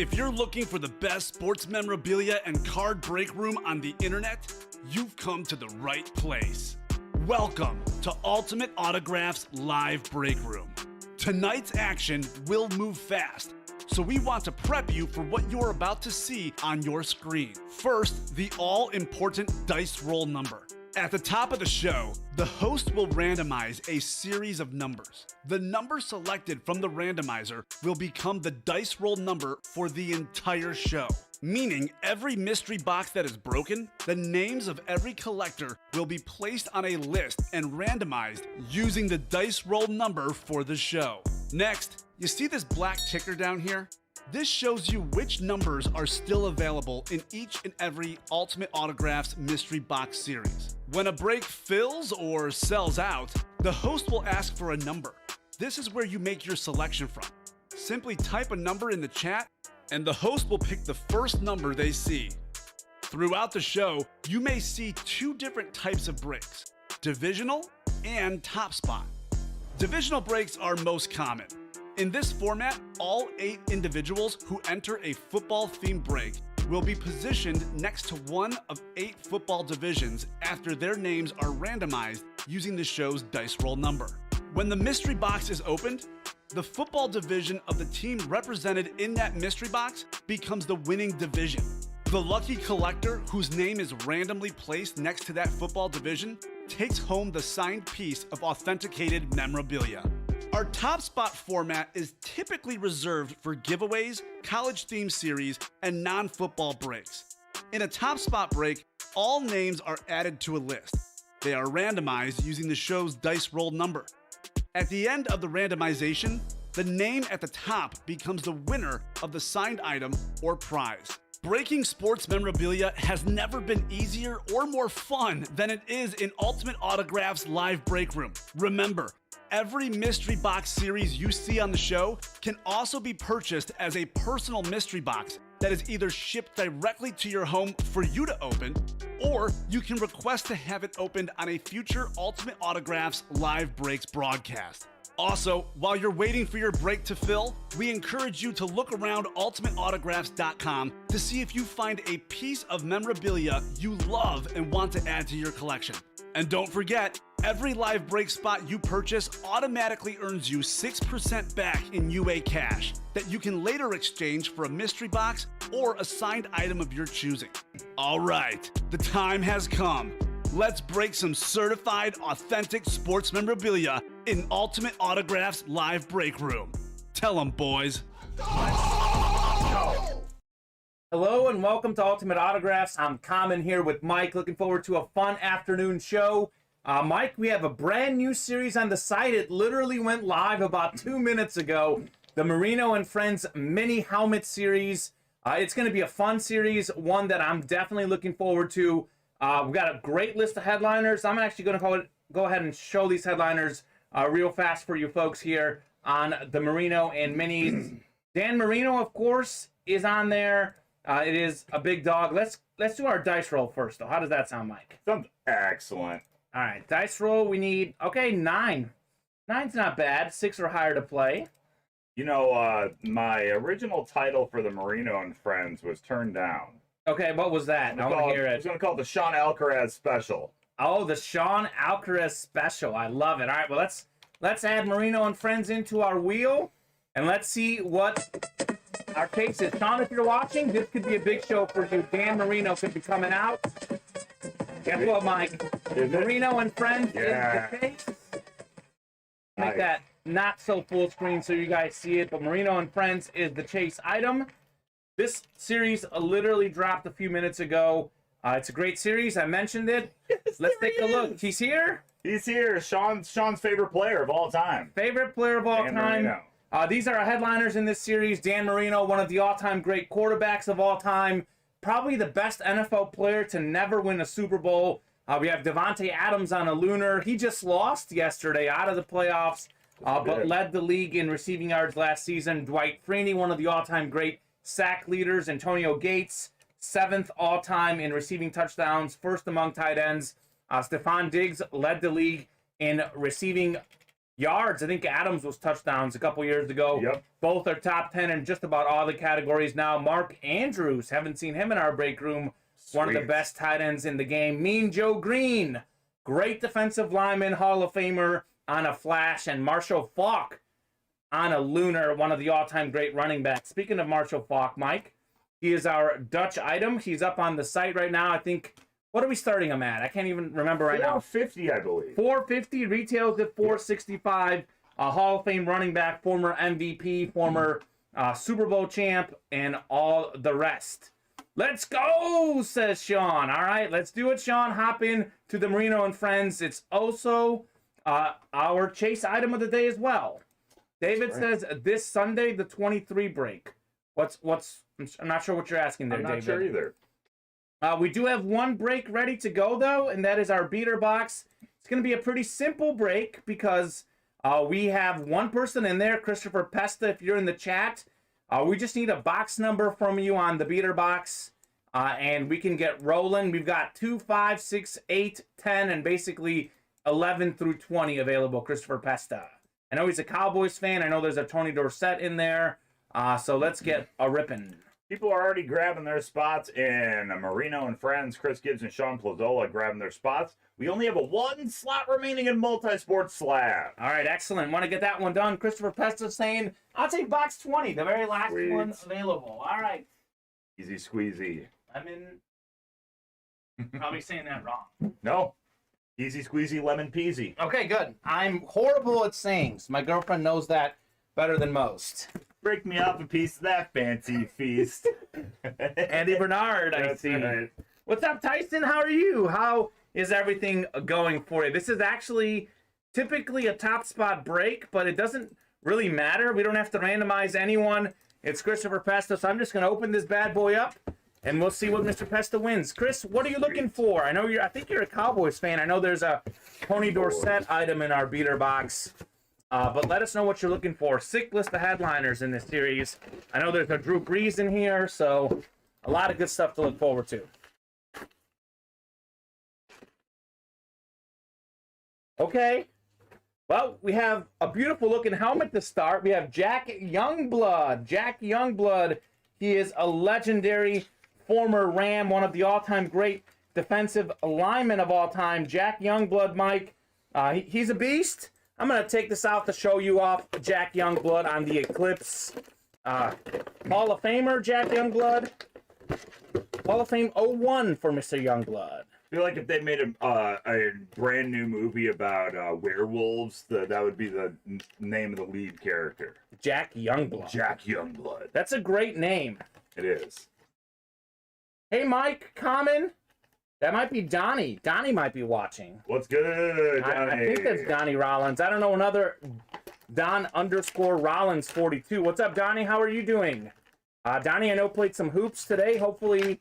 If you're looking for the best sports memorabilia and card break room on the internet, you've come to the right place. Welcome to Ultimate Autographs Live Break Room. Tonight's action will move fast, so we want to prep you for what you're about to see on your screen. First, the all-important dice roll number. At the top of the show, the host will randomize a series of numbers. The number selected from the randomizer will become the dice roll number for the entire show. Meaning every mystery box that is broken, the names of every collector will be placed on a list and randomized using the dice roll number for the show. Next, you see this black ticker down here? This shows you which numbers are still available in each and every Ultimate Autographs mystery box series. When a break fills or sells out, the host will ask for a number. This is where you make your selection from. Simply type a number in the chat, and the host will pick the first number they see. Throughout the show, you may see two different types of breaks: divisional and top spot. Divisional breaks are most common. In this format, all 8 individuals who enter a football-themed break will be positioned next to one of 8 football divisions after their names are randomized using the show's dice roll number. When the mystery box is opened, the football division of the team represented in that mystery box becomes the winning division. The lucky collector whose name is randomly placed next to that football division takes home the signed piece of authenticated memorabilia. Our top spot format is typically reserved for giveaways, college-themed series, and non-football breaks. In a top spot break, all names are added to a list. They are randomized using the show's dice roll number. At the end of the randomization, the name at the top becomes the winner of the signed item or prize. Breaking sports memorabilia has never been easier or more fun than it is in Ultimate Autographs Live Break Room. Remember, every mystery box series you see on the show can also be purchased as a personal mystery box that is either shipped directly to your home for you to open, or you can request to have it opened on a future Ultimate Autographs Live Breaks broadcast. Also, while you're waiting for your break to fill, we encourage you to look around ultimateautographs.com to see if you find a piece of memorabilia you love and want to add to your collection. And don't forget, every live break spot you purchase automatically earns you 6% back in UA cash that you can later exchange for a mystery box or a signed item of your choosing. All right, the time has come. Let's break some certified, authentic sports memorabilia in Ultimate Autographs Live Break Room. Tell them, boys. Hello and welcome to Ultimate Autographs. I'm Kamen here with Mike. Looking forward to a fun afternoon show. Mike, we have a brand new series on the site. It literally went live about 2 minutes ago. The Marino and Friends mini helmet series. It's going to be a fun series, one that I'm definitely looking forward to. We've got a great list of headliners. I'm actually going to go ahead and show these headliners real fast for you folks here on the Marino and Minis. Dan Marino, of course, is on there. It is a big dog. Let's do our dice roll first, though. How does that sound, Mike? Sounds excellent. All right, dice roll. We need 9. 9's not bad. 6 or higher to play. You know, my original title for the Marino and Friends was turned down. Okay, what was that? I want to hear I it. was going to call it the Sean Alcaraz Special. Oh, the Sean Alcaraz Special. I love it. All right, well, let's add Marino and Friends into our wheel, and let's see what our case is. Sean, if you're watching, this could be a big show for you. Dan Marino could be coming out. Guess what, Mike? Marino and Friends is the case. Make that not so full screen so you guys see it, but Marino and Friends is the chase item. This series literally dropped a few minutes ago. It's a great series. I mentioned it. Yes, let's take a look. He's here. He's here. Sean's favorite player of all time. Favorite player of all Dan time. Marino. These are our headliners in this series. Dan Marino, one of the all-time great quarterbacks of all time. Probably the best NFL player to never win a Super Bowl. We have Devontae Adams on a lunar. He just lost yesterday out of the playoffs, but led the league in receiving yards last season. Dwight Freeney, one of the all-time great sack leaders. Antonio Gates, 7th all-time in receiving touchdowns, first among tight ends. Stephon Diggs led the league in receiving Yards, I think Adams was touchdowns a couple years ago. Yep. Both are top 10 in just about all the categories now. Mark Andrews, haven't seen him in our break room. One of the Sweet. best tight ends in the game. Mean Joe Green, great defensive lineman, Hall of Famer on a flash. And Marshall Faulk on a lunar, one of the all-time great running backs. Speaking of Marshall Faulk, Mike, he is our Dutch item. He's up on the site right now. I think, what are we starting him at? I can't even remember right now. 450, I believe. 450, retails at 465. A Hall of Fame running back, former MVP, former Super Bowl champ, and all the rest. Let's go, says Sean. All right, let's do it, Sean. Hop in to the Marino and Friends. It's also our chase item of the day as well. David says this Sunday, the 23 break. What's? I'm not sure what you're asking there, I'm not David. sure either. We do have one break ready to go, though, and that is our beater box. It's going to be a pretty simple break because we have one person in there, Christopher Pesta, if you're in the chat. We just need a box number from you on the beater box, and we can get rolling. We've got 2, 5, 6, 8, 10, and basically 11 through 20 available, Christopher Pesta. I know he's a Cowboys fan. I know there's a Tony Dorsett in there, so let's get a ripping. People are already grabbing their spots, and Marino and Friends, Chris Gibbs and Sean Plazola grabbing their spots. We only have a 1 slot remaining in multi-sport slab. All right, excellent. Want to get that one done. Christopher Pesta saying, I'll take box 20, the very last Sweet. one available. All right. Easy squeezy. I'm probably saying that wrong. No. Easy squeezy lemon peasy. Okay, good. I'm horrible at sayings. My girlfriend knows that better than most. Break me off a piece of that fancy feast. Andy Bernard, I That's see. right. What's up, Tyson? How are you? How is everything going for you? This is actually typically a top spot break, but it doesn't really matter. We don't have to randomize anyone. It's Christopher Pesta, so I'm just going to open this bad boy up, and we'll see what Mr. Pesta wins. Chris, what are you looking for? I think you're a Cowboys fan. I know there's a Tony Dorsett item in our beater box. But let us know what you're looking for. Sick list of headliners in this series. I know there's a Drew Brees in here, so a lot of good stuff to look forward to. Okay. Well, we have a beautiful looking helmet to start. We have Jack Youngblood. Jack Youngblood, he is a legendary former Ram, one of the all-time great defensive linemen of all time. Jack Youngblood, Mike, he's a beast. I'm going to take this out to show you off Jack Youngblood on the Eclipse. Hall of Famer, Jack Youngblood. Hall of Fame 01 for Mr. Youngblood. I feel like if they made a brand new movie about werewolves, that would be the name of the lead character. Jack Youngblood. Jack Youngblood. That's a great name. It is. Hey, Mike, Kamen. That might be Donnie. Donnie might be watching. What's good, Johnny? I think that's Donnie Rollins. I don't know, another Don_Rollins 42. What's up, Donnie? How are you doing? Donnie, I know, played some hoops today. Hopefully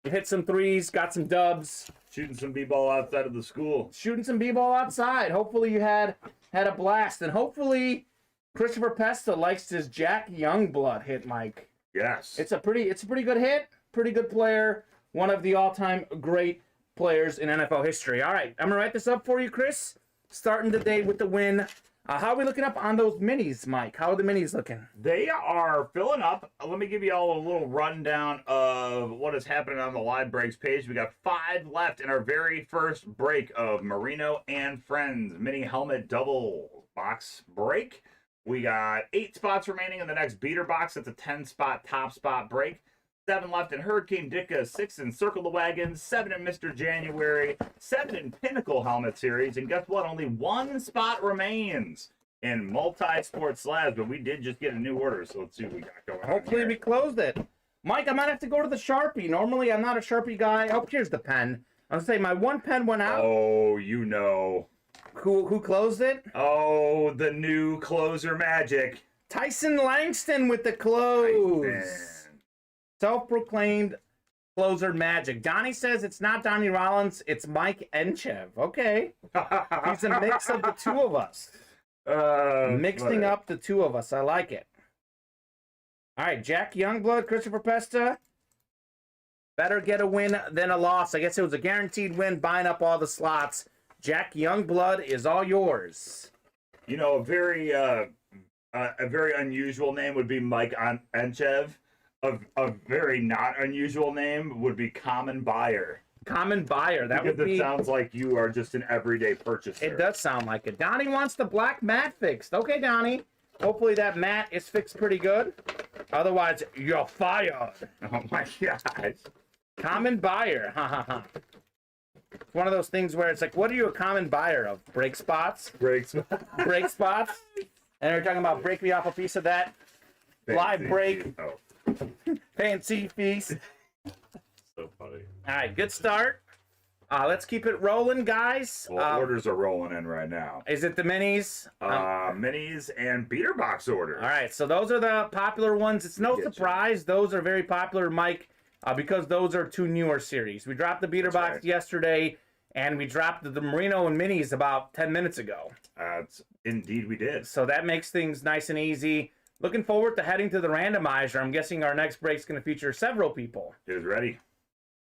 you hit some threes, got some dubs. Shooting some b-ball outside of the school. Shooting some b-ball outside. Hopefully you had a blast. And hopefully Christopher Pesta likes his Jack Youngblood hit, Mike. Yes. It's a pretty good hit. Pretty good player. One of the all-time great players in NFL history. All right, I'm going to write this up for you, Chris. Starting the day with the win. How are we looking up on those minis, Mike? How are the minis looking? They are filling up. Let me give you all a little rundown of what is happening on the live breaks page. We got 5 left in our very first break of Marino and Friends mini helmet double box break. We got 8 spots remaining in the next beater box. It's a 10-spot top spot break. 7 left in Hurricane Dicka, 6 in Circle the Wagon, 7 in Mr. January, 7 in Pinnacle Helmet Series, and guess what? Only 1 spot remains in multi-sport slabs, but we did just get a new order, so let's see what we got going on. Hopefully we closed it. Mike, I might have to go to the Sharpie. Normally I'm not a Sharpie guy. Oh, here's the pen. I was saying my one pen went out. Oh, you know. Who closed it? Oh, the new closer magic. Tyson Langston with the close. Tyson. Self-proclaimed closer magic. Donnie says it's not Donnie Rollins, it's Mike Enchev. Okay. He's a mix of the two of us. Mixing up the two of us. I like it. All right, Jack Youngblood, Christopher Pesta. Better get a win than a loss. I guess it was a guaranteed win, buying up all the slots. Jack Youngblood is all yours. You know, a very unusual name would be Mike Enchev. A very not unusual name would be Kamen Buyer. Kamen Buyer. That because would be. It sounds like you are just an everyday purchaser. It does sound like it. Donnie wants the black mat fixed. Okay, Donnie. Hopefully that mat is fixed pretty good. Otherwise, you're fired. Oh my gosh. Kamen Buyer. Ha ha ha. It's one of those things where it's like, what are you a common buyer of? Brake spots? Brake spots? And we're talking about break me off a piece of that. Live break. Oh. Fancy feast. So funny. All right, good start. Let's keep it rolling, guys. Well, orders are rolling in right now. Is it the minis? Minis and beater box orders. All right, so those are the popular ones. It's no surprise. Those are very popular, Mike, because those are two newer series. We dropped the beater box yesterday, and we dropped the Merino and minis about 10 minutes ago. Indeed we did. So that makes things nice and easy. Looking forward to heading to the randomizer. I'm guessing our next break is going to feature several people. It is ready.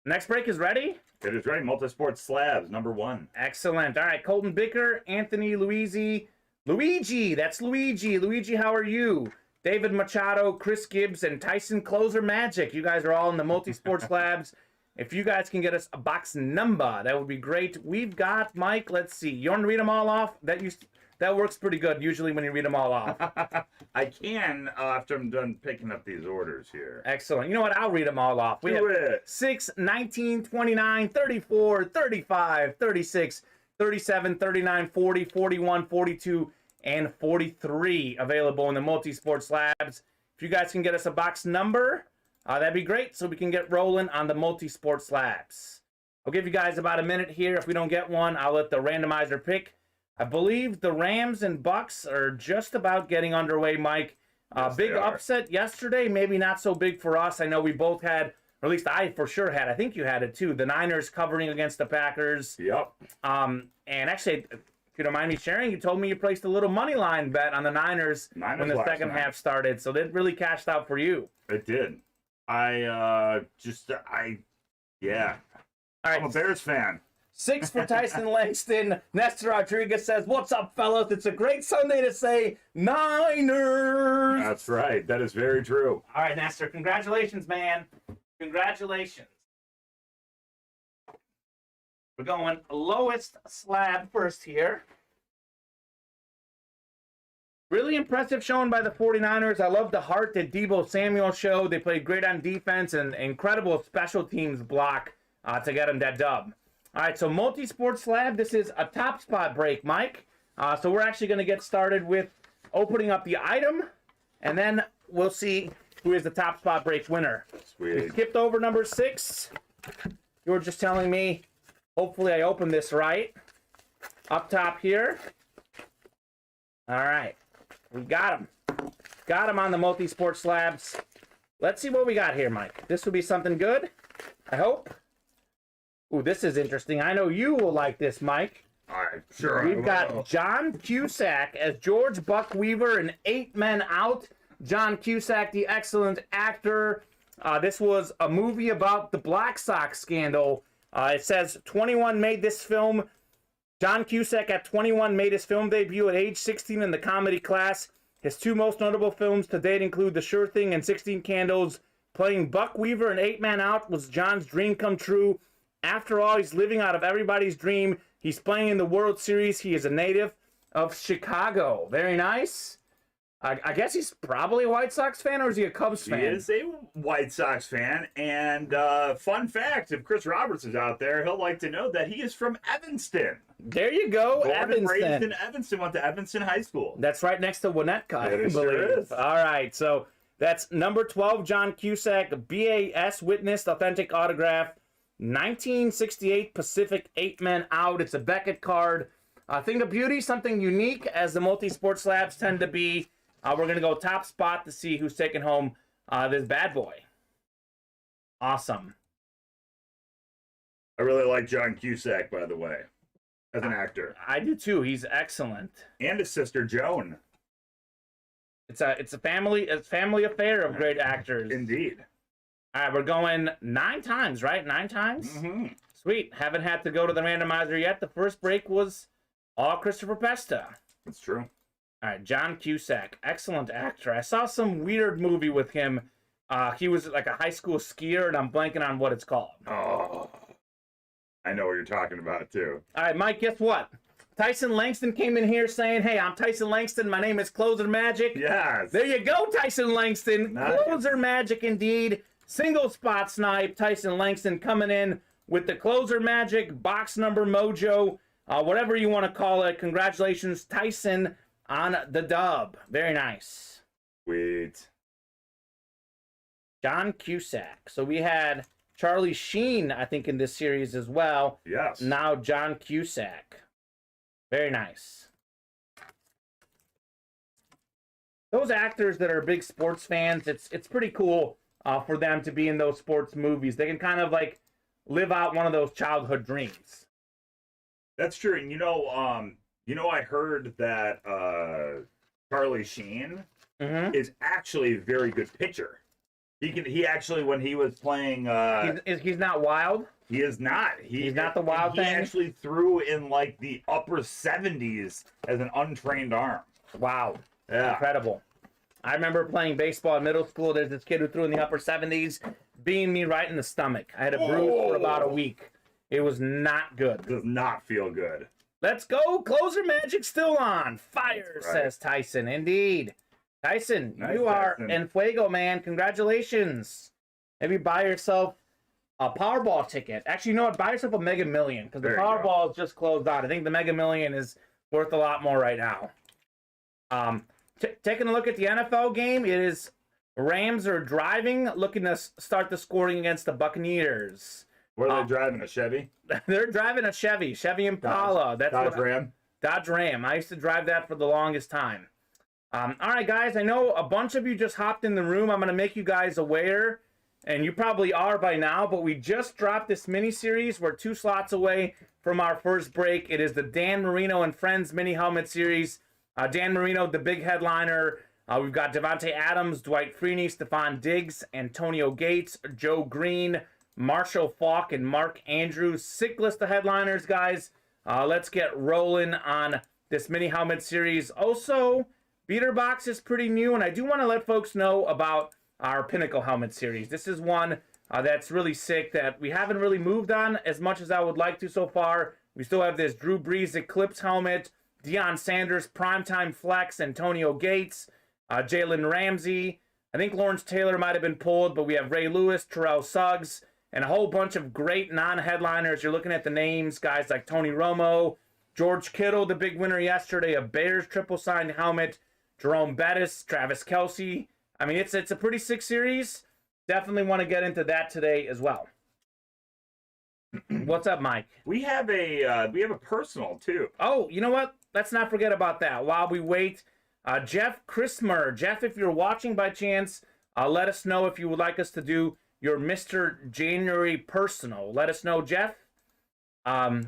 Next break is ready? It is ready. Multisport slabs, number 1. Excellent. All right, Colton Bicker, Anthony Luigi. That's Luigi. Luigi, how are you? David Machado, Chris Gibbs, and Tyson Closer Magic. You guys are all in the Multisport slabs. If you guys can get us a box number, that would be great. We've got, Mike, let's see. You want to read them all off? That works pretty good, usually, when you read them all off. I can after I'm done picking up these orders here. Excellent. You know what? I'll read them all off. We have 6, 19, 29, 34, 35, 36, 37, 39, 40, 41, 42, and 43 available in the Multisport slabs. If you guys can get us a box number, that'd be great, so we can get rolling on the Multisport slabs. I'll give you guys about a minute here. If we don't get one, I'll let the randomizer pick. I believe the Rams and Bucks are just about getting underway, Mike. Yes, big upset yesterday, maybe not so big for us. I know we both had, or at least I for sure had, I think you had it too, the Niners covering against the Packers. Yep. And actually, if you don't mind me sharing, you told me you placed a little money line bet on the Niners when the second half started, so that really cashed out for you. It did. Yeah. All right. I'm a Bears fan. 6 for Tyson Langston. Nestor Rodriguez says, "What's up, fellas? It's a great Sunday to say Niners." That's right. That is very true. All right, Nestor. Congratulations, man. Congratulations. We're going lowest slab first here. Really impressive showing by the 49ers. I love the heart that Deebo Samuel showed. They played great on defense and incredible special teams block to get them that dub. All right, so Multisport slab. This is a top spot break, Mike. So we're actually going to get started with opening up the item, and then we'll see who is the top spot break winner. Sweet. We skipped over number 6. You were just telling me, hopefully I opened this right. Up top here. All right. We got him. Got him on the Multisport slabs. Let's see what we got here, Mike. This will be something good, I hope. Ooh, this is interesting. I know you will like this, Mike. All right, sure. We've got John Cusack as George Buck Weaver in 8 Men Out. John Cusack, the excellent actor. This was a movie about the Black Sox scandal. It says 21 made this film. John Cusack at 21 made his film debut at age 16 in the comedy class. His 2 most notable films to date include The Sure Thing and 16 Candles. Playing Buck Weaver in 8 Men Out was John's dream come true. After all, he's living out of everybody's dream. He's playing in the World Series. He is a native of Chicago. Very nice. I guess he's probably a White Sox fan, or is he a Cubs fan? He is a White Sox fan. And fun fact, if Chris Roberts is out there, he'll like to know that he is from Evanston. There you go, Born Evanston. and raised in Evanston, went to Evanston High School. That's right next to Winnetka, I believe. Sure is. All right, so that's number 12, John Cusack, BAS witnessed authentic autograph. 1968 Pacific 8 Men Out. It's a Beckett card. Thing of beauty, something unique as the Multisport slabs tend to be. We're going to go top spot to see who's taking home this bad boy. Awesome. I really like John Cusack, by the way, as an actor. I do too. He's excellent. And his sister Joan. It's a family affair of great actors. Indeed. All right, we're going 9 times, right? 9 times? Mm-hmm. Sweet. Haven't had to go to the randomizer yet. The first break was all Christopher Pesta. That's true. All right, John Cusack, excellent actor. I saw some weird movie with him. He was like a high school skier, and I'm blanking on what it's called. Oh, I know what you're talking about, too. All right, Mike, guess what? Tyson Langston came in here saying, hey, I'm Tyson Langston. My name is Closer Magic. Yes. There you go, Tyson Langston. Nice. Closer Magic indeed. Single spot snipe. Tyson Langston coming in with the Closer Magic, box number mojo, whatever you want to call it. Congratulations, Tyson, on the dub. Very nice. Sweet. John Cusack. So we had Charlie Sheen, I think, in this series as well. Yes. Now John Cusack. Very nice. Those actors that are big sports fans, it's pretty cool for them to be in those sports movies. They can kind of like live out one of those childhood dreams. That's true. And I heard that Charlie Sheen is actually a very good pitcher. He actually, when he was playing, he's not wild. He is not. He's not the wild thing. He actually threw in like the upper 70s as an untrained arm. Wow. Yeah. Incredible. I remember playing baseball in middle school. There's this kid who threw in the upper 70s, being me right in the stomach. I had a bruise for about a week. It was not good. Does not feel good. Let's go. Closer Magic still on. Fire, That's right. says Tyson. Indeed. Tyson, Nice, you are Tyson. en fuego, man. Congratulations. Maybe buy yourself a Powerball ticket. Actually, you know what? Buy yourself a Mega Million, because the There you Powerball is just closed out. I think the Mega Million is worth a lot more right now. Taking a look at the NFL game, it is Rams are driving, looking to start the scoring against the Buccaneers. What are they driving? A Chevy? They're driving a Chevy Impala. Dodge Ram? Dodge Ram. I used to drive that for the longest time. All right, guys, I know a bunch of you just hopped in the room. I'm going to make you guys aware, and you probably are by now, but we just dropped this mini-series. We're 2 slots away from our first break. It is the Dan Marino and Friends mini helmet series. Dan Marino, the big headliner. We've got Devontae Adams, Dwight Freeney, Stephon Diggs, Antonio Gates, Joe Green, Marshall Faulk, and Mark Andrews. Sick list of headliners, guys. Let's get rolling on this mini helmet series. Also, Beater Box is pretty new, and I do want to let folks know about our Pinnacle helmet series. This is one that's really sick that we haven't really moved on as much as I would like to so far. We still have this Drew Brees Eclipse helmet, Deion Sanders Primetime Flex, Antonio Gates, Jalen Ramsey. I think Lawrence Taylor might have been pulled, but we have Ray Lewis, Terrell Suggs, and a whole bunch of great non-headliners. You're looking at the names, guys like Tony Romo, George Kittle, the big winner yesterday, a Bears triple signed helmet, Jerome Bettis, Travis Kelce. I mean, it's a pretty sick series. Definitely want to get into that today as well. What's up, Mike? We have a personal too. Oh, you know what? Let's not forget about that. While we wait, Jeff Christmer. Jeff, if you're watching by chance, let us know if you would like us to do your Mr. January personal. Let us know, Jeff, and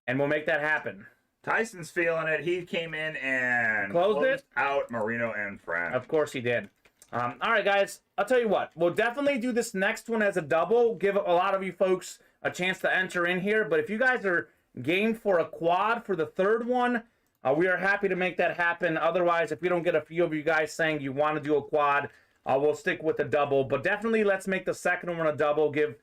we'll make that happen. Tyson's feeling it. He came in and Closed it out Marino and Friends. Of course he did. All right, guys, I'll tell you what. We'll definitely do this next one as a double. Give a lot of you folks a chance to enter in here. But if you guys are game for a quad for the third one, we are happy to make that happen. Otherwise, if we don't get a few of you guys saying you want to do a quad, we'll stick with the double. But definitely let's make the second one a double. Give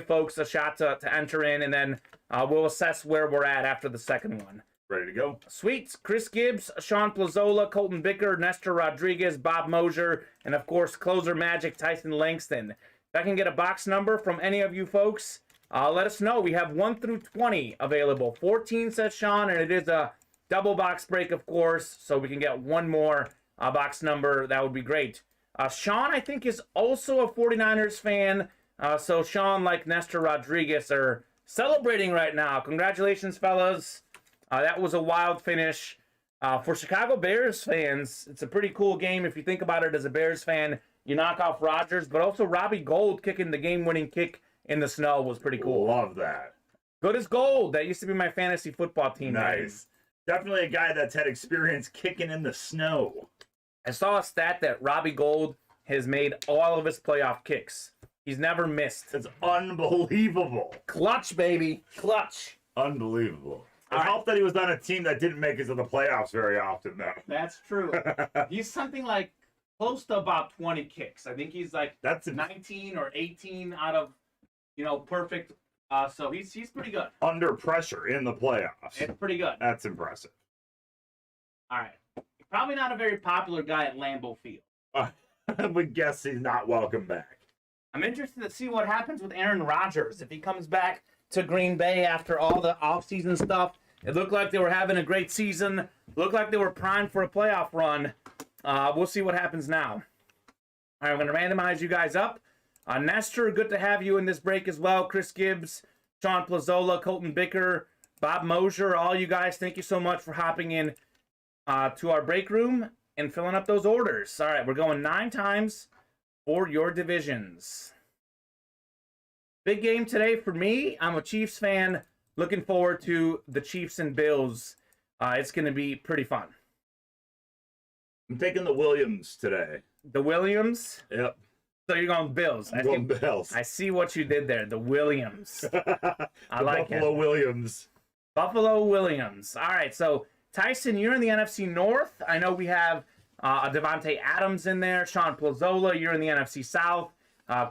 folks a shot to enter in, and then we'll assess where we're at after the second one. Ready to go. Sweet. Chris Gibbs, Sean Plazola, Colton Bicker, Nestor Rodriguez, Bob Mosier, and of course, Closer Magic, Tyson Langston. If I can get a box number from any of you folks, let us know. We have 1 through 20 available. 14 says Sean, and it is a double box break, of course, so we can get one more box number. That would be great. Sean, I think, is also a 49ers fan. So Sean, like Nestor Rodriguez, are celebrating right now. Congratulations, fellas. That was a wild finish. For Chicago Bears fans, it's a pretty cool game. If you think about it as a Bears fan, you knock off Rodgers, but also Robbie Gould kicking the game-winning kick in the snow was pretty cool. Love that. Good as Gold. That used to be my fantasy football team. Nice. Definitely a guy that's had experience kicking in the snow. I saw a stat that Robbie Gould has made all of his playoff kicks. He's never missed. It's unbelievable. Clutch, baby. Clutch. Unbelievable. It helped that he was on a team that didn't make it to the playoffs very often, though. That's true. He's something like close to about 20 kicks. I think he's like 19 or 18 out of, perfect. So he's pretty good. Under pressure in the playoffs. It's pretty good. That's impressive. All right. Probably not a very popular guy at Lambeau Field. I would guess he's not welcome back. I'm interested to see what happens with Aaron Rodgers if he comes back to Green Bay after all the offseason stuff. It looked like they were having a great season. Looked like they were primed for a playoff run. We'll see what happens now. All right, I'm going to randomize you guys up. Nestor, good to have you in this break as well. Chris Gibbs, Sean Plazola, Colton Bicker, Bob Mosier, all you guys, thank you so much for hopping in to our break room and filling up those orders. All right, we're going 9 times for your divisions. Big game today for me. I'm a Chiefs fan. Looking forward to the Chiefs and Bills. It's going to be pretty fun. I'm taking the Williams today. The Williams? Yep. So you're going Bills. I'm going Bills. I see what you did there. The Williams. I like Buffalo it. Williams. Buffalo Williams. All right, so Tyson, you're in the NFC North. I know we have Devontae Adams in there. Sean Plazola, you're in the NFC South.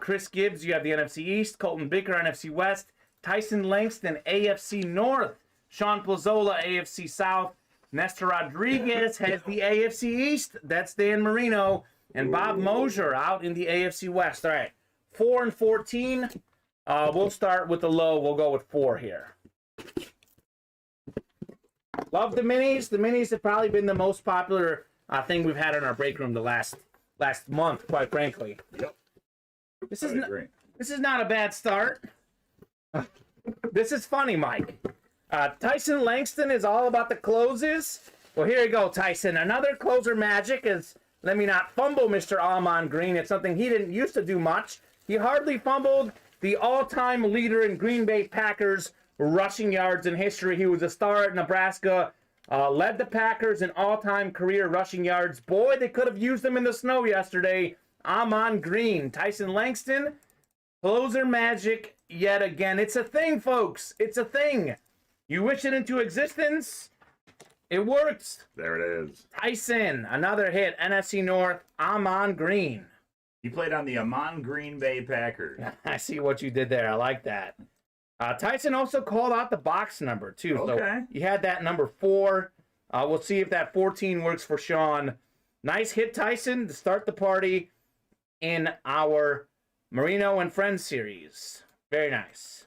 Chris Gibbs, you have the NFC East. Colton Bicker, NFC West. Tyson Langston, AFC North. Sean Plazola, AFC South. Nestor Rodriguez has the AFC East. That's Dan Marino. And Bob Mosier out in the AFC West. All right, 4 and 14. We'll start with the low. We'll go with 4 here. Love the minis. The minis have probably been the most popular thing we've had in our break room the last month, quite frankly. Yep. This is not a bad start. This is funny, Mike. Tyson Langston is all about the closes. Well, here you go, Tyson. Another closer magic is, let me not fumble, Mr. Almond Green. It's something he didn't used to do much. He hardly fumbled. The all-time leader in Green Bay Packers rushing yards in history. He was a star at Nebraska. Led the Packers in all-time career rushing yards. Boy, they could have used him in the snow yesterday. Amon Green, Tyson Langston, closer magic yet again. It's a thing, folks. It's a thing. You wish it into existence, it works. There it is. Tyson, another hit. NFC North, Amon Green. He played on the Amon Green Bay Packers. I see what you did there. I like that. Tyson also called out the box number, too. Okay. So you had that number 4. We'll see if that 14 works for Sean. Nice hit, Tyson, to start the party in our Marino and Friends series. Very nice.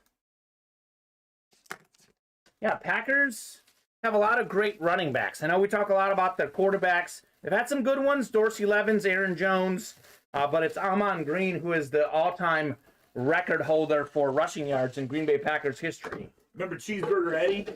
Yeah, Packers have a lot of great running backs. I know we talk a lot about the quarterbacks. They've had some good ones, Dorsey Levens, Aaron Jones, but it's Amon Green who is the all-time record holder for rushing yards in Green Bay Packers history. Remember Cheeseburger Eddie?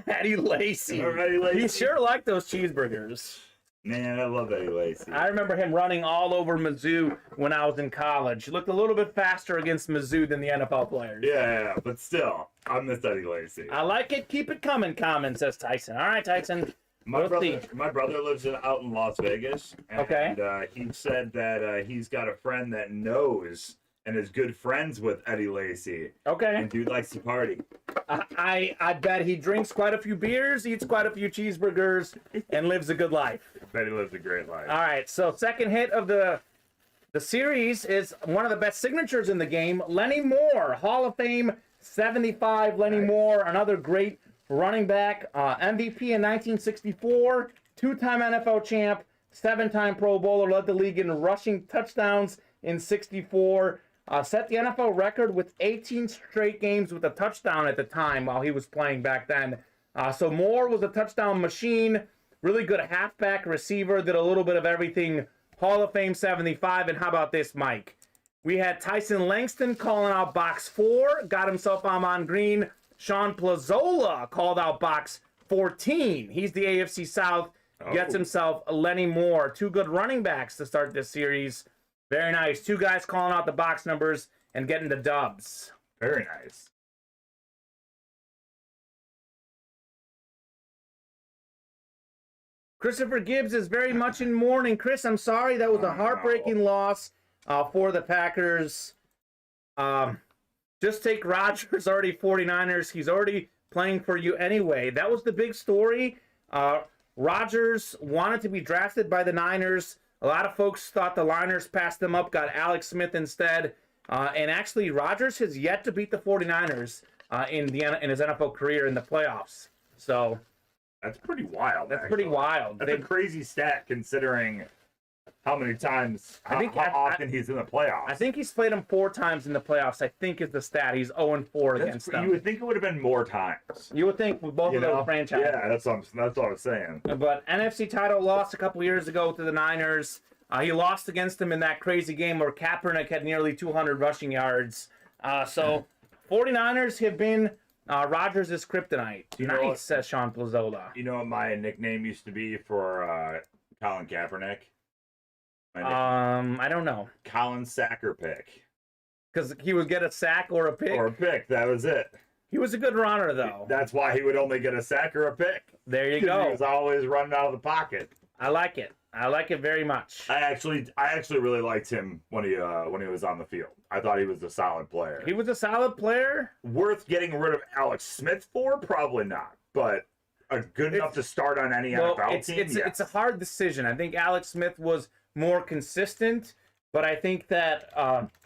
Eddie Lacy. Eddie Lacy? He sure liked those cheeseburgers. Man, I love Eddie Lacy. I remember him running all over Mizzou when I was in college. He looked a little bit faster against Mizzou than the NFL players. Yeah, but still, I miss Eddie Lacy. I like it. Keep it coming, Kamen, says Tyson. All right, Tyson. My brother lives out in Las Vegas. And, Okay. He said that he's got a friend that knows and is good friends with Eddie Lacy. Okay. And dude likes to party. I bet he drinks quite a few beers, eats quite a few cheeseburgers, and lives a good life. I bet he lives a great life. All right, so second hit of the series is one of the best signatures in the game, Lenny Moore, Hall of Fame 75. Lenny Moore, another great running back, MVP in 1964, 2-time NFL champ, 7-time Pro Bowler, led the league in rushing touchdowns in 64. Set the NFL record with 18 straight games with a touchdown at the time while he was playing back then. So Moore was a touchdown machine, really good halfback receiver, did a little bit of everything. Hall of Fame 75. And how about this, Mike? We had Tyson Langston calling out box 4, got himself Amon Green. Sean Plazola called out box 14. He's the AFC South, gets himself Lenny Moore. 2 good running backs to start this series. Very nice. 2 guys calling out the box numbers and getting the dubs. Very nice. Christopher Gibbs is very much in mourning. Chris, I'm sorry. That was a heartbreaking loss for the Packers. Just take Rodgers, already 49ers. He's already playing for you anyway. That was the big story. Rodgers wanted to be drafted by the Niners. A lot of folks thought the Niners passed them up, got Alex Smith instead. And actually, Rodgers has yet to beat the 49ers in his NFL career in the playoffs. So that's pretty wild. That's pretty wild. That's a crazy stat considering how many times, how often he's in the playoffs. I think he's played them 4 times in the playoffs, I think is the stat. He's 0-4 against them. You would think it would have been more times. You would think with both of those franchises. Yeah, that's what I was saying. But NFC title lost a couple years ago to the Niners. He lost against them in that crazy game where Kaepernick had nearly 200 rushing yards. So 49ers have been Rodgers' kryptonite. Nice, says Sean Plazola. You know what my nickname used to be for Colin Kaepernick? I don't know. Colin Sacker Pick. Because he would get a sack or a pick? Or a pick, that was it. He was a good runner, though. That's why he would only get a sack or a pick. There you go. He was always running out of the pocket. I like it. I like it very much. I actually really liked him when he was on the field. I thought he was a solid player. He was a solid player. Worth getting rid of Alex Smith for? Probably not. But good enough to start on any NFL team? It's a hard decision. I think Alex Smith was more consistent, but I think that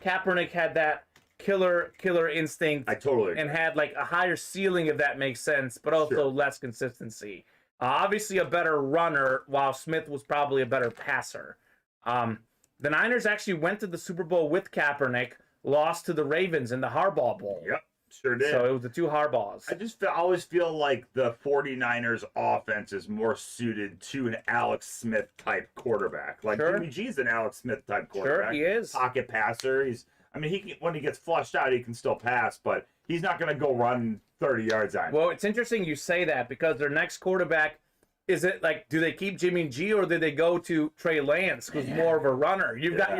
Kaepernick had that killer instinct. I totally agree. And had like a higher ceiling, if that makes sense, but also less consistency. Obviously a better runner, while Smith was probably a better passer. The Niners actually went to the Super Bowl with Kaepernick, lost to the Ravens in the Harbaugh Bowl. Yep, sure did. So it was the 2 Harbaughs. I always feel like the 49ers offense is more suited to an Alex Smith type quarterback. Like Jimmy G's an Alex Smith type quarterback. Sure, he is. Pocket passer. When he gets flushed out, he can still pass, but he's not going to go run 30 yards on you. Well, it's interesting you say that because their next quarterback, is it like, do they keep Jimmy G or do they go to Trey Lance, who's more of a runner? You've got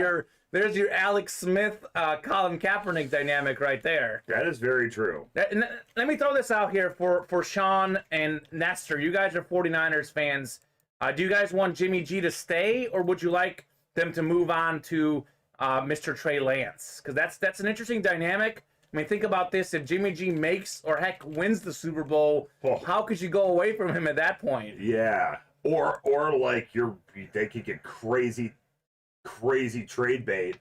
there's your Alex Smith, Colin Kaepernick dynamic right there. That is very true. Let me throw this out here for Sean and Nestor. You guys are 49ers fans. Do you guys want Jimmy G to stay, or would you like them to move on to Mr. Trey Lance? Because that's an interesting dynamic. I mean, think about this. If Jimmy G makes or heck wins the Super Bowl, how could you go away from him at that point? Yeah. Or like they could get crazy trade bait,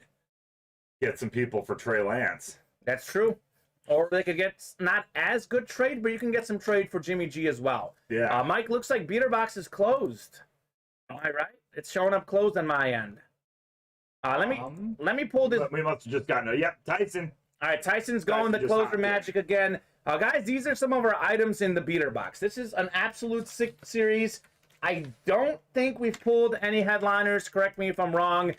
get some people for Trey Lance. That's true. Or they could get not as good trade, but you can get some trade for Jimmy G as well. Yeah. Mike, looks like Beater Box is closed. Am I right? It's showing up closed on my end. Let me pull this. We must have just gotten it. Yep, Tyson. All right, Tyson's going the closer magic again. Guys, these are some of our items in the Beater Box. This is an absolute sick series. I don't think we've pulled any headliners. Correct me if I'm wrong.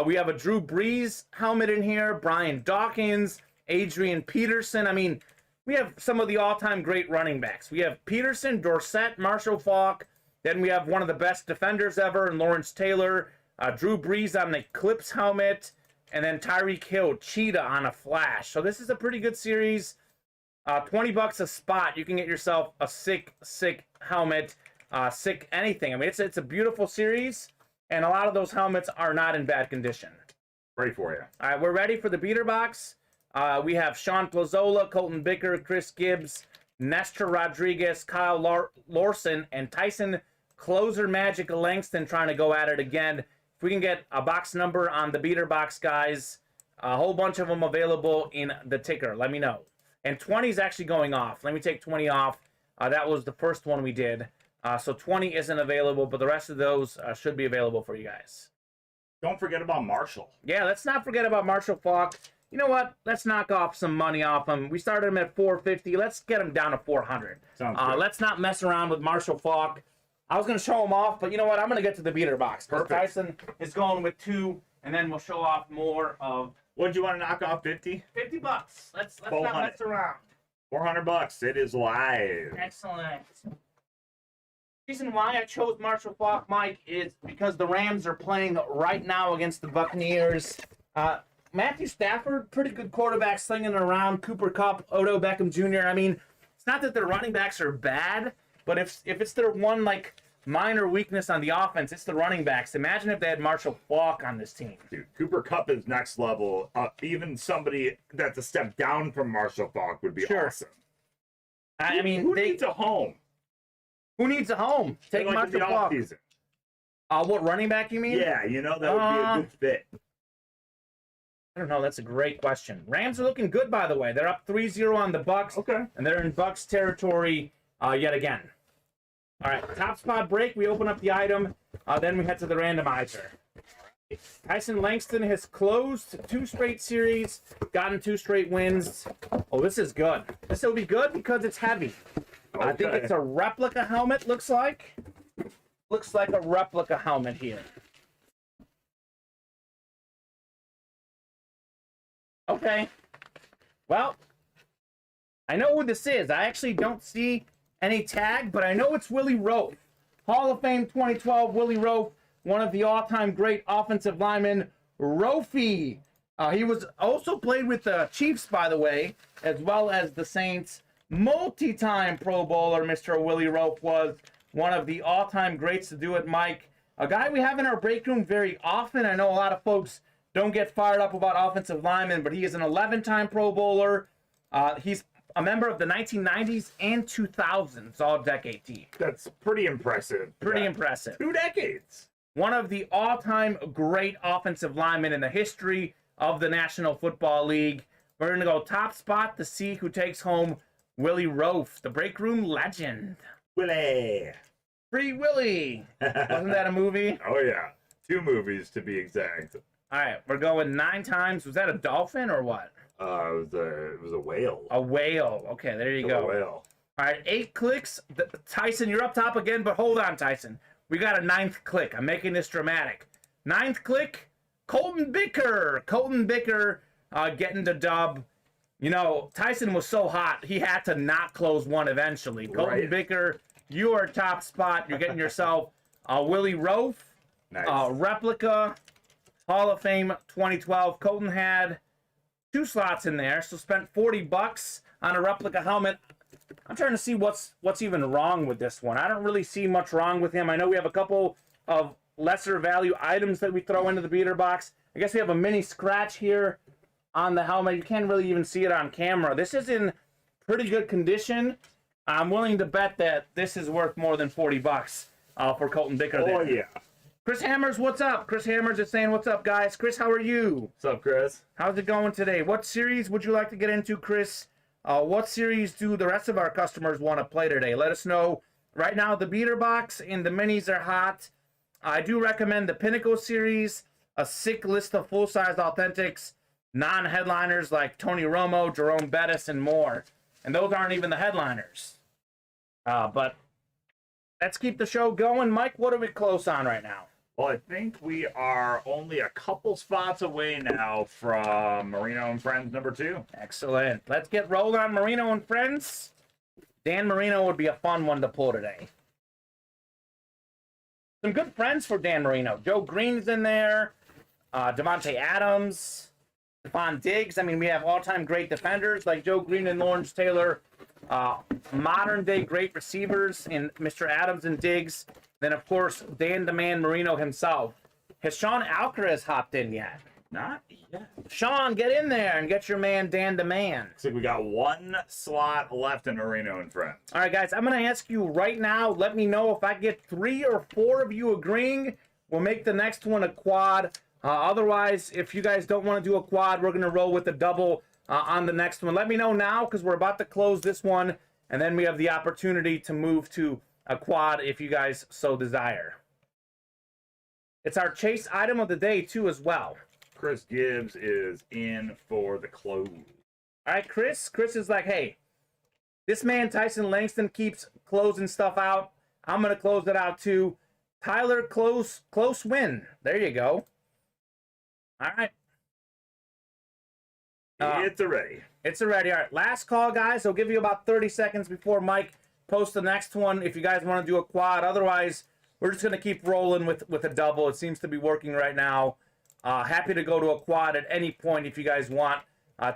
We have a Drew Brees helmet in here, Brian Dawkins, Adrian Peterson. I mean, we have some of the all-time great running backs. We have Peterson, Dorsett, Marshall Faulk. Then we have one of the best defenders ever in Lawrence Taylor. Drew Brees on the Eclipse helmet. And then Tyreek Hill, Cheetah on a Flash. So this is a pretty good series. $20 a spot. You can get yourself a sick helmet, sick anything. I mean, it's a beautiful series, and a lot of those helmets are not in bad condition. Ready for you. All right, we're ready for the Beater Box. We have Sean Plazola, Colton Bicker, Chris Gibbs, Nestor Rodriguez, Kyle Lawson, and Tyson Closer Magic Langston trying to go at it again. If we can get a box number on the Beater Box, guys, a whole bunch of them available in the ticker. Let me know. And 20 is actually going off. Let me take 20 off. That was the first one we did. So 20 isn't available, but the rest of those should be available for you guys. Don't forget about Marshall. Yeah, let's not forget about Marshall Faulk. You know what? Let's knock off some money off him. We started him at $450. Let's get him down to $400. Sounds good. Let's not mess around with Marshall Faulk. I was going to show him off, but you know what? I'm going to get to the Beater Box. Because Tyson is going with 2, and then we'll show off more of... What do you want to knock off, 50? $50. Let's not mess around. $400. It is live. Excellent. The reason why I chose Marshall Faulk, Mike, is because the Rams are playing right now against the Buccaneers. Matthew Stafford, pretty good quarterback, slinging it around. Cooper Kupp, Odell Beckham Jr. I mean, it's not that their running backs are bad, but if it's their one like minor weakness on the offense, it's the running backs. Imagine if they had Marshall Faulk on this team. Dude, Cooper Kupp is next level. Even somebody that's a step down from Marshall Faulk would be awesome. I mean, who needs a home? Who needs a home? Take Like in Marshall the Faulk. offseason. What, running back you mean? Yeah, that would be a good fit. I don't know. That's a great question. Rams are looking good, by the way. They're up 3-0 on the Bucks. Okay. And they're in Bucks territory yet again. All right, top spot break. We open up the item. Then we head to the randomizer. Tyson Langston has closed 2 straight series, gotten 2 straight wins. Oh, this is good. This will be good because it's heavy. Okay. I think it's a replica helmet, looks like. Looks like a replica helmet here. Okay. Well, I know who this is. I actually don't see any tag, but I know it's Willie Roaf. Hall of Fame 2012 Willie Roaf, one of the all-time great offensive linemen. Roafy. He was also played with the Chiefs, by the way, as well as the Saints. Multi-time Pro Bowler, Mr. Willie Roaf was one of the all-time greats to do it, Mike. A guy we have in our break room very often. I know a lot of folks don't get fired up about offensive linemen, but he is an 11-time Pro Bowler. He's a member of the 1990s and 2000s all-decade team. That's pretty impressive. Pretty impressive. 2 decades. One of the all-time great offensive linemen in the history of the National Football League. We're going to go top spot to see who takes home Willie Roaf, the break room legend. Willie. Free Willie. Wasn't that a movie? Oh, yeah. 2 movies, to be exact. All right, we're going 9 times. Was that a dolphin or what? It was a whale. A whale. Okay, there you go. A whale. All right, 8 clicks. Tyson, you're up top again, but hold on, Tyson. We got a 9th click. I'm making this dramatic. 9th click, Colton Bicker. Colton Bicker getting the dub. You know, Tyson was so hot, he had to not close one eventually. Colton Right. Bicker, you are top spot. You're getting yourself Willie Roaf, Nice. replica, Hall of Fame 2012. Colton had 2 slots in there, so spent $40 on a replica helmet. I'm trying to see what's even wrong with this one. I don't really see much wrong with him. I know we have a couple of lesser value items that we throw into the beater box. I guess we have a mini scratch here on the helmet. You can't really even see it on camera. This is in pretty good condition. I'm willing to bet that this is worth more than $40 for Colton Bicker there. Oh, yeah. Chris Hammers, what's up? Chris Hammers is saying, what's up, guys? Chris, how are you? What's up, Chris? How's it going today? What series would you like to get into, Chris? What series do the rest of our customers want to play today? Let us know. Right now, the beater box and the minis are hot. I do recommend the Pinnacle series, a sick list of full-size authentics, non-headliners like Tony Romo, Jerome Bettis, and more. And those aren't even the headliners. But let's keep the show going. Mike, what are we close on right now? Well, I think we are only a couple spots away now from Marino and Friends number 2. Excellent. Let's get rolling on Marino and Friends. Dan Marino would be a fun one to pull today. Some good friends for Dan Marino. Joe Green's in there. Devontae Adams. Stephon Diggs. I mean, we have all-time great defenders like Joe Green and Lawrence Taylor. Modern-day great receivers in Mr. Adams and Diggs. Then, of course, Dan the Man Marino himself. Has Sean Alcaraz hopped in yet? Not yet. Sean, get in there and get your man Dan the Man. Looks like we got 1 slot left in Marino and Friends. All right, guys, I'm going to ask you right now. Let me know if I get 3 or 4 of you agreeing. We'll make the next one a quad. Otherwise, if you guys don't want to do a quad, we're going to roll with a double on the next one. Let me know now because we're about to close this one, and then we have the opportunity to move to a quad if you guys so desire. It's our chase item of the day, too, as well. Chris Gibbs is in for the close. All right, Chris. Chris is like, hey, this man Tyson Langston keeps closing stuff out. I'm going to close it out, too. Tyler, close win. There you go. All right. It's ready. It's already. All right, last call, guys. I'll give you about 30 seconds before Mike posts the next one if you guys want to do a quad. Otherwise, we're just going to keep rolling with a double. It seems to be working right now. Happy to go to a quad at any point if you guys want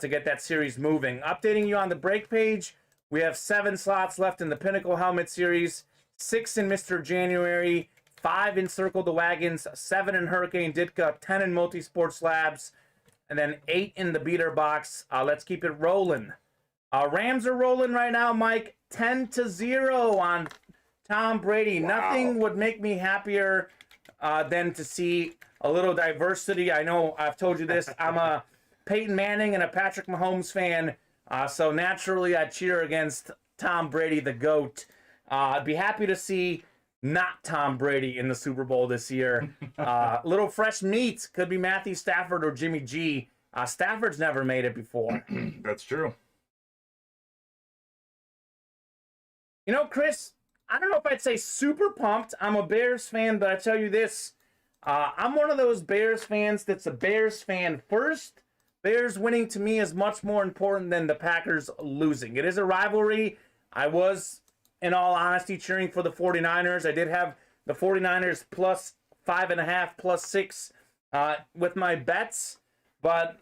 to get that series moving. Updating you on the break page, we have 7 slots left in the Pinnacle Helmet Series, 6 in Mr. January, 5 in Circle the Wagons, 7 in Hurricane Ditka, 10 in Multisport Slabs, and then 8 in the beater box. Let's keep it rolling. Rams are rolling right now, Mike. 10-0 on Tom Brady. Wow. Nothing would make me happier than to see a little diversity. I know I've told you this. I'm a Peyton Manning and a Patrick Mahomes fan, so naturally I cheer against Tom Brady, the GOAT. I'd be happy to see not Tom Brady in the Super Bowl this year. Little fresh meat. Could be Matthew Stafford or Jimmy G. Stafford's never made it before. That's true. You know, Chris, I don't know if I'd say super pumped. I'm a Bears fan, but I tell you this. I'm one of those Bears fans that's a Bears fan first. Bears winning to me is much more important than the Packers losing. It is a rivalry. I was, in all honesty, cheering for the 49ers. I did have the 49ers plus 5.5, plus 6 with my bets. But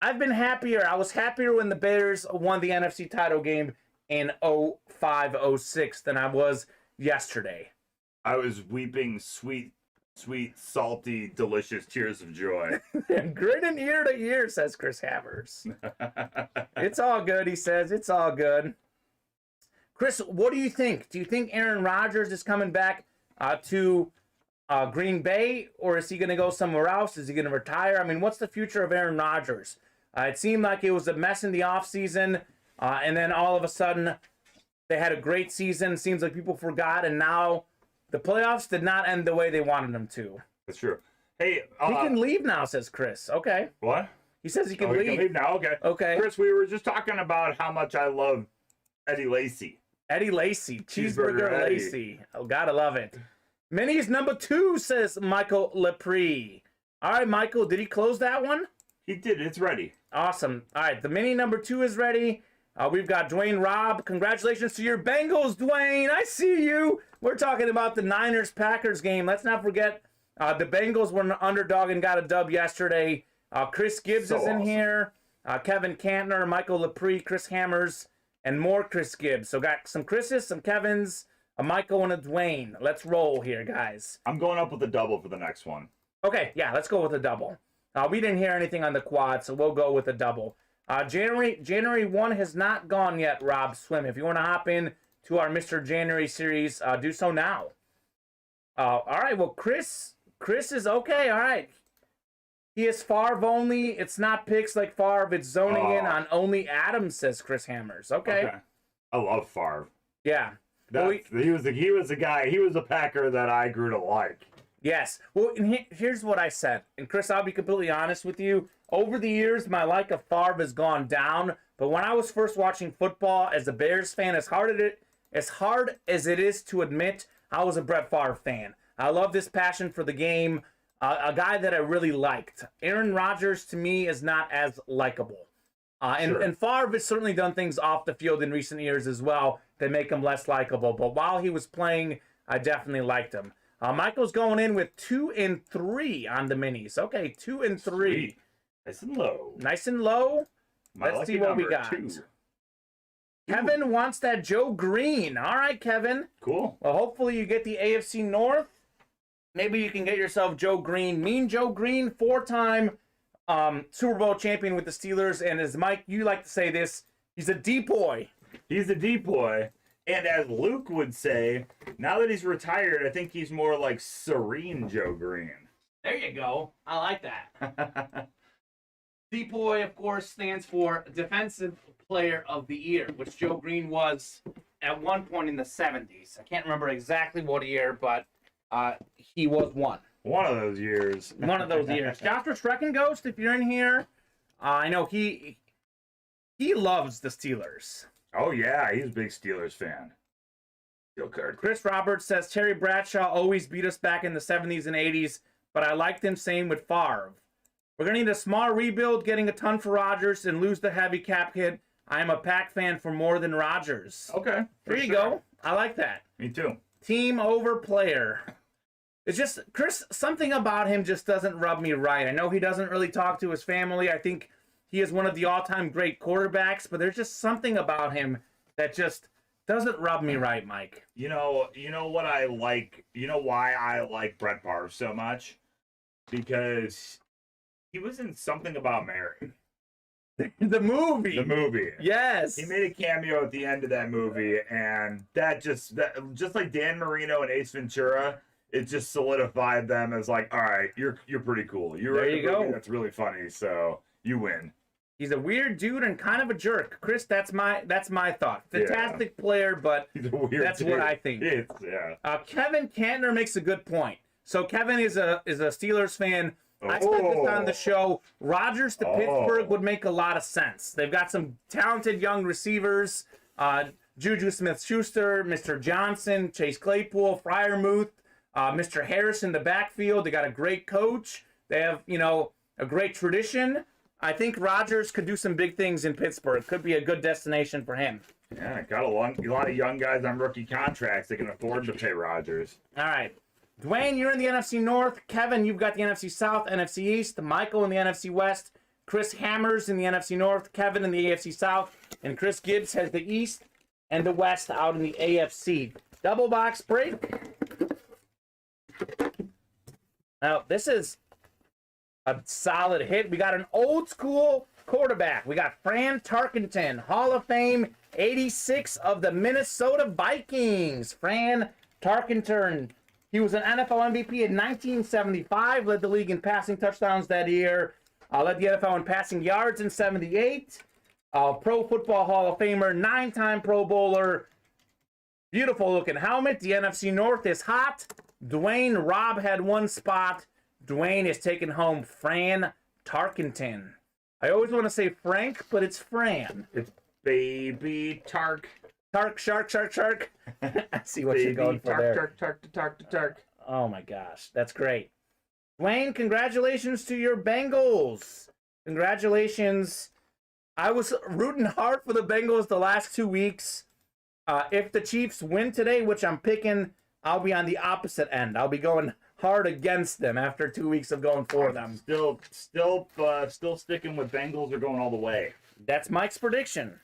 I've been happier. I was happier when the Bears won the NFC title game in 05-06 than I was yesterday. I was weeping sweet, salty, delicious tears of joy. Grinning ear to ear, says Chris Hammers. It's all good, he says. It's all good. Chris, what do you think? Do you think Aaron Rodgers is coming back to Green Bay, or is he going to go somewhere else? Is he going to retire? I mean, what's the future of Aaron Rodgers? It seemed like it was a mess in the offseason, and then all of a sudden they had a great season. Seems like people forgot, and now the playoffs did not end the way they wanted them to. That's true. Hey, he can leave now, says Chris. Okay. What? He says he can He leave. can leave now. Okay. Okay. Chris, we were just talking about how much I love Eddie Lacy. Eddie Lacy, Cheeseburger Cheeseburger Eddie. Lacy. Oh, gotta love it. Minis number 2, says Michael Lepre. All right, Michael, did he close that one? He did. It's ready. Awesome. All right, the mini number 2 is ready. We've got Dwayne Robb. Congratulations to your Bengals, Dwayne. I see you. We're talking about the Niners-Packers game. Let's not forget the Bengals were an underdog and got a dub yesterday. Chris Gibbs is in awesome. here. Kevin Cantner, Michael Lepre, Chris Hammers, and more Chris Gibbs. So got some Chris's, some Kevins, a Michael, and a Dwayne. Let's roll here, guys. I'm going up with a double for the next one. Okay, yeah, let's go with a double. We didn't hear anything on the quad, so we'll go with a double. January 1 has not gone yet, Rob Swim. If you want to hop in to our Mr. January series, do so now. All right, well, Chris is okay, all right. He is Favre only. It's not picks like Favre. It's zoning in on only Adams, says Chris Hammers. Okay. I love Favre. Yeah. He was the guy. He was a Packer that I grew to like. Yes. Well, and here's what I said. And Chris, I'll be completely honest with you. Over the years, my like of Favre has gone down. But when I was first watching football as a Bears fan, as hard as it is to admit, I was a Brett Favre fan. I love this passion for the game. A guy that I really liked. Aaron Rodgers, to me, is not as likable. And Favre has certainly done things off the field in recent years as well that make him less likable. But while he was playing, I definitely liked him. Michael's going in with 2 and 3 on the minis. Okay, 2 and 3. Sweet. Nice and low. Nice and low. My Let's see what we got. 2. Kevin wants that Joe Green. All right, Kevin. Cool. Well, hopefully you get the AFC North. Maybe you can get yourself Joe Green. Mean Joe Green, 4-time Super Bowl champion with the Steelers. And as Mike, you like to say this, he's a depoy. He's a depoy. And as Luke would say, now that he's retired, I think he's more like serene Joe Green. There you go. I like that. Depoy, of course, stands for Defensive Player of the Year, which Joe Green was at one point in the 70s. I can't remember exactly what year, but he was one. One of those years. One of those years. Dr. Strecken Ghost, if you're in here, I know he loves the Steelers. Oh, yeah, he's a big Steelers fan. Steel card. Chris Roberts says Terry Bradshaw always beat us back in the 70s and 80s, but I liked him, same with Favre. We're going to need a small rebuild, getting a ton for Rodgers, and lose the heavy cap hit. I am a Pack fan for more than Rodgers. Okay. There you go. I like that. Me too. Team over player. It's just, Chris, something about him just doesn't rub me right. I know he doesn't really talk to his family. I think he is one of the all-time great quarterbacks, but there's just something about him that just doesn't rub me right, Mike. You know what I like? You know why I like Brett Favre so much? Because he was in Something About Mary. The movie. The movie. Yes. He made a cameo at the end of that movie, and that just like Dan Marino and Ace Ventura, it just solidified them as like, all right, you're pretty cool. You're There in you a movie go. that's really funny, so you win. He's a weird dude and kind of a jerk. Chris, that's my thought. Fantastic player, but He's a weird that's dude. what I think. Yeah. Kevin Cantner makes a good point. So Kevin is a Steelers fan. I said this on the show. Rodgers to Pittsburgh would make a lot of sense. They've got some talented young receivers. Juju Smith-Schuster, Mr. Johnson, Chase Claypool, Freiermuth, Mr. Harris in the backfield. They got a great coach. They have, a great tradition. I think Rodgers could do some big things in Pittsburgh. Could be a good destination for him. Yeah, got a lot of young guys on rookie contracts that can afford to pay Rodgers. All right. Dwayne, you're in the NFC North. Kevin, you've got the NFC South, NFC East. Michael in the NFC West. Chris Hammers in the NFC North. Kevin in the AFC South. And Chris Gibbs has the East and the West out in the AFC. Double box break. Now, this is a solid hit. We got an old school quarterback. We got Fran Tarkenton, Hall of Fame, 86 of the Minnesota Vikings. Fran Tarkenton. He was an NFL MVP in 1975, led the league in passing touchdowns that year, led the NFL in passing yards in 78, Pro Football Hall of Famer, 9-time Pro Bowler. Beautiful looking helmet. The NFC North is hot. Dwayne, Rob had one spot. Dwayne is taking home Fran Tarkenton. I always want to say Frank, but it's Fran. It's Baby Tark. Tark, shark. I see what Baby you're going for there. Tark. Oh my gosh, that's great. Dwayne, congratulations to your Bengals. Congratulations. I was rooting hard for the Bengals the last 2 weeks. If the Chiefs win today, which I'm picking, I'll be on the opposite end. I'll be going hard against them after 2 weeks of going for them. Still sticking with Bengals or going all the way. That's Mike's prediction.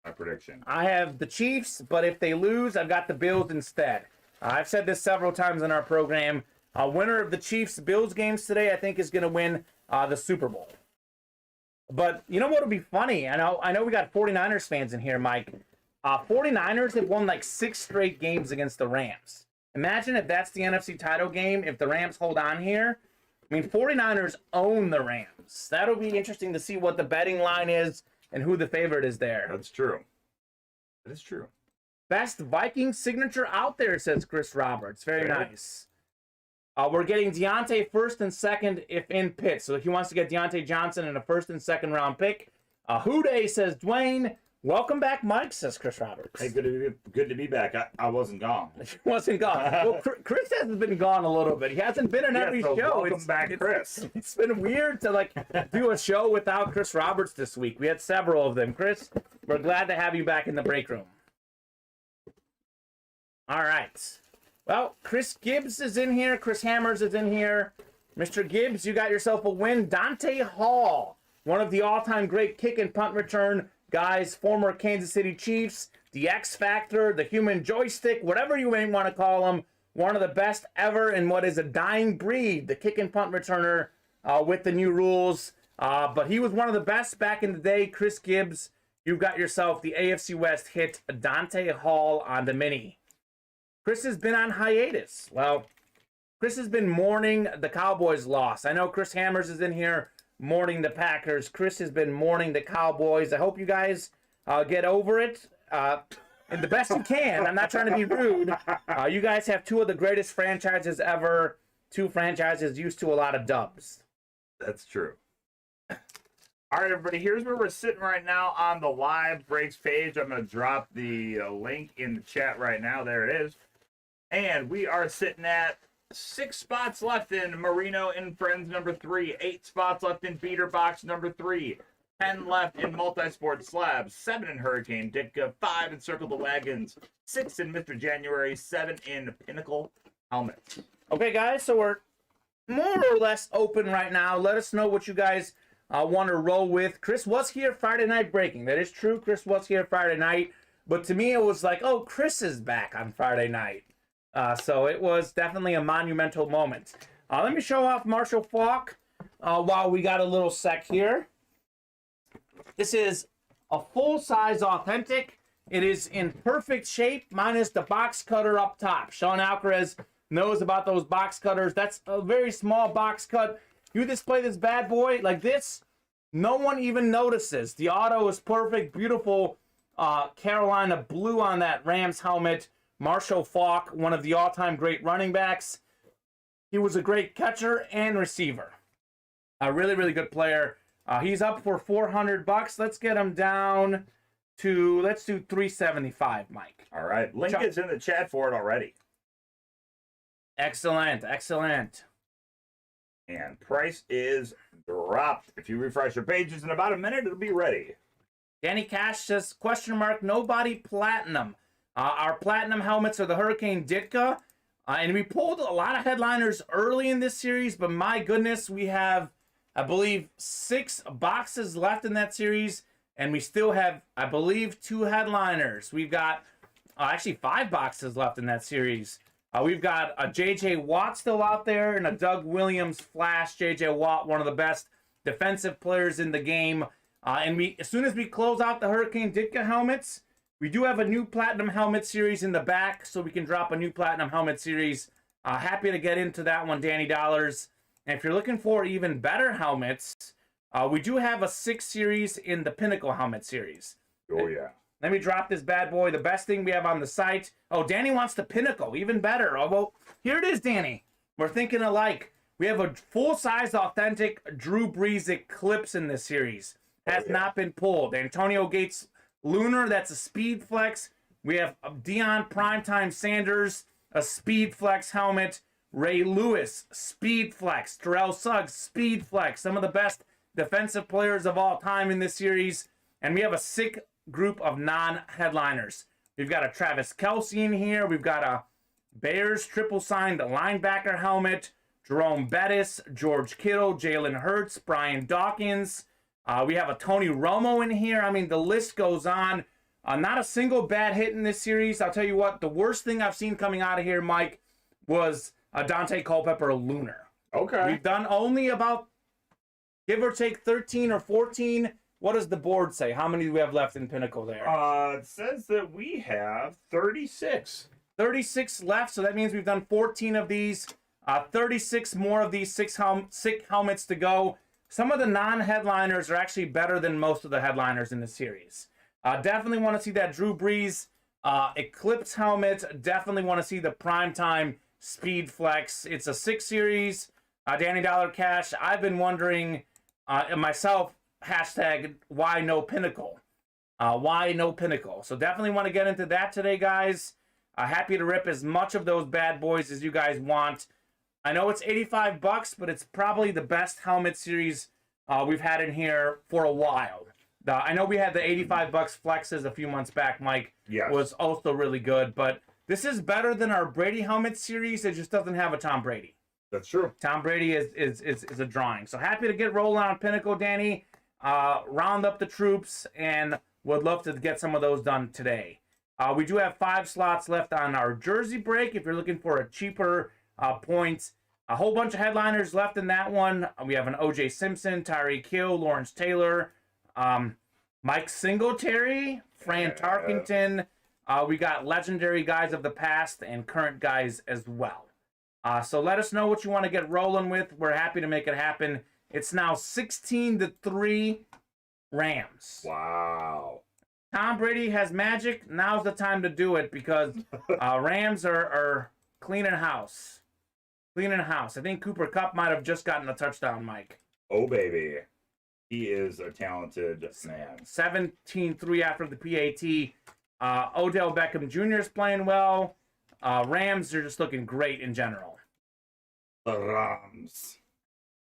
My prediction. I have the Chiefs, but if they lose, I've got the Bills instead. I've said this several times in our program. A winner of the Chiefs-Bills games today, I think, is going to win the Super Bowl. But you know what would be funny? I know we got 49ers fans in here, Mike. 49ers have won like 6 straight games against the Rams. Imagine if that's the NFC title game, if the Rams hold on here. I mean, 49ers own the Rams. That'll be interesting to see what the betting line is and who the favorite is there. That's true. That is true. Best Viking signature out there, says Chris Roberts. Very Fair. nice. We're getting Deontay first and second if in pit. So he wants to get Deontay Johnson in a first and second round pick. Houday says Dwayne. Welcome back, Mike, says Chris Roberts. Hey, good to be back. I wasn't gone. He wasn't gone. Well, Chris hasn't been gone a little bit. He hasn't been in every show. Welcome back, Chris. It's been weird to do a show without Chris Roberts this week. We had several of them. Chris, we're glad to have you back in the break room. All right. Well, Chris Gibbs is in here. Chris Hammers is in here. Mr. Gibbs, you got yourself a win. Dante Hall, one of the all-time great kick and punt return guys, former Kansas City Chiefs, the X Factor, the human joystick, whatever you may want to call him, one of the best ever in what is a dying breed, the kick and punt returner with the new rules. But he was one of the best back in the day. Chris Gibbs, you've got yourself the AFC West hit Dante Hall on the mini. Chris has been on hiatus. Well, Chris has been mourning the Cowboys' loss. I know Chris Hammers is in here mourning the Packers. Chris has been mourning the Cowboys. I hope you guys get over it and the best you can. I'm not trying to be rude. You guys have 2 of the greatest franchises ever. 2 franchises used to a lot of dubs. That's true. All right, everybody, here's where we're sitting right now on the live breaks page. I'm going to drop the link in the chat right now. There it is. And we are sitting at 6 spots left in Marino and Friends number 3, 8 spots left in Beater Box number 3, 10 left in Multisport Slabs, 7 in Hurricane Ditka, 5 in Circle the Wagons, 6 in Mr. January, 7 in Pinnacle Helmet. Okay, guys, so we're more or less open right now. Let us know what you guys want to roll with. Chris was here Friday night breaking. That is true. Chris was here Friday night. But to me, it was like, oh, Chris is back on Friday night. So it was definitely a monumental moment. Let me show off Marshall Falk while we got a little sec here. This is a full-size authentic. It is in perfect shape, minus the box cutter up top. Sean Alcaraz knows about those box cutters. That's a very small box cut. You display this bad boy like this, no one even notices. The auto is perfect, beautiful Carolina blue on that Rams helmet. Marshall Faulk, one of the all-time great running backs. He was a great catcher and receiver. A really, really good player. He's up for $400. Let's get him down to, let's do $375, Mike. All right. Link is in the chat for it already. Excellent, excellent. And price is dropped. If you refresh your pages in about a minute, it'll be ready. Danny Cash says, question mark, nobody platinum. Our platinum helmets are the Hurricane Ditka. And we pulled a lot of headliners early in this series, but my goodness, we have, I believe, 6 boxes left in that series. And we still have, I believe, 2 headliners. We've got actually 5 boxes left in that series. We've got a J.J. Watt still out there and a Doug Williams Flash. J.J. Watt, one of the best defensive players in the game. And as soon as we close out the Hurricane Ditka helmets, we do have a new Platinum Helmet series in the back, so we can drop a new Platinum Helmet series. Happy to get into that one, Danny Dollars. And if you're looking for even better helmets, we do have a 6 series in the Pinnacle Helmet series. Oh, yeah. Let me drop this bad boy. The best thing we have on the site. Oh, Danny wants the Pinnacle. Even better. Oh, well, here it is, Danny. We're thinking alike. We have a full-size, authentic Drew Brees Eclipse in this series. Has not been pulled. Antonio Gates Lunar, that's a Speed Flex. We have Deion Primetime Sanders, a Speed Flex helmet. Ray Lewis, Speed Flex. Terrell Suggs, Speed Flex. Some of the best defensive players of all time in this series. And we have a sick group of non-headliners. We've got a Travis Kelce in here. We've got a Bears triple signed linebacker helmet. Jerome Bettis, George Kittle, Jalen Hurts, Brian Dawkins. We have a Tony Romo in here. I mean, the list goes on. Not a single bad hit in this series. I'll tell you what, the worst thing I've seen coming out of here, Mike, was a Dante Culpepper Lunar. Okay. We've done only about, give or take, 13 or 14. What does the board say? How many do we have left in Pinnacle there? It says that we have 36. 36 left, so that means we've done 14 of these. 36 more of these sick helmets to go. Some of the non-headliners are actually better than most of the headliners in the series. Definitely want to see that Drew Brees Eclipse helmet. Definitely want to see the Primetime Speed Flex. It's a 6 series. Danny Dollar Cash, I've been wondering myself, hashtag, why no Pinnacle? Why no Pinnacle? So definitely want to get into that today, guys. Happy to rip as much of those bad boys as you guys want. I know it's $85, but it's probably the best helmet series we've had in here for a while. I know we had the $85 flexes a few months back, Mike. Yes. Was also really good, but this is better than our Brady helmet series. It just doesn't have a Tom Brady. That's true. Tom Brady is a drawing. So happy to get rolling on Pinnacle, Danny. Round up the troops, and would love to get some of those done today. We do have 5 slots left on our jersey break if you're looking for a cheaper points. A whole bunch of headliners left in that one. We have an O.J. Simpson, Tyreek Hill, Lawrence Taylor, Mike Singletary, Fran Tarkenton. We got legendary guys of the past and current guys as well. So let us know what you want to get rolling with. We're happy to make it happen. It's now 16-3 Rams. Wow. Tom Brady has magic. Now's the time to do it because Rams are cleaning house. Cleaning house. I think Cooper Kupp might have just gotten a touchdown, Mike. Oh, baby. He is a talented man. 17-3 after the PAT. Odell Beckham Jr. is playing well. Rams are just looking great in general. The Rams.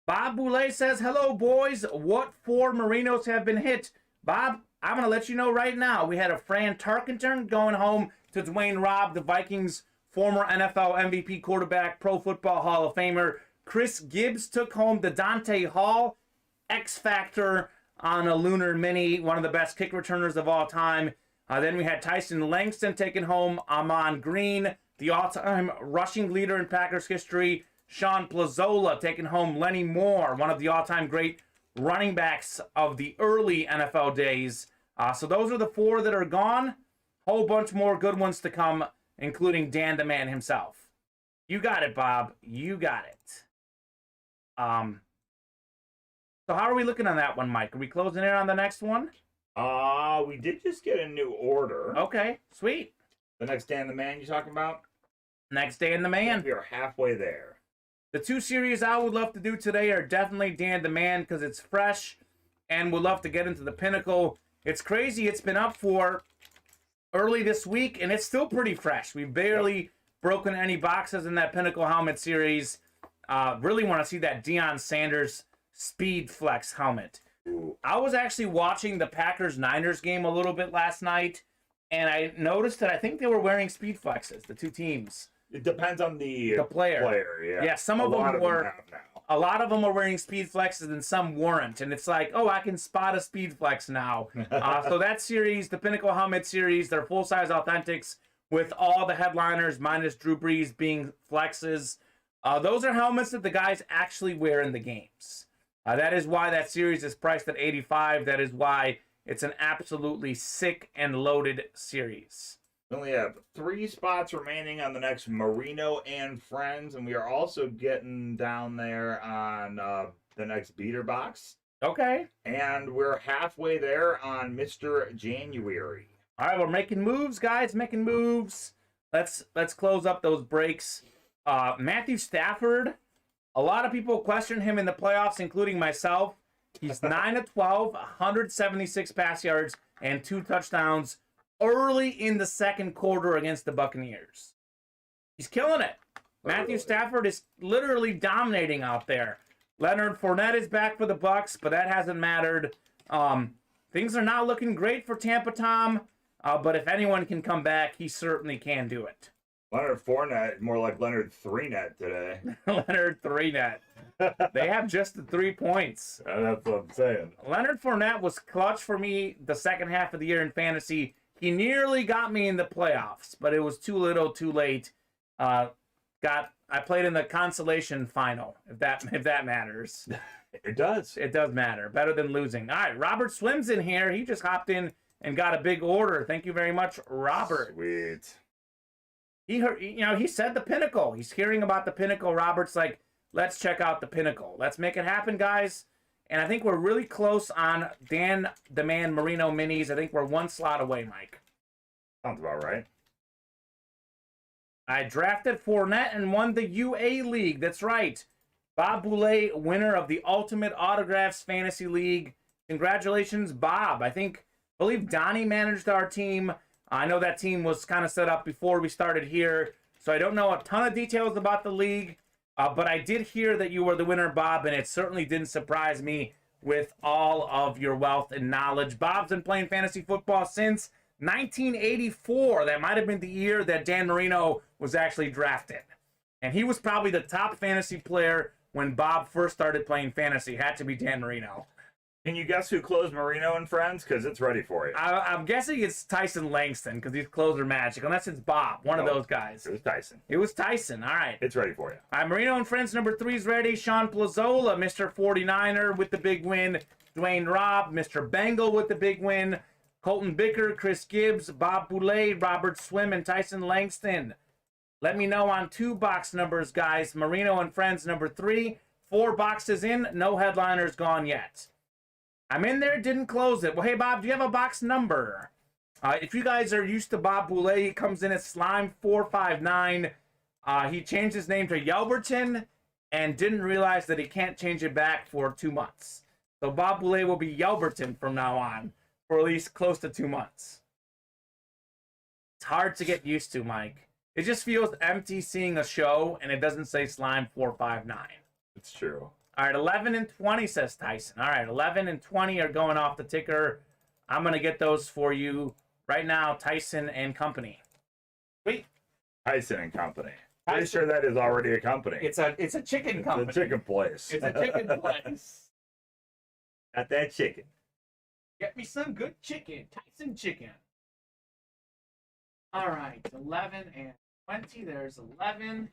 Bob Boulay says, hello, boys. What 4 Marinos have been hit? Bob, I'm going to let you know right now. We had a Fran Tarkenton going home to Dwayne Robb, the Vikings' former NFL MVP quarterback, Pro Football Hall of Famer. Chris Gibbs took home the Dante Hall X Factor on a Lunar Mini, one of the best kick returners of all time. Then we had Tyson Langston taking home Amon Green, the all-time rushing leader in Packers history. Sean Plazola taking home Lenny Moore, one of the all-time great running backs of the early NFL days. So those are the 4 that are gone. Whole bunch more good ones to come, including Dan the Man himself. You got it, Bob. You got it. So how are we looking on that one, Mike? Are we closing in on the next one? We did just get a new order. Okay, sweet. The next Dan the Man you talking about? Next Dan the Man. We are halfway there. The 2 series I would love to do today are definitely Dan the Man because it's fresh, and would love to get into the Pinnacle. It's crazy. It's been up for early this week, and it's still pretty fresh. We've barely broken any boxes in that Pinnacle helmet series. Really want to see that Deion Sanders Speed Flex helmet. Ooh. I was actually watching the Packers-Niners game a little bit last night, and I noticed that I think they were wearing Speed Flexes, the 2 teams. It depends on the player. Yeah. Yeah, some of them were. have now. A lot of them are wearing Speed Flexes and some weren't. And it's like, oh, I can spot a Speed Flex now. So that series, the Pinnacle Helmet series, they're full-size authentics with all the headliners minus Drew Brees being flexes. Those are helmets that the guys actually wear in the games. That is why that series is priced at $85. That is why it's an absolutely sick and loaded series. We only have 3 spots remaining on the next Marino and Friends, and we are also getting down there on the next beater box. Okay. And we're halfway there on Mr. January. All right, we're making moves, guys. Making moves. Let's close up those breaks. Matthew Stafford. A lot of people question him in the playoffs, including myself. He's 9 of 12, 176 pass yards, and 2 touchdowns early in the second quarter against the Buccaneers. He's killing it. Matthew Stafford is literally dominating out there. Leonard Fournette is back for the Bucs, but that hasn't mattered. Things are not looking great for Tampa Tom, but if anyone can come back, he certainly can do it. Leonard Fournette, more like Leonard 3-net today. Leonard 3-net. They have just the 3 points. That's what I'm saying. Leonard Fournette was clutch for me the second half of the year in fantasy. He nearly got me in the playoffs, but it was too little, too late. I played in the consolation final, if that matters. It does. It does matter. Better than losing. All right, Robert Swim's in here. He just hopped in and got a big order. Thank you very much, Robert. Sweet. He heard, he said the Pinnacle. He's hearing about the Pinnacle. Robert's like, let's check out the Pinnacle. Let's make it happen, guys. And I think we're really close on Dan the Man Marino minis. I think we're 1 slot away, Mike. Sounds about right. I drafted Fournette and won the UA League. That's right. Bob Boulay, winner of the Ultimate Autographs Fantasy League. Congratulations, Bob. I believe Donnie managed our team. I know that team was kind of set up before we started here, so I don't know a ton of details about the league, but I did hear that you were the winner, Bob, and it certainly didn't surprise me with all of your wealth and knowledge. Bob's been playing fantasy football since 1984. That might have been the year that Dan Marino was actually drafted. And he was probably the top fantasy player when Bob first started playing fantasy. Had to be Dan Marino. Can you guess who closed Marino and Friends? Because it's ready for you. I'm guessing it's Tyson Langston because these clothes are magic. Unless it's Bob, one of those guys. It was Tyson. It was Tyson. All right. It's ready for you. All right, Marino and Friends number 3 is ready. Sean Plazola, Mr. 49er with the big win. Dwayne Robb, Mr. Bengal with the big win. Colton Bicker, Chris Gibbs, Bob Boulay, Robert Swim, and Tyson Langston. Let me know on 2 box numbers, guys. Marino and Friends number 3. 4 boxes in. No headliners gone yet. I'm in there, didn't close it. Well, hey, Bob, do you have a box number? If you guys are used to Bob Boulay, he comes in at Slime459. He changed his name to Yelverton and didn't realize that he can't change it back for 2 months. So Bob Boulay will be Yelverton from now on for at least close to 2 months. It's hard to get used to, Mike. It just feels empty seeing a show and it doesn't say Slime459. It's true. All right, 11 and 20, says Tyson. All right, 11 and 20 are going off the ticker. I'm going to get those for you right now, Tyson and Company. Sweet. Tyson and Company. Pretty sure that is already a company. It's a chicken company. It's a chicken place. It's a chicken place. Got that chicken. Get me some good chicken. Tyson chicken. All right, 11 and 20. There's 11.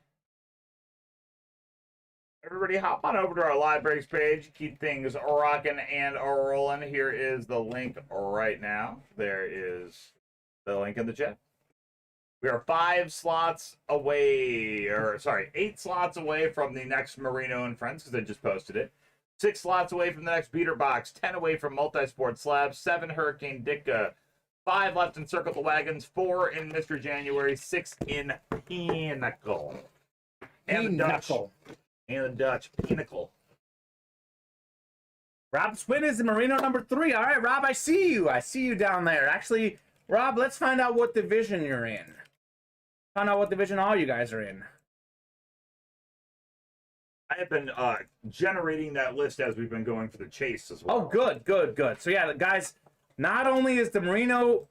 Everybody hop on over to our live breaks page. Keep things rocking and rolling. Here is the link right now. There is the link in the chat. We are 8 slots away from the next Marino and Friends, because I just posted it. 6 slots away from the next Beater Box. 10 away from Multisport Slabs. 7 Hurricane Ditka. 5 left in Circle the Wagons. 4 in Mr. January. 6 in Pinnacle. And the Dutch. Pinnacle. Rob Swin is in Marino number 3. All right, Rob, I see you. I see you down there. Actually, Rob, let's find out what division you're in. Find out what division all you guys are in. I have been generating that list as we've been going for the chase as well. Oh, good. So, yeah, guys, not only is the Marino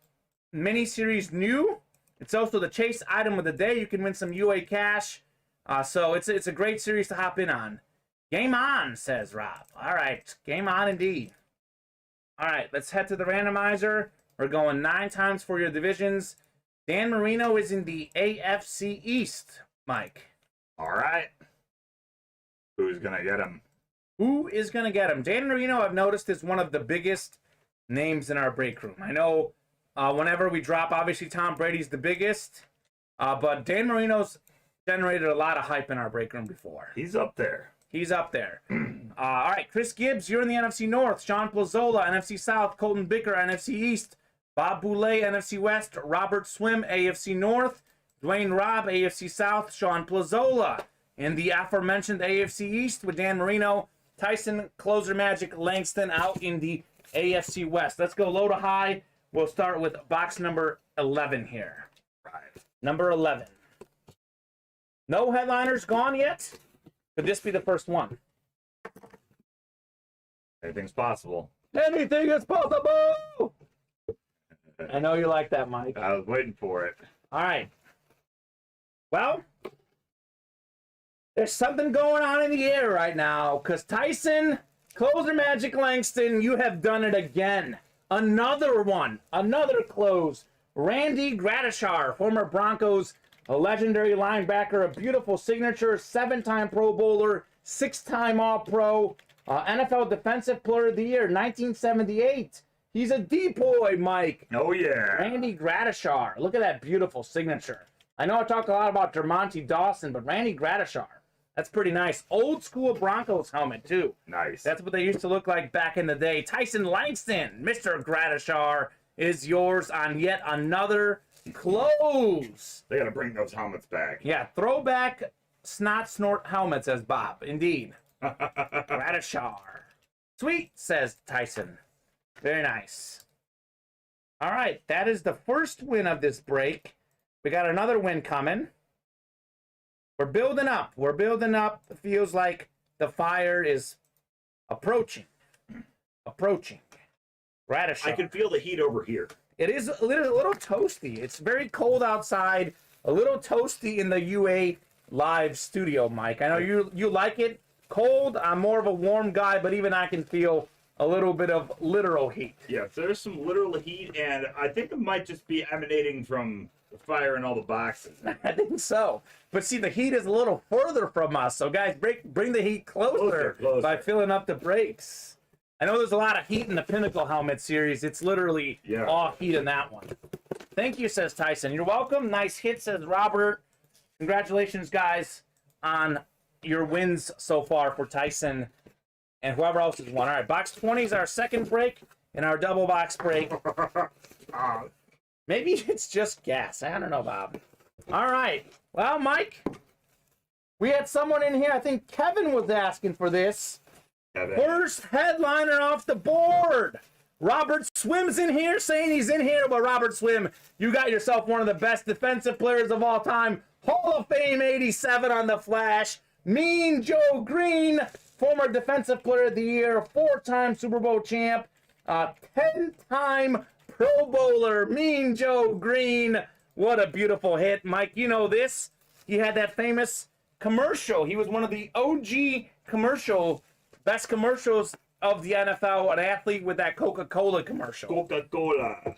mini-series new, it's also the chase item of the day. You can win some UA cash. So it's a great series to hop in on. Game on, says Rob. All right, game on indeed. All right, let's head to the randomizer. We're going 9 times for your divisions. Dan Marino is in the AFC East, Mike. All right. Who's going to get him? Who is going to get him? Dan Marino, I've noticed, is one of the biggest names in our break room. I know whenever we drop, obviously Tom Brady's the biggest, but Dan Marino's generated a lot of hype in our break room before. He's up there. He's up there. All right, Chris Gibbs, you're in the NFC North. Sean Plazola, NFC South. Colton Bicker, NFC East. Bob Boulay, NFC West. Robert Swim, AFC North. Dwayne Robb, AFC South. Sean Plazola in the aforementioned AFC East with Dan Marino. Tyson Closer Magic Langston out in the AFC West. Let's go low to high. We'll start with box number 11 here. Right. Number 11. No headliners gone yet? Could this be the first one? Anything's possible. Anything is possible! I know you like that, Mike. I was waiting for it. All right. Well, there's something going on in the air right now, because Tyson, Closer Magic Langston, you have done it again. Another one. Another close. Randy Gradishar, former Broncos, a legendary linebacker, a beautiful signature, 7-time Pro Bowler, 6-time All-Pro, NFL Defensive Player of the Year, 1978. He's a depoy, Mike. Oh, yeah. Randy Gradishar. Look at that beautiful signature. I know I talk a lot about Dermontti Dawson, but Randy Gradishar. That's pretty nice. Old school Broncos helmet, too. Nice. That's what they used to look like back in the day. Tyson Langston, Mr. Gradishar, is yours on yet another close. They got to bring those helmets back. Yeah, throwback snot snort helmet, says Bob. Indeed. Gradishar. Sweet, says Tyson. Very nice. All right, that is the first win of this break. We got another win coming. We're building up. We're building up. It feels like the fire is approaching. Approaching. Gradishar. I can feel the heat over here. It is a little toasty. It's very cold outside. A little toasty in the UA live studio, Mike. I know you like it cold. I'm more of a warm guy, but even I can feel a little bit of literal heat. Yeah, there's some literal heat, and I think it might just be emanating from the fire in all the boxes. I think so. But see, the heat is a little further from us. So, guys, bring the heat closer by filling up the brakes. I know there's a lot of heat in the Pinnacle helmet series. It's literally all heat in that one. Thank you, says Tyson. You're welcome. Nice hit, says Robert. Congratulations, guys, on your wins so far for Tyson and whoever else has won. All right, box 20 is our second break and our double box break. Maybe it's just gas. I don't know, Bob. All right. Well, Mike, we had someone in here. I think Kevin was asking for this. First headliner off the board. Robert Swim's in here saying he's in here. But Robert Swim, you got yourself one of the best defensive players of all time. Hall of Fame 87 on the flash. Mean Joe Green, former Defensive Player of the Year, 4-time Super Bowl champ, 10-time Pro Bowler, Mean Joe Green. What a beautiful hit. Mike, you know this. He had that famous commercial. He was one of the OG best commercials of the NFL, an athlete with that Coca-Cola commercial. Coca-Cola.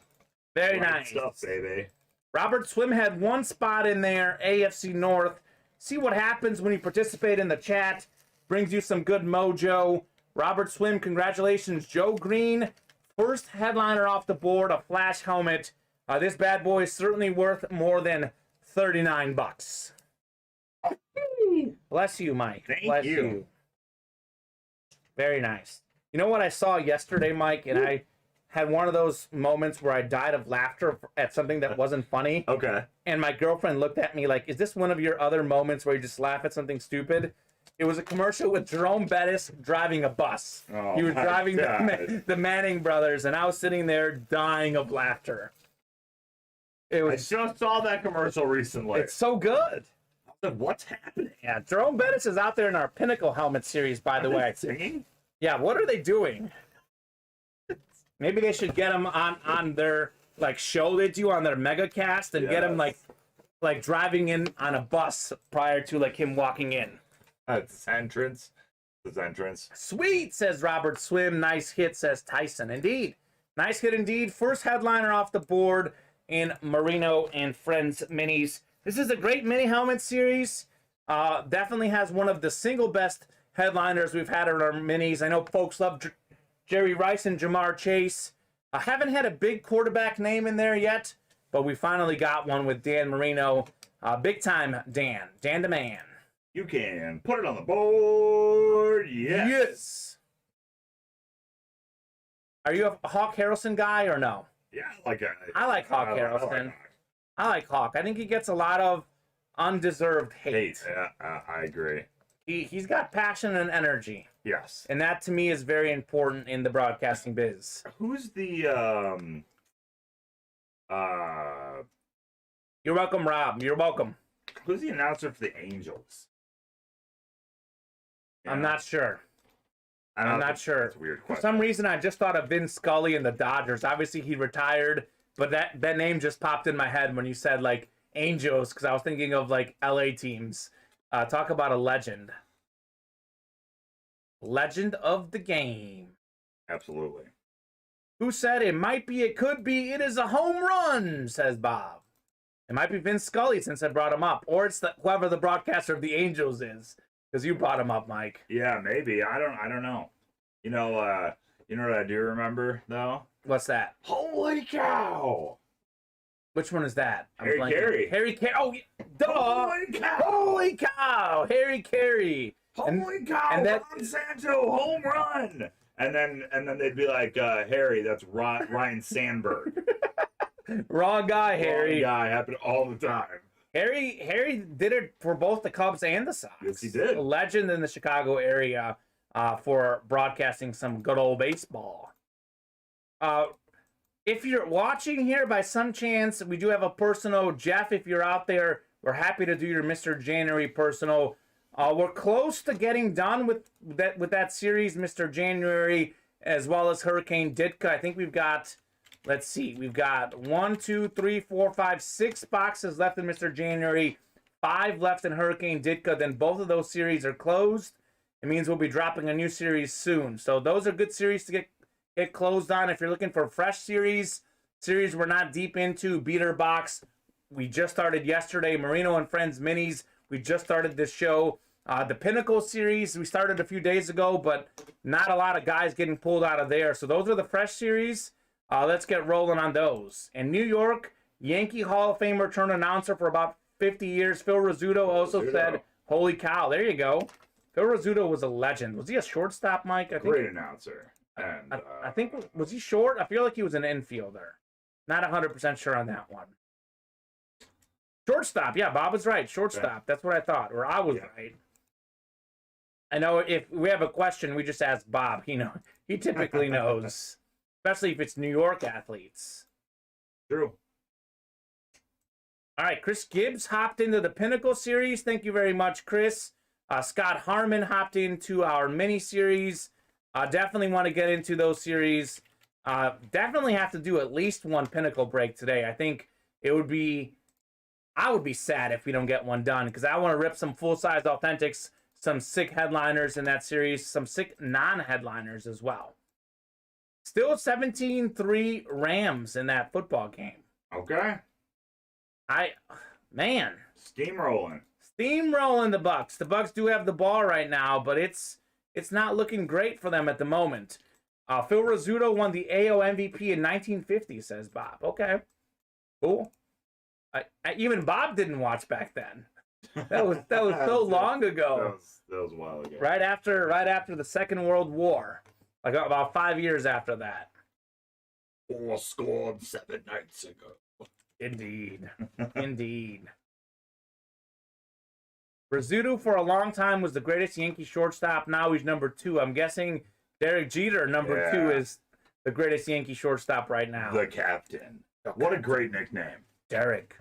Very Right nice. stuff, baby. Robert Swim had one spot in there, AFC North. See what happens when you participate in the chat. brings you some good mojo. Robert Swim, congratulations. Joe Green, first headliner off the board, a Flash helmet. This bad boy is certainly worth more than $39. Bless you, Mike. Thank you. Very nice. You know what I saw yesterday, Mike? And I had one of those moments where I died of laughter at something that wasn't funny. Okay. And my girlfriend looked at me like, is this one of your other moments where you just laugh at something stupid? It was a commercial with Jerome Bettis driving a bus. Oh, he was my driving God. the Manning brothers, and I was sitting there dying of laughter. It I was just saw that commercial recently. it's so good. What's happening? Yeah, Jerome Bettis is out there in our Pinnacle helmet series, by the way. Singing? Yeah, what are they doing? Maybe they should get him on their like show they do on their mega cast and get him like driving in on a bus prior to like him walking in. That's his entrance. His entrance. Sweet, says Robert Swim. Nice hit, says Tyson. Indeed. Nice hit indeed. First headliner off the board in Marino and Friends Minis. This is a great mini helmet series. Definitely has one of the single best headliners we've had in our minis. I know folks love Jerry Rice and Jamar Chase. I haven't had a big quarterback name in there yet, but we finally got one with Dan Marino. Big time Dan. Dan the man. You can put it on the board. Yes. Are you a Hawk Harrelson guy or no? Yeah, I like Hawk Harrelson. I like Hawk. I think he gets a lot of undeserved hate. Yeah, I agree. He's got passion and energy. Yes. And that to me is very important in the broadcasting biz. Who's the You're welcome, Rob. You're welcome. who's the announcer for the Angels? I'm not sure. I'm not sure. That's a weird For question. some reason, I just thought of Vin Scully and the Dodgers. Obviously, he retired, but that name just popped in my head when you said, like, Angels, because I was thinking of, like, LA teams. Talk about a legend. Legend of the game. Absolutely. Who said it might be, it could be, it is a home run, says Bob. It might be Vince Scully since I brought him up. Or it's whoever the broadcaster of the Angels is. Because you brought him up, Mike. Yeah, maybe. I don't know. You know what I do remember though? What's that? Holy cow! Which one is that? Harry blanking. Carey. Harry Carey. Oh, duh! Holy cow! Holy cow! Harry Carey. Holy cow! and that- Ron Santo home run! And then they'd be like, Harry, that's Ryan Sandberg. Wrong guy, Harry. Wrong guy, happened all the time. Harry did it for both the Cubs and the Sox. Yes, he did. A legend in the Chicago area for broadcasting some good old baseball. If you're watching here by some chance, we do have a personal. Jeff, if you're out there, we're happy to do your Mr. January personal. We're close to getting done with that series, Mr. January, as well as Hurricane Ditka. I think we've got, let's see, we've got 1, 2, 3, 4, 5, 6 boxes left in Mr. January, 5 left in Hurricane Ditka. Then both of those series are closed. It means we'll be dropping a new series soon. So those are good series to get closed on. If you're looking for a fresh series we're not deep into, Beater Box, we just started yesterday. Marino and Friends Minis, we just started this show. The Pinnacle series, we started a few days ago, but not a lot of guys getting pulled out of there. So those are the fresh series. Let's get rolling on those. In New York, Yankee Hall of Fame return announcer for about 50 years, Phil Rizzuto also said, holy cow, there you go. Phil Rizzuto was a legend. Was he a shortstop, Mike? I think, Great announcer. And I think, was he short? I feel like he was an infielder. Not 100% sure on that one. Shortstop, yeah, Bob was right. Shortstop, yeah. That's what I thought, or I was right. I know if we have a question, we just ask Bob. He typically knows, especially if it's New York athletes. True. All right, Chris Gibbs hopped into the Pinnacle series. Thank you very much, Chris. Scott Harmon hopped into our mini series. Definitely want to get into those series. Definitely have to do at least one Pinnacle break today. I think I would be sad if we don't get one done because I want to rip some full-size authentics, some sick headliners in that series, some sick non-headliners as well. Still 17-3 Rams in that football game. Okay. Man. Steamrolling. steamrolling the Bucks. The Bucks do have the ball right now, but it's not looking great for them at the moment. Phil Rizzuto won the AO MVP in 1950, says Bob. Okay, cool. Even Bob didn't watch back then. That was so long ago. That was a while ago. Right after the Second World War, like about 5 years after that. 4 scored 7 nights ago. Indeed, indeed. Rizzuto for a long time was the greatest Yankee shortstop. Now he's number 2. I'm guessing Derek Jeter, number 2, is the greatest Yankee shortstop right now. The captain. What a great nickname. Derek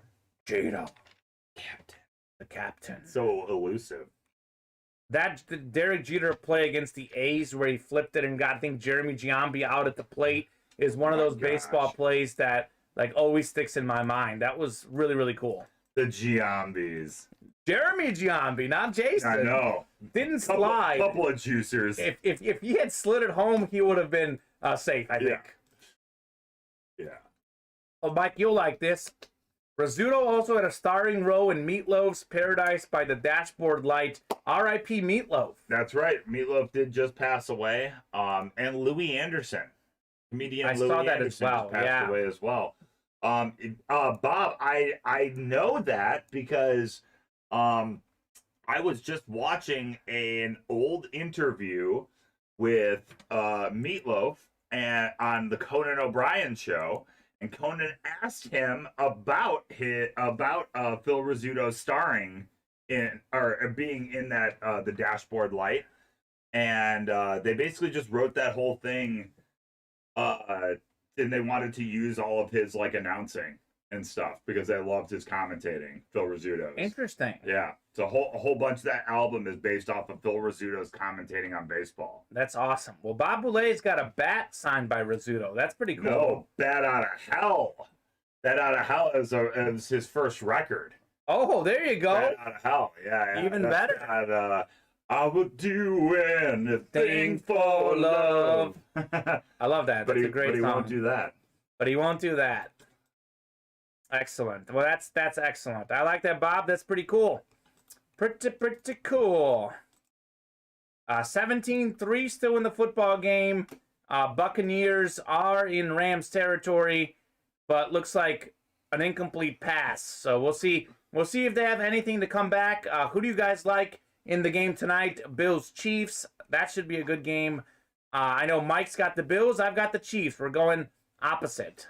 Jeter. Captain. The captain. So elusive. That Derek Jeter play against the A's where he flipped it and got, I think, Jeremy Giambi out at the plate is one of those baseball plays that like always sticks in my mind. That was really, really cool. The Giambis. Jeremy Giambi, not Jason. I know. Didn't slide. Couple of juicers. If he had slid it home, he would have been safe, I think. Yeah. Oh, Mike, you'll like this. Rizzuto also had a starring role in Meatloaf's Paradise by the Dashboard Light. R.I.P. Meatloaf. That's right. Meatloaf did just pass away. And Louis Anderson. Comedian Louis saw that Anderson as well. just passed away as well. Bob, I know that because I was just watching an old interview with Meatloaf on the Conan O'Brien show, and Conan asked him about Phil Rizzuto starring in or being in that the Dashboard Light, and they basically just wrote that whole thing, and they wanted to use all of his like announcing and stuff because they loved his commentating, Phil Rizzuto's. Interesting. Yeah. So a whole bunch of that album is based off of Phil Rizzuto's commentating on baseball. That's awesome. Well, Bob Boulet's got a bat signed by Rizzuto. That's pretty cool. No, Bat Out of Hell. Bat Out of Hell is his first record. Oh, there you go. Bat Out of Hell. Yeah. Even better. Got, I would do anything for love. I love that. That's a great song. But he won't do that. But he won't do that. Excellent. Well, that's excellent. I like that, Bob. That's pretty cool. Pretty cool. 17-3 still in the football game. Buccaneers are in Rams territory, but looks like an incomplete pass. So we'll see. We'll see if they have anything to come back. Who do you guys like in the game tonight? Bills Chiefs. That should be a good game. I know Mike's got the Bills. I've got the Chiefs. We're going opposite.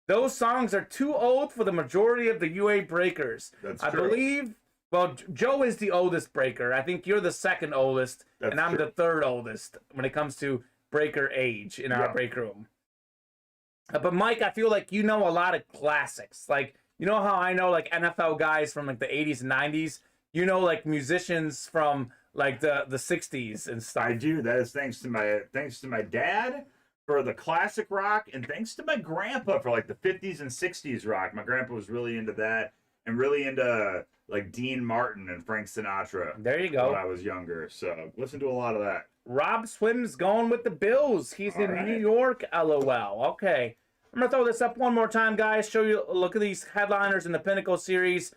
Those songs are too old for the majority of the UA breakers. That's I true. believe, well, Joe is the oldest breaker. I think you're the second oldest, That's and I'm true. the third oldest when it comes to breaker age in our break room. But Mike, I feel like you know a lot of classics. Like, you know how I know like NFL guys from like the 80s and 90s? You know like musicians from like the 60s and stuff. I do. That is thanks to my dad for the classic rock, and thanks to my grandpa for like the 50s and 60s rock. My grandpa was really into that and really into like Dean Martin and Frank Sinatra. There you go. When I was younger, so listen to a lot of that. Rob Swim's going with the Bills. He's in New York, LOL. Okay. I'm going to throw this up one more time, guys. Show you, look at these headliners in the Pinnacle series.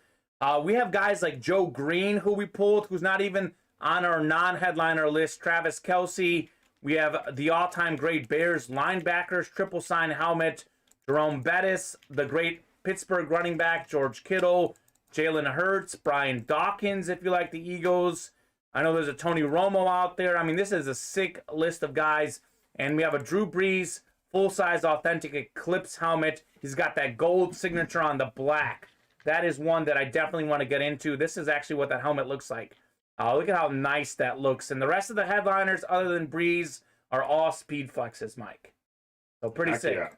We have guys like Joe Green, who we pulled, who's not even on our non-headliner list. Travis Kelce. We have the all-time great Bears linebackers, triple sign helmet. Jerome Bettis, the great Pittsburgh running back, George Kittle, Jalen Hurts, Brian Dawkins, if you like the Eagles. I know there's a Tony Romo out there. I mean, this is a sick list of guys. And we have a Drew Brees full-size authentic Eclipse helmet. He's got that gold signature on the black. That is one that I definitely want to get into. This is actually what that helmet looks like. Look at how nice that looks. And the rest of the headliners, other than Brees, are all speed flexes, Mike. So pretty sick. Yeah.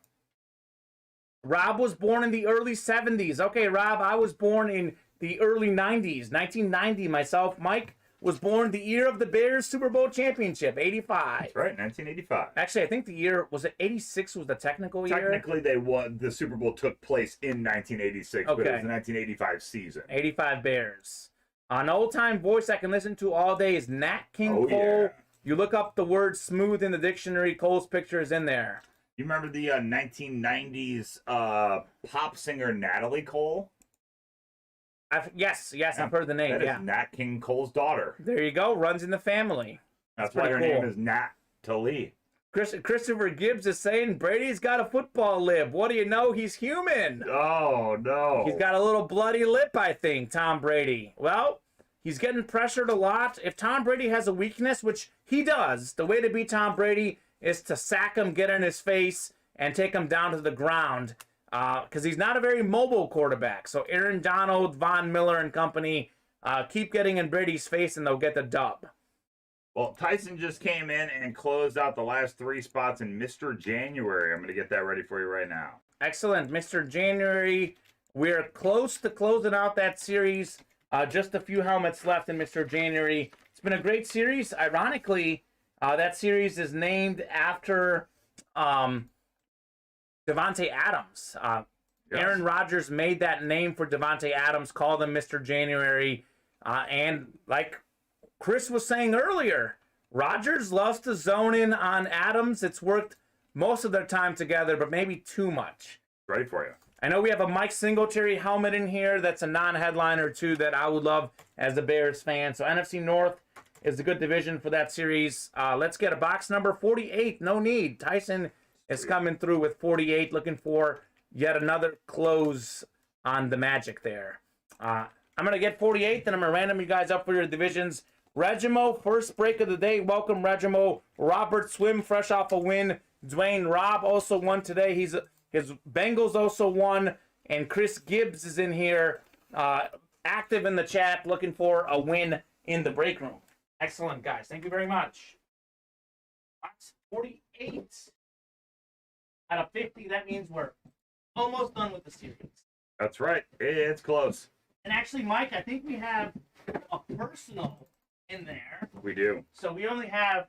Rob was born in the early 70s. Okay, Rob, I was born in the early 90s. 1990 myself. Mike was born the year of the Bears Super Bowl championship, 85. That's right, 1985. Actually, I think the year, was it 86 was the technical year? Technically, the Super Bowl took place in 1986, but it was the 1985 season. 85 Bears. An old-time voice I can listen to all day is Nat King Cole. Yeah. You look up the word smooth in the dictionary, Cole's picture is in there. You remember the 1990s pop singer Natalie Cole? Yes, I've heard the name. That Yeah, is Nat King Cole's daughter. there you go. Runs in the family. That's why her name is Nat Lee. Christopher Gibbs is saying Brady's got a football lip. What do you know? He's human. Oh, no. He's got a little bloody lip, I think, Tom Brady. Well, he's getting pressured a lot. If Tom Brady has a weakness, which he does, the way to beat Tom Brady is to sack him, get in his face, and take him down to the ground. Because he's not a very mobile quarterback. So Aaron Donald, Von Miller, and company keep getting in Brady's face, and they'll get the dub. Well, Tyson just came in and closed out the last 3 spots in Mr. January. I'm going to get that ready for you right now. Excellent. Mr. January, we're close to closing out that series. Just a few helmets left in Mr. January. It's been a great series. Ironically, that series is named after Devontae Adams. Yes. Aaron Rodgers made that name for Devontae Adams, called him Mr. January. And like Chris was saying earlier, Rodgers loves to zone in on Adams. It's worked most of their time together, but maybe too much. Ready for you. I know we have a Mike Singletary helmet in here that's a non-headliner too that I would love as a Bears fan. So NFC North is a good division for that series. Let's get a box number 48. No need. Tyson is coming through with 48, looking for yet another close on the Magic there. I'm going to get 48, then I'm going to random you guys up for your divisions. Regimo, first break of the day. Welcome, Regimo. Robert Swim, fresh off a win. Dwayne Robb also won today. His Bengals also won. And Chris Gibbs is in here, active in the chat, looking for a win in the break room. Excellent, guys. Thank you very much. Box 48 out of 50. That means we're almost done with the series. That's right. It's close. And actually, Mike, I think we have a personal in there. We do. So we only have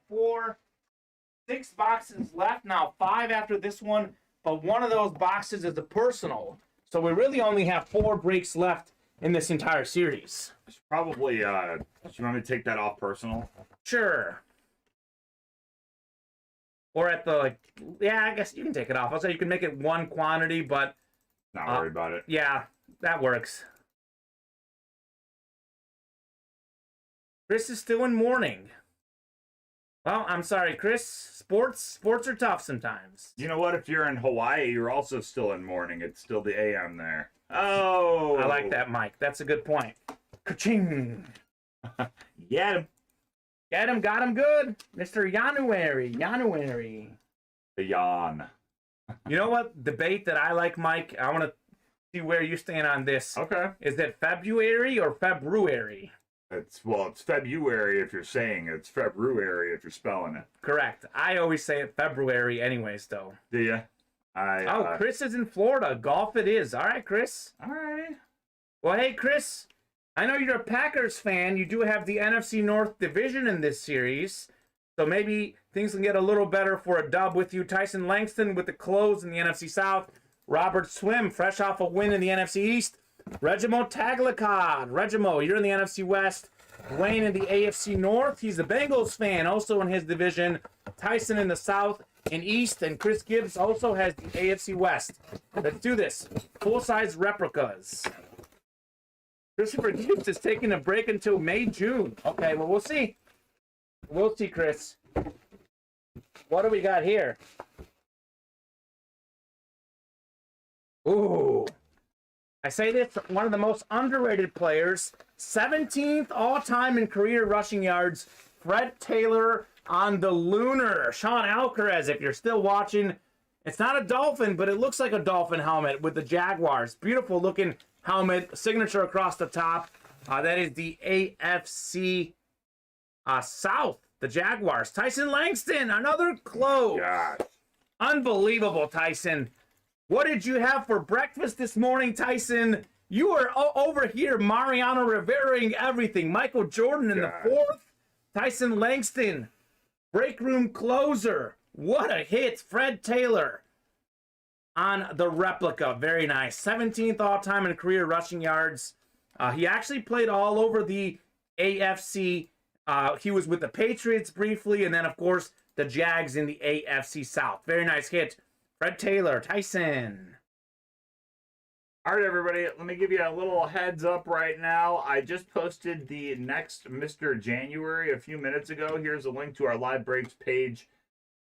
6 boxes left now, 5 after this one, but one of those boxes is a personal. So we really only have 4 breaks left in this entire series. Probably, do you want me to take that off personal? Sure. Or at the, yeah, I guess you can take it off. I'll say you can make it one quantity, but... Not worried about it. Yeah, that works. Chris is still in mourning. Well, I'm sorry, Chris. Sports are tough sometimes. You know what? If you're in Hawaii, you're also still in mourning. It's still the AM there. Oh! I like that, Mike. That's a good point. Ka-ching! Yeah. Get him, got him good. Mr. January. The yawn. You know what debate that I like, Mike? I want to see where you stand on this. Okay. Is it February or February? It's February if you're saying it. It's February if you're spelling it. Correct. I always say it February anyways, though. Do you? Chris is in Florida. Golf it is. All right, Chris. All right. Well, hey, Chris, I know you're a Packers fan. You do have the NFC North division in this series, so maybe things can get a little better for a dub with you. Tyson Langston with the close in the NFC South. Robert Swim, fresh off a win in the NFC East. Regimo Taglakad. Regimo, you're in the NFC West. Dwayne in the AFC North. He's a Bengals fan, also in his division. Tyson in the South and East. And Chris Gibbs also has the AFC West. Let's do this. Full-size replicas. Christopher Gibbs is taking a break until May, June. Okay, well, we'll see. We'll see, Chris. What do we got here? Ooh. I say this, one of the most underrated players, 17th all-time in career rushing yards, Fred Taylor on the Lunar. Sean Alcaraz, if you're still watching, it's not a Dolphin, but it looks like a Dolphin helmet with the Jaguars. Beautiful looking helmet, signature across the top. That is the AFC South, the Jaguars. Tyson Langston, another close. God. Unbelievable, Tyson. What did you have for breakfast this morning, Tyson? You were over here, Mariano Rivera-ing everything. Michael Jordan in the 4th. Tyson Langston, break room closer. What a hit. Fred Taylor on the replica. Very nice. 17th all-time in career rushing yards. He actually played all over the AFC. He was with the Patriots briefly, and then, of course, the Jags in the AFC South. Very nice hit. Fred Taylor, Tyson. All right, everybody, let me give you a little heads up right now. I just posted the next Mr. January a few minutes ago. Here's a link to our live breaks page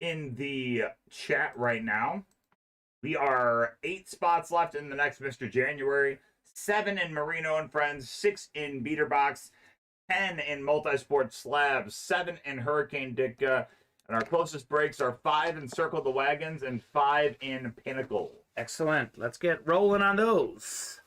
in the chat right now. We are 8 spots left in the next Mr. January, 7 in Marino and Friends, 6 in Beater Box, 10 in Multisport Slabs, 7 in Hurricane Ditka, and our closest breaks are 5 in Circle the Wagons and 5 in Pinnacle. Excellent. Let's get rolling on those.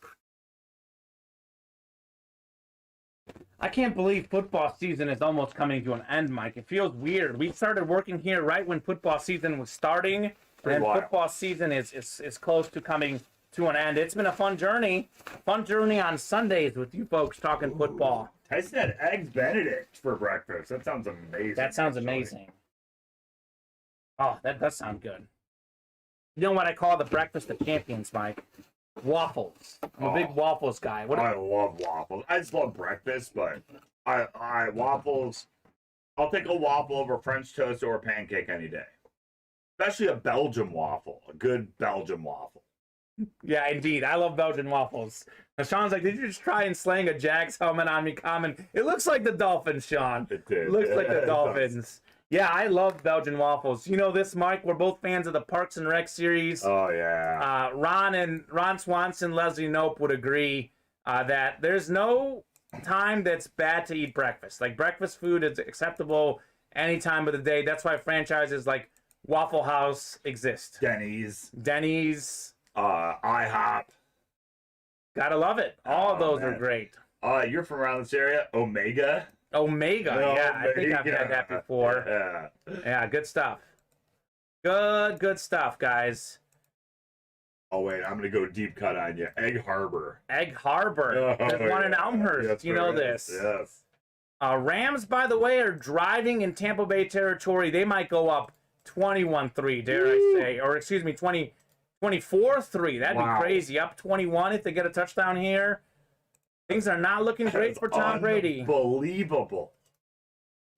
I can't believe football season is almost coming to an end, Mike. It feels weird. We started working here right when football season was starting, and football season is close to coming to an end. It's been a fun journey. Fun journey on Sundays with you folks talking football. Tyson had Eggs Benedict for breakfast. That sounds amazing. That sounds amazing. Oh, that does sound good. You know what I call the breakfast of champions, Mike? Waffles. I'm a big waffles guy. I love waffles. I just love breakfast, but I waffles. I'll take a waffle over French toast or a pancake any day. Especially a Belgian waffle. A good Belgian waffle. Yeah, indeed. I love Belgian waffles. Now, Sean's like, did you just try and slang a Jags helmet on me, Kamen? It looks like the Dolphins, Sean. It did. It looks like the Dolphins. Yeah, I love Belgian waffles. You know this, Mike? We're both fans of the Parks and Rec series. Oh, yeah. Ron Swanson, Leslie Knope would agree that there's no time that's bad to eat breakfast. Like, breakfast food is acceptable any time of the day. That's why franchises like Waffle House exist. Denny's. IHOP. Gotta love it. All of those are great. You're from around this area. Omega. Yeah, I think I've had that before. Yeah, good stuff. Good stuff, guys. Oh, wait, I'm going to go deep cut on you. Egg Harbor. There's one in Elmhurst. That's you know right. this. Yes. Rams, by the way, are driving in Tampa Bay territory. They might go up 21-3, dare I say. Or, excuse me, 24-3. That'd be crazy. Up 21 if they get a touchdown here. Things are not looking great for Tom Brady. Unbelievable.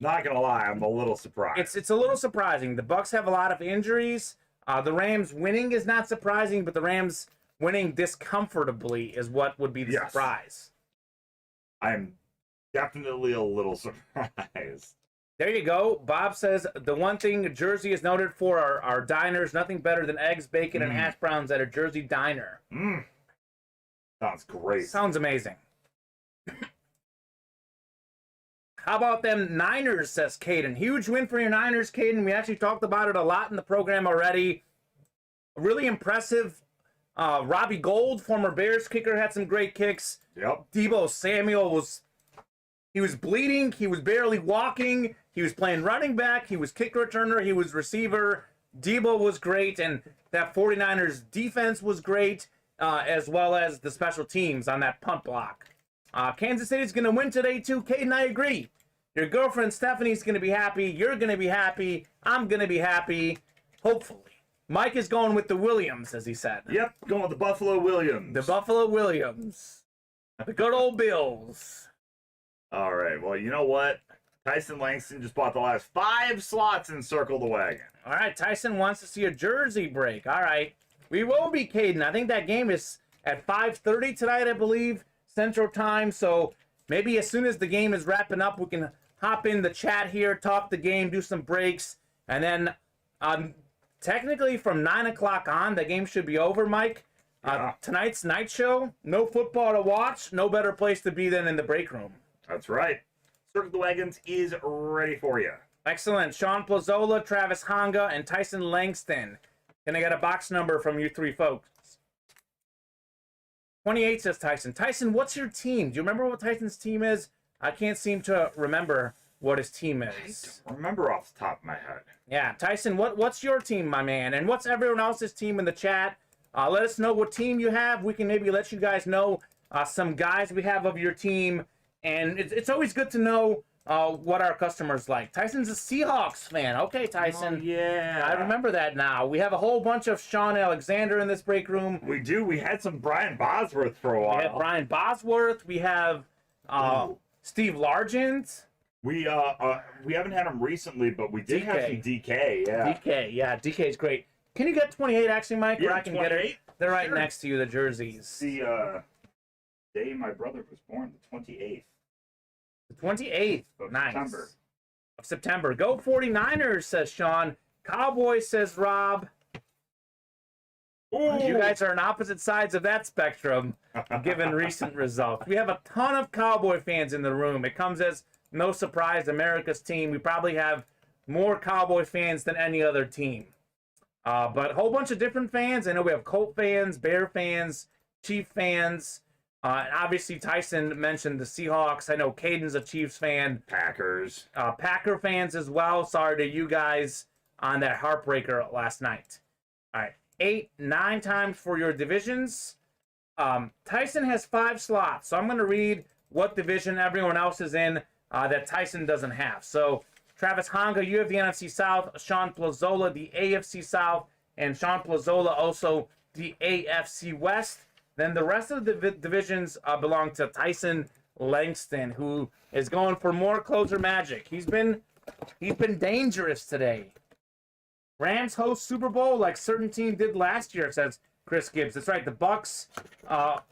Not gonna lie, I'm a little surprised. It's a little surprising. The Bucs have a lot of injuries. The Rams winning is not surprising, but the Rams winning discomfortably is what would be the surprise. I'm definitely a little surprised. There you go. Bob says the one thing Jersey is noted for are diners. Nothing better than eggs, bacon, and hash browns at a Jersey diner. Sounds great. Sounds amazing. How about them Niners, says Caden. Huge win for your Niners, Caden. We actually talked about it a lot in the program already. Really impressive. Robbie Gould, former Bears kicker, had some great kicks. Yep. Deebo Samuel was bleeding. He was barely walking. He was playing running back. He was kick returner. He was receiver. Deebo was great. And that 49ers defense was great, as well as the special teams on that punt block. Kansas City's going to win today, too. Caden, I agree. Your girlfriend Stephanie's going to be happy. You're going to be happy. I'm going to be happy. Hopefully. Mike is going with the Williams, as he said. Yep, going with the Buffalo Williams. The Buffalo Williams. The good old Bills. All right, well, you know what? Tyson Langston just bought the last 5 slots in Circle the Wagon. All right, Tyson wants to see a jersey break. All right. We will be, Caden. I think that game is at 5:30 tonight, I believe, Central Time. So maybe as soon as the game is wrapping up, we can hop in the chat here, talk the game, do some breaks, and then technically from 9 o'clock on, the game should be over, Mike. Tonight's night show, no football to watch, no better place to be than in the break room. That's right. Circle the Wagons is ready for you. Excellent. Sean Plazola, Travis Honga, and Tyson Langston. Can I get a box number from you 3 folks? 28, says Tyson. Tyson, what's your team? Do you remember what Tyson's team is? I can't seem to remember what his team is. I don't remember off the top of my head. Yeah, Tyson, what's your team, my man? And what's everyone else's team in the chat? Let us know what team you have. We can maybe let you guys know some guys we have of your team. And it's always good to know what our customers like. Tyson's a Seahawks fan. Okay, Tyson. Oh, yeah. I remember that now. We have a whole bunch of Sean Alexander in this break room. We do. We had some Brian Bosworth for a while. We have Brian Bosworth. We have Steve Largent. We haven't had him recently, but we did have some DK. Yeah. DK is great. Can you get 28 actually, Mike? Yeah, Or I can get it. 28? They're right Sure. next to you, the jerseys. The day my brother was born, the 28th. The 28th. Of Nice. September. Of September. Go 49ers, says Sean. Cowboys, says Rob. Ooh. You guys are on opposite sides of that spectrum, given recent results. We have a ton of Cowboy fans in the room. It comes as no surprise, America's team. We probably have more Cowboy fans than any other team. But a whole bunch of different fans. I know we have Colt fans, Bear fans, Chief fans. And obviously, Tyson mentioned the Seahawks. I know Caden's a Chiefs fan. Packers. Packer fans as well. Sorry to you guys on that heartbreaker last night. All right. 8, 9 times for your divisions. Tyson has 5 slots, so I'm going to read what division everyone else is in that Tyson doesn't have. So, Travis Honga, you have the NFC South. Sean Plazola, the AFC South. And Sean Plazola also the AFC West. Then the rest of the divisions belong to Tyson Langston, who is going for more closer magic. He's been dangerous today. Rams host Super Bowl like certain team did last year, says Chris Gibbs. That's right. The Bucks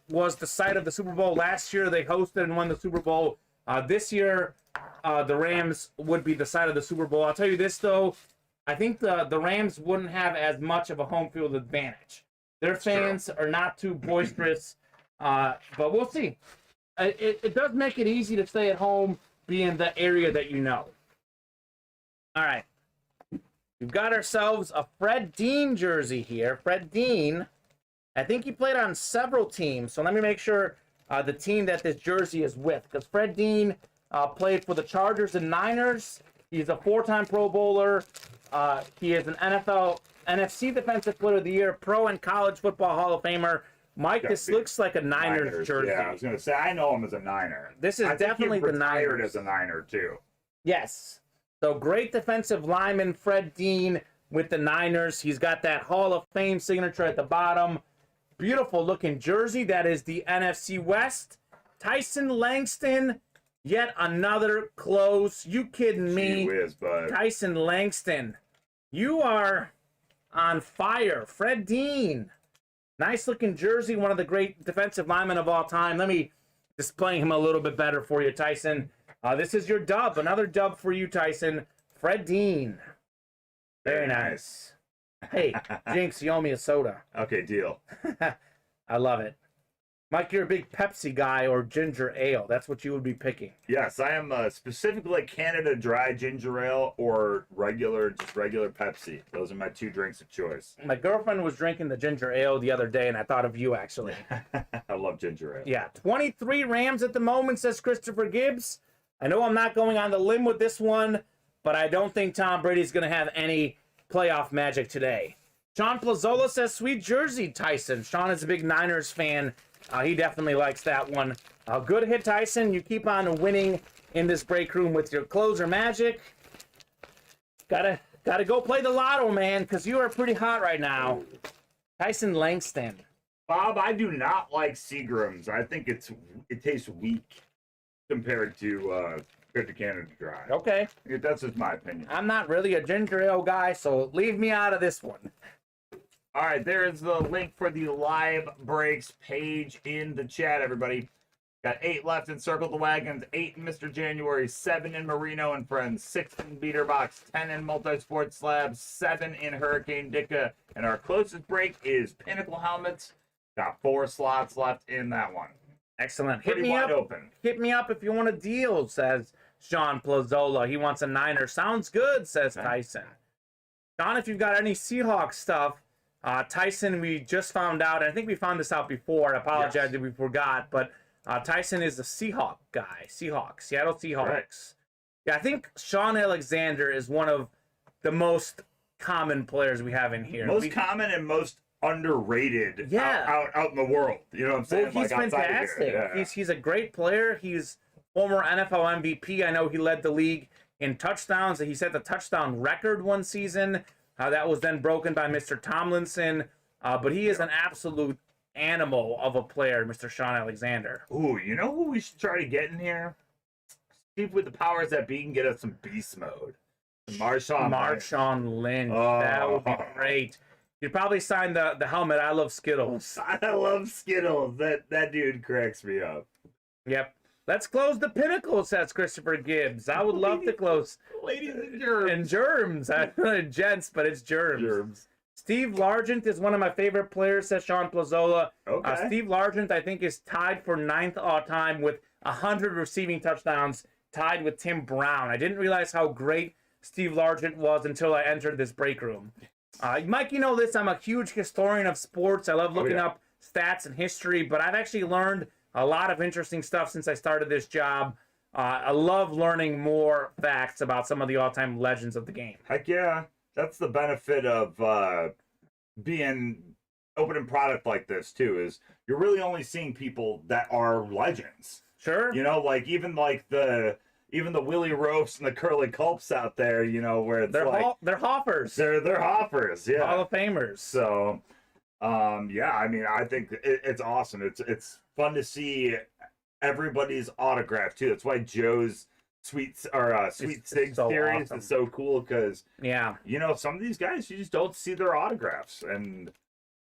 was the site of the Super Bowl last year. They hosted and won the Super Bowl. This year, the Rams would be the site of the Super Bowl. I'll tell you this, though. I think the Rams wouldn't have as much of a home field advantage. Their fans are not too boisterous, but we'll see. It does make it easy to stay at home, being the area that you know. All right. We've got ourselves a Fred Dean jersey here. Fred Dean, I think he played on several teams, so let me make sure the team that this jersey is with, because Fred Dean played for the Chargers and Niners. He's a 4-time Pro Bowler. He is an NFC Defensive Player of the Year, Pro and College Football Hall of Famer. Mike, this looks like a Niners jersey. Yeah, I was going to say, I know him as a Niner. This is definitely the Niners. Retired as a Niner, too. Yes. So great defensive lineman, Fred Dean, with the Niners. He's got that Hall of Fame signature at the bottom. Beautiful looking jersey. That is the NFC West. Tyson Langston, yet another close. You kidding me? Gee whiz, bud. Tyson Langston, you are on fire. Fred Dean, nice looking jersey. One of the great defensive linemen of all time. Let me display him a little bit better for you, Tyson. This is your dub. Another dub for you, Tyson. Fred Dean. Very nice. Hey, Jinx, you owe me a soda. Okay, deal. I love it. Mike, you're a big Pepsi guy or ginger ale. That's what you would be picking. Yes, I am specifically Canada Dry Ginger Ale or just regular Pepsi. Those are my 2 drinks of choice. My girlfriend was drinking the ginger ale the other day, and I thought of you, actually. I love ginger ale. Yeah, 23 Rams at the moment, says Christopher Gibbs. I know I'm not going on the limb with this one, but I don't think Tom Brady's going to have any playoff magic today. Sean Plazola says, sweet jersey, Tyson. Sean is a big Niners fan. He definitely likes that one. Good hit, Tyson. You keep on winning in this break room with your closer magic. Gotta go play the lotto, man, because you are pretty hot right now. Tyson Langston. Bob, I do not like Seagram's. I think it tastes weak compared to Canada Dry. Okay. That's just my opinion. I'm not really a ginger ale guy, so leave me out of this one. All right, there's the link for the live breaks page in the chat, everybody. Got 8 left in Circle the Wagons, 8 in Mr. January, 7 in Marino and Friends, 6 in Beater Box, 10 in Multisport Slabs, 7 in Hurricane Dicka, and our closest break is Pinnacle Helmets. Got 4 slots left in that one. Excellent. Pretty wide open. Hit me up if you want a deal, says Sean Plazola. He wants a Niner. Sounds good, says Tyson. Sean, if you've got any Seahawks stuff, Tyson, we just found out, I think we found this out before. I apologize if we forgot, but Tyson is a Seahawk guy. Seattle Seahawks. Right. Yeah, I think Sean Alexander is one of the most common players we have in here. Most common and most underrated out in the world. You know what I'm saying? Well, he's fantastic. Yeah. He's a great player. He's former NFL MVP. I know he led the league in touchdowns. He set the touchdown record one season. That was then broken by Mr. Tomlinson. But he is an absolute animal of a player, Mr. Sean Alexander. Ooh, you know who we should try to get in here? See if with the powers that be can get us some beast mode. Marshawn Lynch. Oh. That would be great. You'd probably sign the helmet. I love Skittles. I love Skittles. That dude cracks me up. Yep. Let's close the Pinnacle, says Christopher Gibbs. I would love to close. Ladies and germs. And germs. Gents, but it's germs. Germs. Steve Largent is one of my favorite players, says Sean Plazola. Okay. Steve Largent, I think, is tied for 9th all-time with 100 receiving touchdowns, tied with Tim Brown. I didn't realize how great Steve Largent was until I entered this break room. Mike, you know this. I'm a huge historian of sports. I love looking up stats and history, but I've actually learned a lot of interesting stuff since I started this job. I love learning more facts about some of the all-time legends of the game. Heck yeah. That's the benefit of being opening product like this, too, is you're really only seeing people that are legends. Sure. You know, like even the Willie Ropes and the Curly Culps out there, you know, where it's they're hoppers. They're hoppers, yeah. Hall of Famers. So, yeah, I mean, I think it's awesome. It's fun to see everybody's autograph too. That's why Joe's Sweet Stig so series awesome. is so cool because you know, some of these guys you just don't see their autographs, and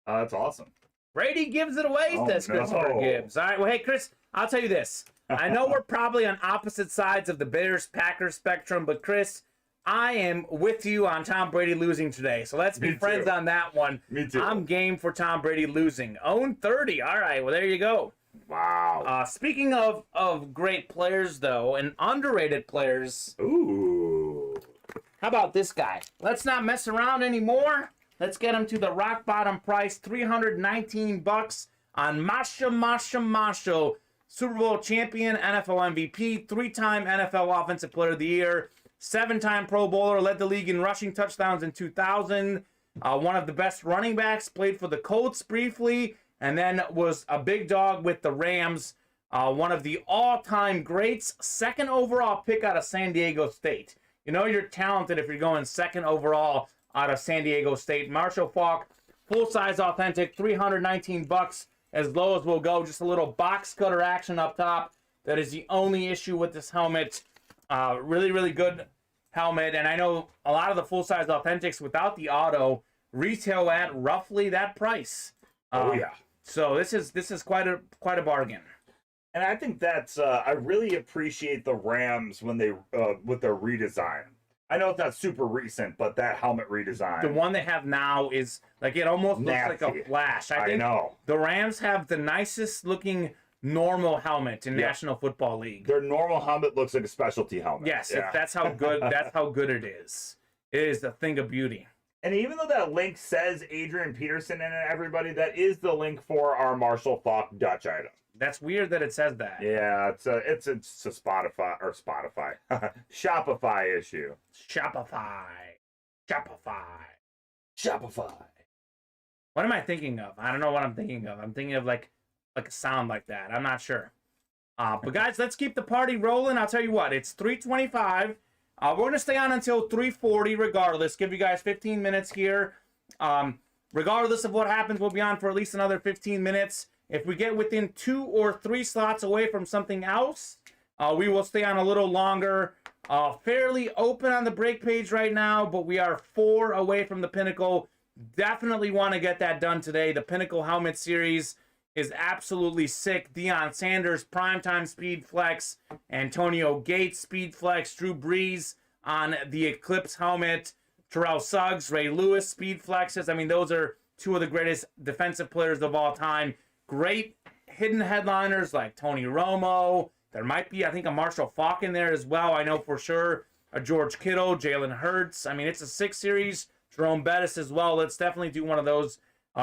it's awesome. Brady gives it away, says Christopher Gibbs. All right, well, hey, Chris, I'll tell you this. I know we're probably on opposite sides of the Bears-Packers spectrum, but Chris, I am with you on Tom Brady losing today. So let's be friends on that one. Me too. I'm game for Tom Brady losing. Own 30. All right, well, there you go. Wow. Speaking of great players, though, and underrated players. Ooh. How about this guy? Let's not mess around anymore. Let's get him to the rock bottom price, $319 on Marshall. Super Bowl champion, NFL MVP, 3-time NFL Offensive Player of the Year, 7-time Pro Bowler, led the league in rushing touchdowns in 2000. One of the best running backs, played for the Colts briefly, and then was a big dog with the Rams. One of the all-time greats, 2nd overall pick out of San Diego State. You know you're talented if you're going 2nd overall out of San Diego State. Marshall Faulk, full-size authentic, $319. As low as we'll go, just a little box cutter action up top. That is the only issue with this helmet. Really, really good helmet. And I know a lot of the full-size authentics without the auto retail at roughly that price. Oh yeah. So this is quite a bargain. And I think that's I really appreciate the Rams when they with their redesign. I know it's not super recent, but that helmet redesign. The one they have now is like it almost looks like a flash. I know. The Rams have the nicest looking normal helmet in National Football League. Their normal helmet looks like a specialty helmet. Yes, that's how good it is. It is a thing of beauty. And even though that link says Adrian Peterson in it, everybody, that is the link for our Marshall Faulk Dutch item. That's weird that it says that. Yeah, it's a Shopify issue. Shopify. What am I thinking of? I don't know what I'm thinking of. I'm thinking of like a sound like that. I'm not sure. But guys, let's keep the party rolling. I'll tell you what, it's 3:25. We're going to stay on until 3:40 regardless. Give you guys 15 minutes here. Regardless of what happens, we'll be on for at least another 15 minutes. If we get within 2 or 3 slots away from something else, we will stay on a little longer. Fairly open on the break page right now, but we are 4 away from the Pinnacle. Definitely want to get that done today. The Pinnacle Helmet Series is absolutely sick. Deion Sanders, Primetime Speed Flex. Antonio Gates, Speed Flex. Drew Brees on the Eclipse helmet. Terrell Suggs, Ray Lewis, Speed Flexes. I mean, those are 2 of the greatest defensive players of all time. Great hidden headliners like Tony Romo. There might be, I think, a Marshall Faulk in there as well. I know for sure a George Kittle, Jalen Hurts. I mean, it's a 6 series. Jerome Bettis as well. Let's definitely do one of those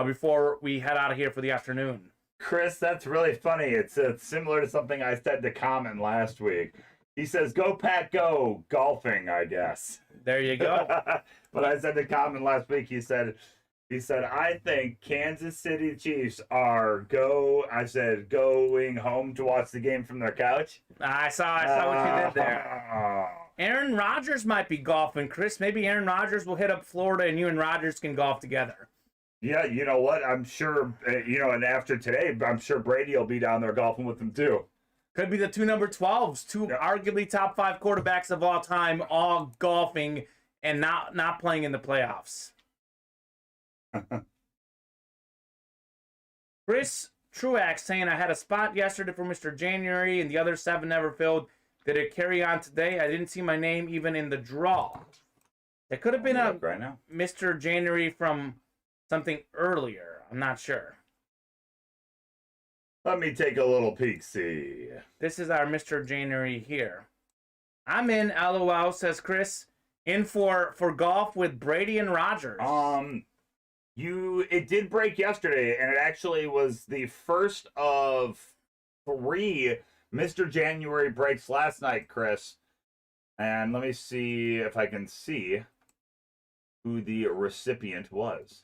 before we head out of here for the afternoon. Chris, that's really funny. It's similar to something I said to Kamen last week. He says, "Go Pack, go golfing." I guess. There you go. But I said to Kamen last week. He said, "I think Kansas City Chiefs are going home to watch the game from their couch." I saw what you did there. Aaron Rodgers might be golfing, Chris. Maybe Aaron Rodgers will hit up Florida and you and Rodgers can golf together. Yeah, you know what? I'm sure, and after today, I'm sure Brady will be down there golfing with them too. Could be the 2 number 12s, 2 arguably top 5 quarterbacks of all time, all golfing and not playing in the playoffs. Chris Truax saying, I had a spot yesterday for Mr. January and the other 7 never filled. Did it carry on today? I didn't see my name even in the draw. It could have been a right now. Mr. January from something earlier. I'm not sure. Let me take a little peek-see. This is our Mr. January here. I'm in, LOL, says Chris. In for golf with Brady and Rogers. It did break yesterday, and it actually was the first of 3 Mr. January breaks last night, Chris. And let me see if I can see who the recipient was.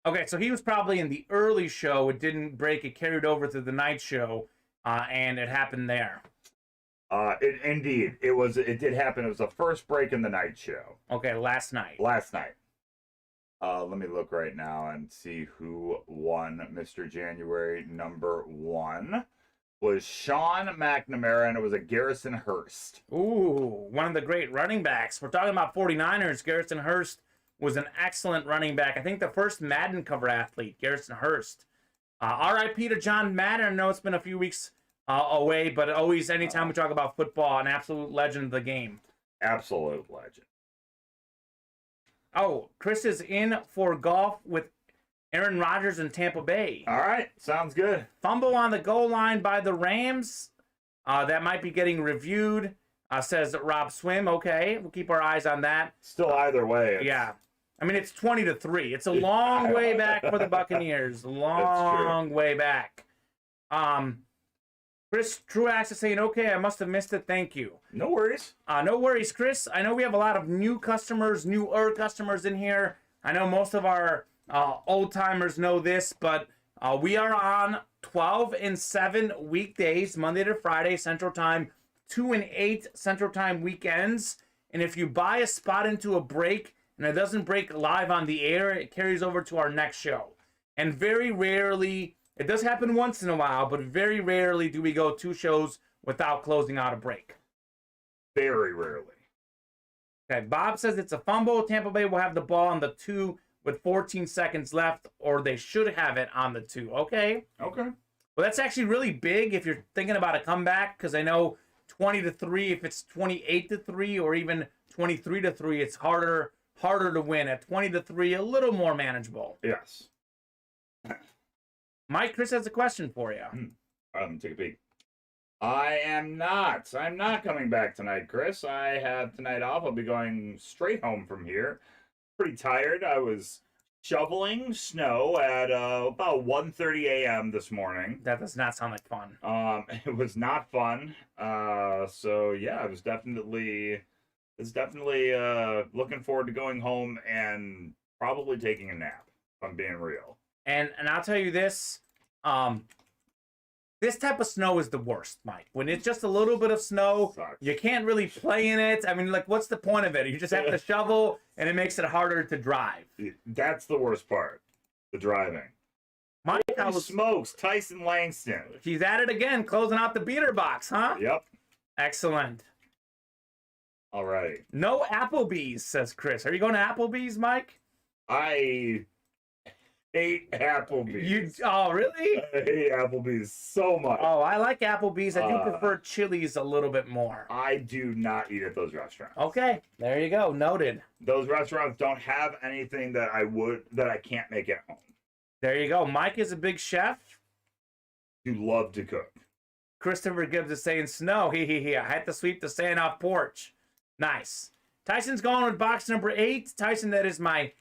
Okay, so he was probably in the early show. It didn't break. It carried over to the night show, and it happened there. Indeed, it did happen. It was the first break in the night show. Okay, last night. Last night. Let me look right now and see who won Mr. January. Number 1 was Sean McNamara, and it was a Garrison Hurst. Ooh, one of the great running backs. We're talking about 49ers. Garrison Hurst was an excellent running back. I think the first Madden cover athlete, Garrison Hurst. R.I.P. to John Madden. I know it's been a few weeks away, but always, anytime we talk about football, an absolute legend of the game. Absolute legend. Oh, Chris is in for golf with Aaron Rodgers in Tampa Bay. All right, sounds good. Fumble on the goal line by the Rams. That might be getting reviewed, says Rob Swim. Okay, we'll keep our eyes on that. Still, either way. Yeah. I mean, it's 20-3. It's a long way back for the Buccaneers. Long way back. Chris Truax is saying, okay, I must have missed it. Thank you. No worries. No worries, Chris. I know we have a lot of newer customers in here. I know most of our old-timers know this, but we are on 12 and 7 weekdays, Monday to Friday, Central Time, 2 and 8 Central Time weekends. And if you buy a spot into a break and it doesn't break live on the air, it carries over to our next show. And very rarely, it does happen once in a while, but very rarely do we go 2 shows without closing out a break. Very rarely. Okay, Bob says it's a fumble. Tampa Bay will have the ball on the 2 with 14 seconds left, or they should have it on the 2. Okay. Okay. Well, that's actually really big if you're thinking about a comeback, because I know 20-3, if it's 28-3 or even 23-3, it's harder to win. At 20-3, a little more manageable. Yes. Mike, Chris has a question for you. Take a peek. I'm not coming back tonight, Chris. I have tonight off. I'll be going straight home from here. Pretty tired. I was shoveling snow at about 1:30 a.m. this morning. That does not sound like fun. It was not fun. So yeah, I was definitely looking forward to going home and probably taking a nap, if I'm being real. And I'll tell you this, this type of snow is the worst, Mike. When it's just a little bit of snow, Sucks. you can't really play in it. I mean, like, what's the point of it? You just have to shovel, and it makes it harder to drive. That's the worst part, the driving. Mike, Holy smokes, Tyson Langston. He's at it again, closing out the beater box, huh? Yep. Excellent. All right. No Applebee's, says Chris. Are you going to Applebee's, Mike? I hate Applebee's. Oh, really? I hate Applebee's so much. Oh, I like Applebee's. I do prefer Chili's a little bit more. I do not eat at those restaurants. Okay, there you go. Noted. Those restaurants don't have anything that I can't make at home. There you go. Mike is a big chef. You love to cook. Christopher Gibbs is saying snow. I had to sweep the sand off porch. Nice. Tyson's going with box number 8. Tyson, that is my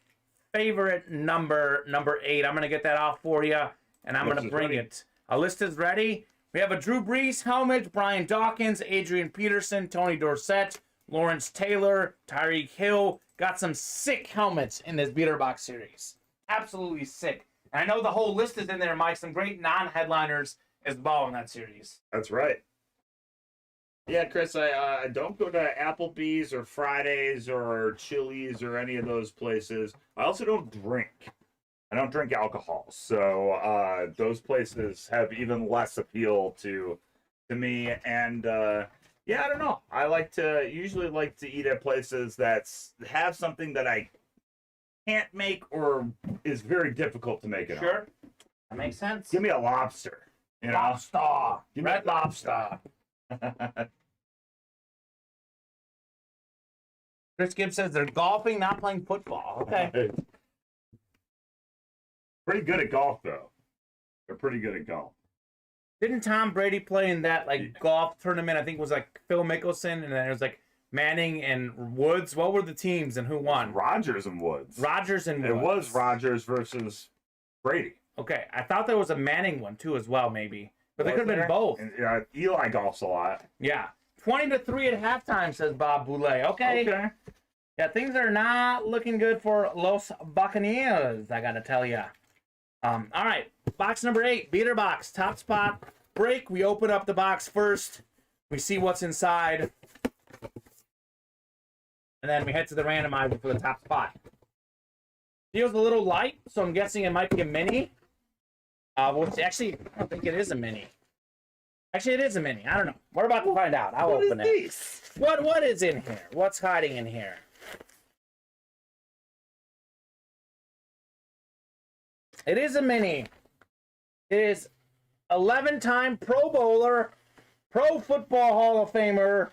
favorite number 8. I'm going to get that off for you, and I'm going to bring it. A list is ready. We have a Drew Brees helmet, Brian Dawkins, Adrian Peterson, Tony Dorsett, Lawrence Taylor, Tyreek Hill. Got some sick helmets in this beater box series. Absolutely sick. And I know the whole list is in there, Mike. Some great non-headliners as well in that series. That's right. Yeah, Chris, I don't go to Applebee's or Fridays or Chili's or any of those places. I also don't drink. I don't drink alcohol. So those places have even less appeal to me. And yeah, I don't know. I usually like to eat at places that have something that I can't make or is very difficult to make it on. Sure. That makes sense. Give me a lobster. You know? Lobster. Give me Red lobster. Chris Gibbs says they're golfing, not playing football. Okay. Pretty good at golf, though. They're pretty good at golf. Didn't Tom Brady play in that golf tournament? I think it was like Phil Mickelson, and then it was like Manning and Woods. What were the teams and who won? Rogers and Woods. Rogers and Woods. It was Rogers versus Brady. Okay, I thought there was a Manning one too as well, maybe. But they could have been both. And, Eli golfs a lot. Yeah. 20-3 at halftime, says Bob Boulay. Okay. Yeah, things are not looking good for Los Buccaneers, I gotta tell you. All right, box number 8, beater box, top spot, break. We open up the box first. We see what's inside. And then we head to the randomizer for the top spot. Feels a little light, so I'm guessing it might be a mini. Actually, I don't think it is a mini. Actually, it is a mini. I don't know. We're about to find out. I'll open it. What is in here? What's hiding in here? It is a mini. It is 11-time Pro Bowler, Pro Football Hall of Famer,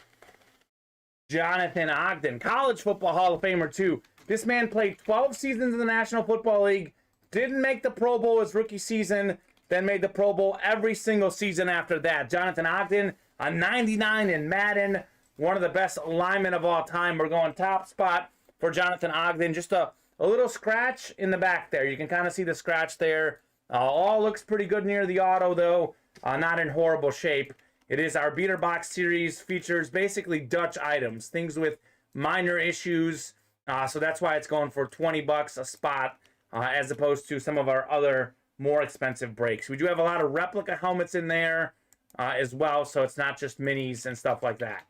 Jonathan Ogden. College Football Hall of Famer, too. This man played 12 seasons in the National Football League, didn't make the Pro Bowl his rookie season, then made the Pro Bowl every single season after that. Jonathan Ogden, a 99 in Madden, one of the best linemen of all time. We're going top spot for Jonathan Ogden. Just a little scratch in the back there. You can kind of see the scratch there. All looks pretty good near the auto, though. Not in horrible shape. It is our beater box series, features basically Dutch items, things with minor issues. So that's why it's going for $20 a spot, as opposed to some of our other more expensive breaks. We do have a lot of replica helmets in there as well, so it's not just minis and stuff like that.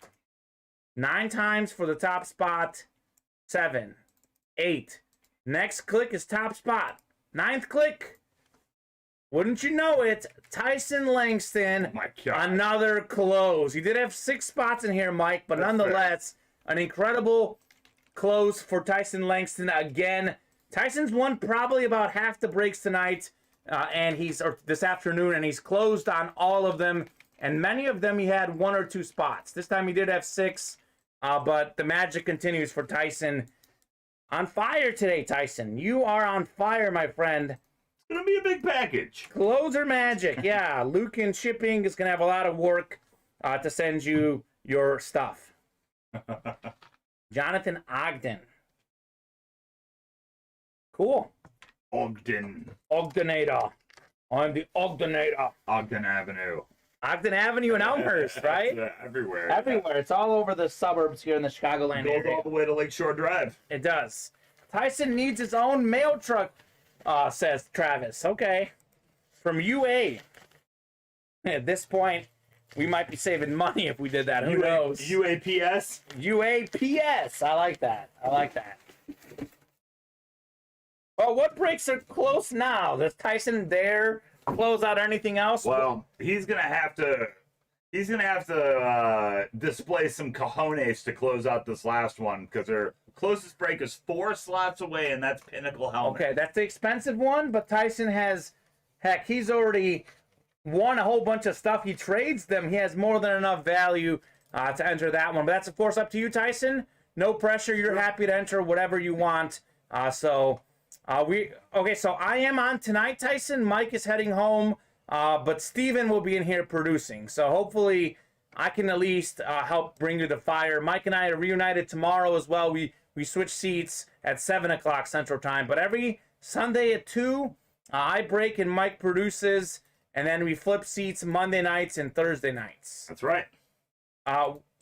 9 times for the top spot. 7, 8. Next click is top spot. 9th click. Wouldn't you know it, Tyson Langston. Oh my God. Another close. He did have 6 spots in here, Mike, but nonetheless, an incredible close for Tyson Langston again. Tyson's won probably about half the breaks tonight, or this afternoon, and he's closed on all of them. And many of them he had 1 or 2 spots. This time he did have 6, but the magic continues for Tyson. On fire today, Tyson. You are on fire, my friend. It's going to be a big package. Closer magic, yeah. Lucan Shipping is going to have a lot of work to send you your stuff. Jonathan Ogden. Cool. Ogden. Ogdenator. I'm the Ogdenator. Ogden Avenue. Ogden Avenue in Elmhurst, right? Everywhere. Everywhere. It's all over the suburbs here in the Chicagoland Goes area. all the way to Lakeshore Drive. It does. Tyson needs his own mail truck, says Travis. Okay. From UA. At this point, we might be saving money if we did that. Who knows? UAPS? UAPS. I like that. I like that. Well, what breaks are close now? Does Tyson dare close out anything else? Well, he's gonna have to display some cojones to close out this last one, because their closest break is 4 slots away, and that's Pinnacle helmet. Okay, that's the expensive one, but Tyson has, heck, he's already won a whole bunch of stuff. He trades them. He has more than enough value to enter that one. But that's, of course, up to you, Tyson. No pressure. You're happy to enter whatever you want. So I am on tonight, Tyson. Mike is heading home, but Steven will be in here producing. So hopefully I can at least help bring you the fire. Mike and I are reunited tomorrow as well. We switch seats at 7 o'clock Central Time. But every Sunday at 2, I break and Mike produces. And then we flip seats Monday nights and Thursday nights. That's right.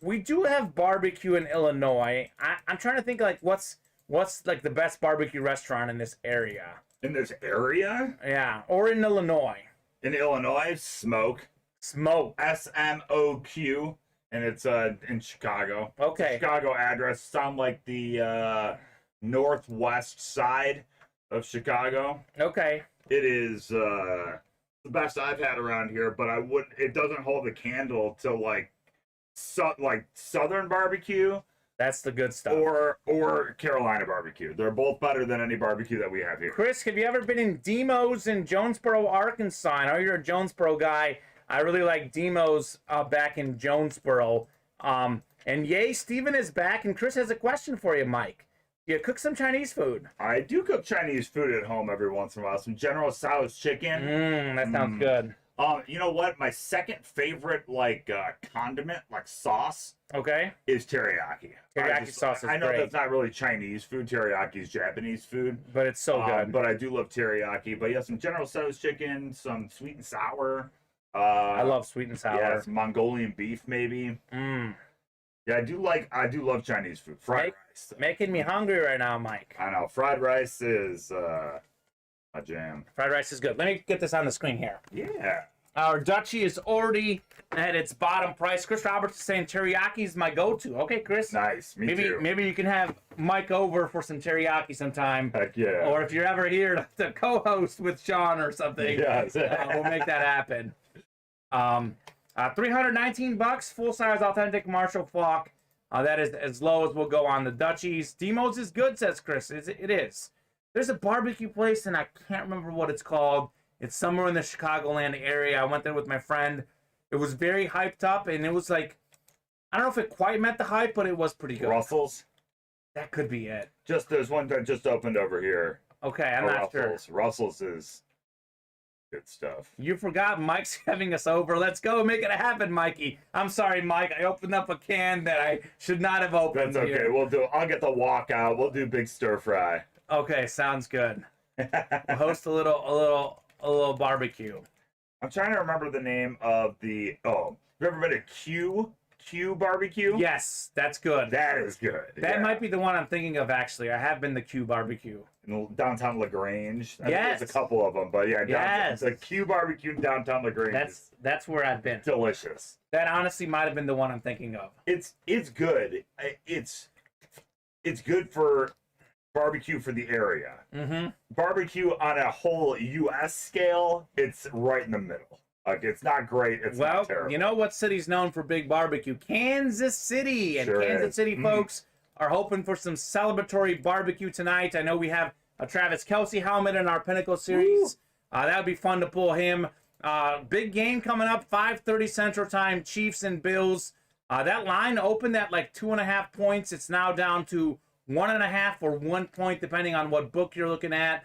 We do have barbecue in Illinois. I'm trying to think, like, what's like the best barbecue restaurant in this area? In this area? Yeah, or in Illinois. In Illinois, Smoke. Smoke. SMOQ. And it's in Chicago. Okay. Chicago address. Sound like the northwest side of Chicago. Okay. It is the best I've had around here, but it doesn't hold a candle to like southern barbecue. That's the good stuff. or Carolina barbecue. They're both better than any barbecue that we have here. Chris, have you ever been in Demo's in Jonesboro, Arkansas? I know you're a Jonesboro guy. I really like Demo's back in Jonesboro. And yay, Steven is back, and Chris has a question for you, Mike. Do you cook some Chinese food? I do cook Chinese food at home every once in a while. Some General Tso's chicken. That sounds good. You know what? My second favorite condiment, like sauce, Okay. is teriyaki. Teriyaki sauce is I know great. that's not really Chinese food. Teriyaki is Japanese food. But it's so good. But I do love teriyaki. But yeah, some General Tso's chicken, some sweet and sour. I love sweet and sour. Yeah, some Mongolian beef maybe. Yeah, I do love Chinese food. Fried rice. Making me hungry right now, Mike. I know. Fried rice is my jam. Fried rice is good. Let me get this on the screen here. Yeah. Our Dutchie is already at its bottom price. Chris Roberts is saying teriyaki is my go-to. Okay, Chris. Nice. Me too. Maybe you can have Mike over for some teriyaki sometime. Heck yeah. Or if you're ever here to co-host with Sean or something, Yes. we'll make that happen. $319, full-size authentic Marshall Falk. That is as low as we'll go on the Dutchies. Demo's is good, says Chris. It is. There's a barbecue place, and I can't remember what it's called. It's somewhere in the Chicagoland area. I went there with my friend. It was very hyped up, and it was like, I don't know if it quite met the hype, but it was pretty good. Russell's? That could be it. There's one that just opened over here. Okay, I'm not sure. Russell's is good stuff. You forgot Mike's having us over. Let's go make it happen, Mikey. I'm sorry, Mike. I opened up a can that I should not have opened. That's okay. Here. I'll get the walkout. We'll do big stir fry. Okay, sounds good. We'll host a little barbecue. I'm trying to remember the name of the. Oh, have you ever been to Q barbecue? Yes, that's good. That is good. That might be the one I'm thinking of, actually. I have been to Q barbecue. In downtown LaGrange. I think Yes. there's a couple of them, but yeah, Yes. the Q barbecue in downtown LaGrange. That's where I've been. Delicious. That honestly might have been the one I'm thinking of. It's good. It's good for barbecue for the area. Mm-hmm. Barbecue on a whole U.S. scale, it's right in the middle. Like, it's not great. It's not terrible. You know what city's known for big barbecue? Kansas City. And Sure Kansas is. City folks are hoping for some celebratory barbecue tonight. I know we have a Travis Kelce helmet in our Pinnacle series. That would be fun to pull him. Big game coming up, 5:30 Central Time, Chiefs and Bills. That line opened at like 2.5 points. It's now down to 1.5 or 1 point, depending on what book you're looking at.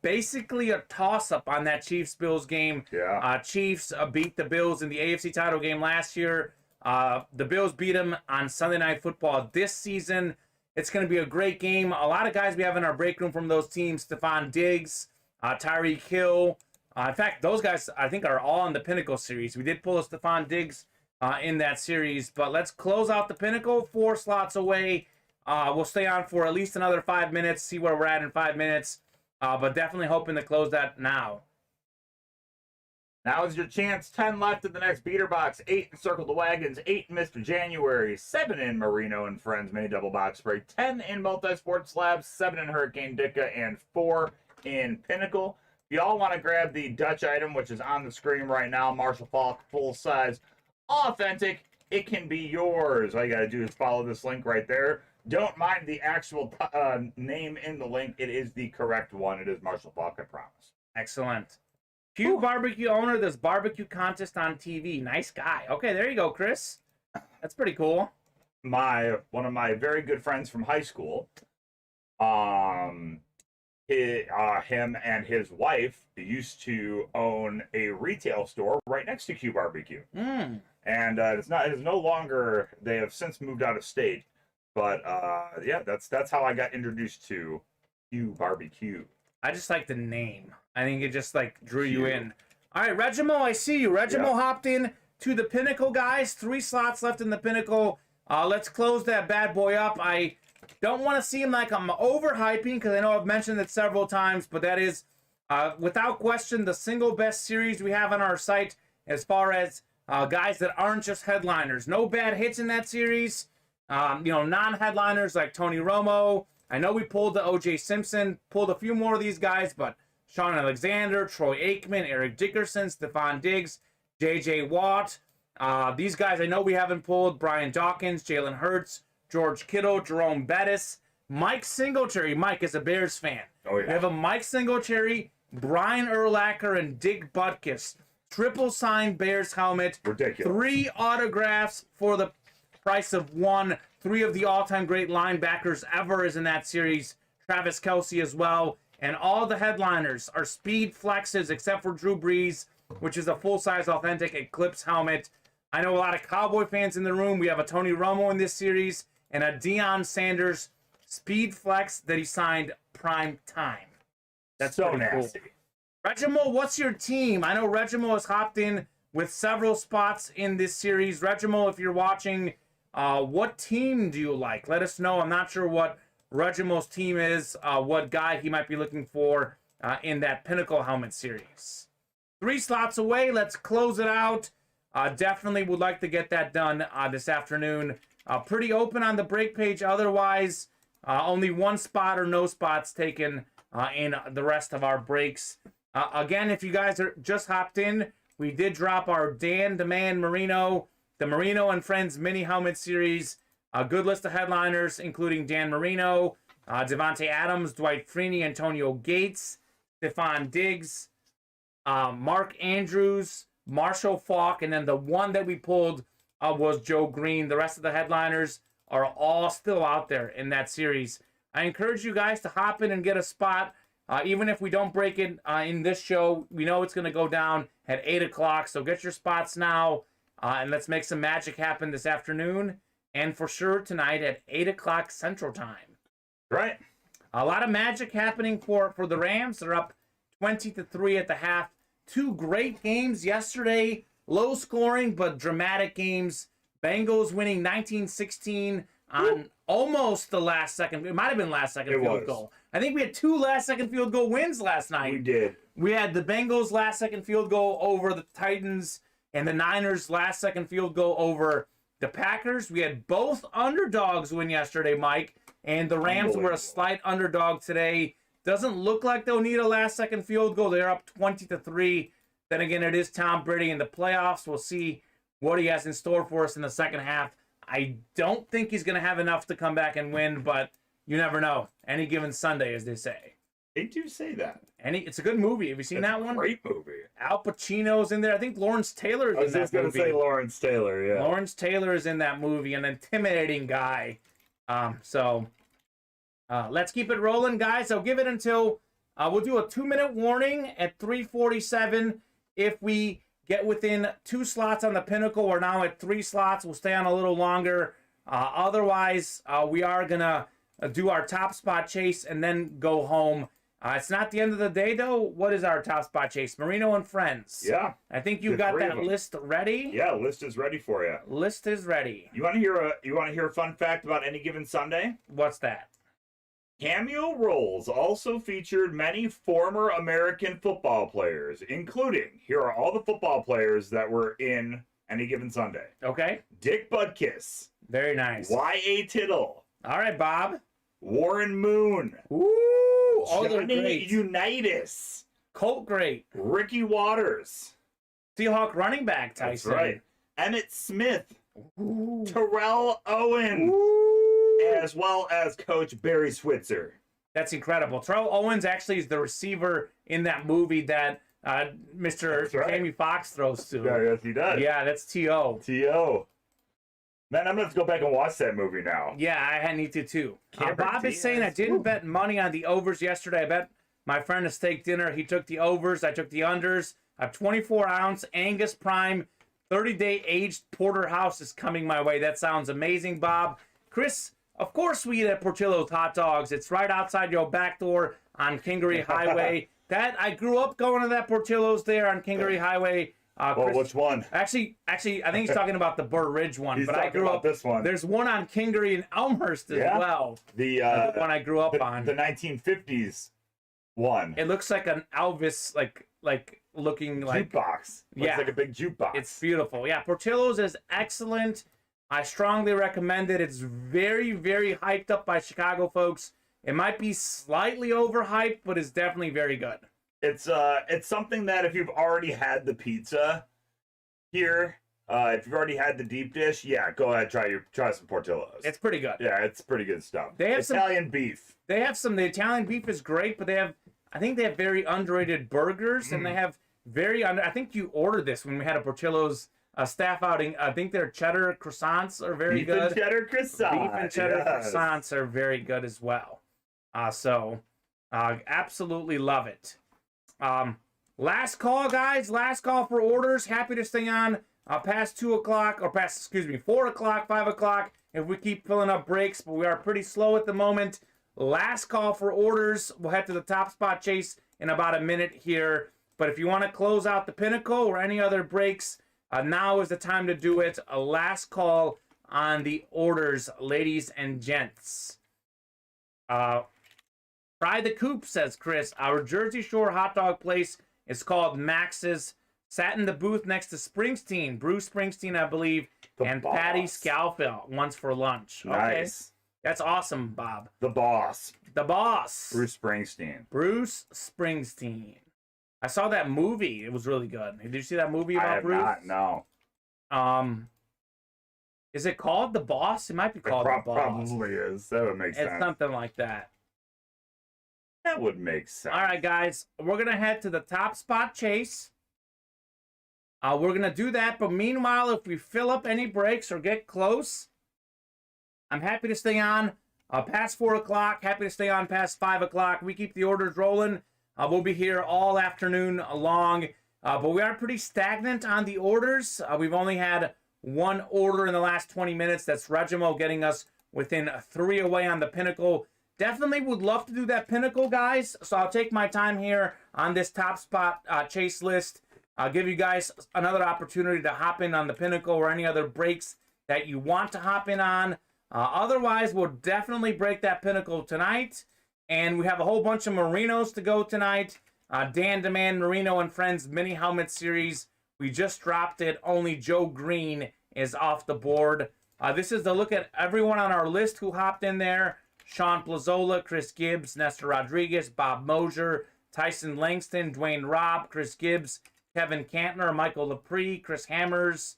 Basically a toss-up on that Chiefs-Bills game. Yeah. Chiefs beat the Bills in the AFC title game last year. The Bills beat them on Sunday Night Football this season. It's going to be a great game. A lot of guys we have in our break room from those teams, Stephon Diggs, Tyreek Hill. In fact, those guys, I think, are all in the Pinnacle series. We did pull a Stephon Diggs in that series. But let's close out the Pinnacle, 4 slots away. We'll stay on for at least another 5 minutes, see where we're at in 5 minutes. But definitely hoping to close that now. Now is your chance. 10 left in the next beater box. 8 in Circle the Wagons. 8 in Mr. January. 7 in Marino and Friends mini double box break. 10 in Multi-Sport Slabs. 7 in Hurricane Dicka. And 4 in Pinnacle. If you all want to grab the Dutch item, which is on the screen right now, Marshall Falk, full size, authentic, it can be yours. All you got to do is follow this link right there. Don't mind the actual name in the link. It is the correct one. It is Marshall Falk, I promise. Excellent. Q Barbecue owner, this barbecue contest on TV. Nice guy. Okay, there you go, Chris. That's pretty cool. One of my very good friends from high school, him and his wife used to own a retail store right next to Q Barbecue. And it is no longer, they have since moved out of state. But yeah, that's how I got introduced to Q Barbecue. I just like the name. I think it just like drew you in. All right, Regimo, I see you. Regimo hopped in to the Pinnacle, guys. 3 slots left in the Pinnacle. Let's close that bad boy up. I don't want to seem like I'm overhyping because I know I've mentioned it several times, but that is without question the single best series we have on our site as far as guys that aren't just headliners. No bad hits in that series. Non-headliners like Tony Romo. I know we pulled the O.J. Simpson, pulled a few more of these guys, but Sean Alexander, Troy Aikman, Eric Dickerson, Stephon Diggs, J.J. Watt. These guys I know we haven't pulled. Brian Dawkins, Jalen Hurts, George Kittle, Jerome Bettis, Mike Singletary. Mike is a Bears fan. Oh, yeah. We have a Mike Singletary, Brian Urlacher, and Dick Butkus. Triple signed Bears helmet. Ridiculous. 3 autographs for the price of 1. 3 of the all-time great linebackers ever is in that series. Travis Kelce as well. And all the headliners are speed flexes except for Drew Brees, which is a full-size authentic Eclipse helmet. I know a lot of Cowboy fans in the room. We have a Tony Romo in this series and a Deion Sanders speed flex that he signed prime time. That's so pretty nasty. Cool. Reginald, what's your team? I know Reginald has hopped in with several spots in this series. Reginald, if you're watching, what team do you like? Let us know. I'm not sure what Reginald's team is, what guy he might be looking for in that Pinnacle helmet series. 3 slots away. Let's close it out. Definitely would like to get that done this afternoon. Pretty open on the break page. Otherwise, only 1 spot or no spots taken in the rest of our breaks. Again, if you guys are just hopped in, we did drop our Dan the Man Marino, the Marino and Friends mini helmet series. A good list of headliners, including Dan Marino, Devontae Adams, Dwight Freeney, Antonio Gates, Stephon Diggs, Mark Andrews, Marshall Faulk, and then the one that we pulled was Joe Green. The rest of the headliners are all still out there in that series. I encourage you guys to hop in and get a spot. Even if we don't break it in this show, we know it's going to go down at 8 o'clock. So get your spots now, and let's make some magic happen this afternoon. And for sure tonight at 8 o'clock Central Time. Right. A lot of magic happening for the Rams. They're up 20-3 at the half. 2 great games yesterday. Low scoring but dramatic games. Bengals winning 19-16 on almost the last second. It might have been last second field goal. I think we had 2 last second field goal wins last night. We did. We had the Bengals last second field goal over the Titans and the Niners last second field goal over the Packers. We had both underdogs win yesterday, Mike, and the Rams were a slight underdog today. Doesn't look like they'll need a last second field goal. They're up 20-3. Then again, it is Tom Brady in the playoffs. We'll see what he has in store for us in the second half. I don't think he's going to have enough to come back and win, but you never know. Any given Sunday, as they say. They do say that. It's a good movie. Have you seen that one? Great movie. Al Pacino's in there. I think Lawrence Taylor is in that movie. I was just going to say Lawrence Taylor, yeah. Lawrence Taylor is in that movie, an intimidating guy. Let's keep it rolling, guys. I'll give it until we'll do a 2-minute warning at 3:47. If we get within 2 slots on the Pinnacle, we're now at 3 slots. We'll stay on a little longer. Otherwise, we are going to do our top spot chase and then go home. It's not the end of the day, though. What is our top spot chase? Marino and Friends. Yeah. I think you've got that list ready. Yeah, list is ready for you. List is ready. You want to hear a fun fact about Any Given Sunday? What's that? Cameo roles also featured many former American football players, including, here are all the football players that were in Any Given Sunday. Okay. Dick Butkus. Very nice. Y.A. Tittle. All right, Bob. Warren Moon. Ooh, all the Johnny greats. Unitas. Colt great. Ricky Waters. Seahawk running back, Tyson. That's right. Emmett Smith. Ooh. Terrell Owen. Ooh. As well as Coach Barry Switzer. That's incredible. Terrell Owens actually is the receiver in that movie that Mr. Jamie Foxx throws to. Yeah, yes, he does. Yeah, that's T.O. T.O. Man, I'm going to have to go back and watch that movie now. Yeah, I need to too. Cameron Bob is saying I didn't bet money on the overs yesterday. I bet my friend a steak dinner. He took the overs. I took the unders. A 24-ounce Angus Prime 30-day aged porterhouse is coming my way. That sounds amazing, Bob. Chris, of course we eat at Portillo's Hot Dogs. It's right outside your back door on Kingery Highway. I grew up going to that Portillo's there on Kingery Highway. Well, which one? Actually, I think he's talking about the Burr Ridge one. He's but I grew about up. This one. There's one on Kingery and Elmhurst as well. The one I grew up on. The 1950s one. It looks like an Elvis like looking like jukebox. Looks like a big jukebox. It's beautiful. Yeah, Portillo's is excellent. I strongly recommend it. It's very, very hyped up by Chicago folks. It might be slightly overhyped, but it's definitely very good. It's something that if you've already had the pizza here If you've already had the deep dish, yeah, go ahead, try some Portillo's. It's pretty good. Yeah, it's pretty good stuff. They have Italian beef. They have some. The Italian beef is great, but I think they have very underrated burgers, and they have I think you ordered this when we had a Portillo's staff outing. I think their cheddar croissants are very Beef good. and cheddar croissants. Beef and cheddar croissants are very good as well. Absolutely love it. Last call, guys. Last call for orders. Happy to stay on past 4 o'clock, 5 o'clock, if we keep filling up breaks, but we are pretty slow at the moment. Last call for orders. We'll head to the top spot chase in about a minute here. But if you want to close out the Pinnacle or any other breaks, now is the time to do it. A last call on the orders, ladies and gents. Fry the Coop, says Chris. Our Jersey Shore hot dog place is called Max's. Sat in the booth next to Springsteen, Bruce Springsteen, I believe, and boss. Patty Scalfel once for lunch. Okay. Nice. That's awesome, Bob. The boss. The boss. Bruce Springsteen. Bruce Springsteen. I saw that movie. It was really good. Did you see that movie about Bruce? I have not, no. Is it called The Boss? It might be called The Boss. Probably is. That would make sense. It's something like that. That would make sense. All right, guys. We're going to head to the top spot chase. We're going to do that, but meanwhile, if we fill up any breaks or get close, I'm happy to stay on past 4 o'clock, happy to stay on past 5 o'clock. We keep the orders rolling. We'll be here all afternoon long, but we are pretty stagnant on the orders. We've only had one order in the last 20 minutes. That's Regimo getting us within 3 away on the Pinnacle. Definitely would love to do that Pinnacle, guys, so I'll take my time here on this top spot chase list. I'll give you guys another opportunity to hop in on the Pinnacle or any other breaks that you want to hop in on. Otherwise, we'll definitely break that Pinnacle tonight. And we have a whole bunch of Merinos to go tonight. Dan Demand Merino and Friends Mini Helmet Series. We just dropped it. Only Joe Green is off the board. This is the look at everyone on our list who hopped in there. Sean Plazola, Chris Gibbs, Nestor Rodriguez, Bob Mosier, Tyson Langston, Dwayne Robb, Chris Gibbs, Kevin Cantner, Michael Lepre, Chris Hammers,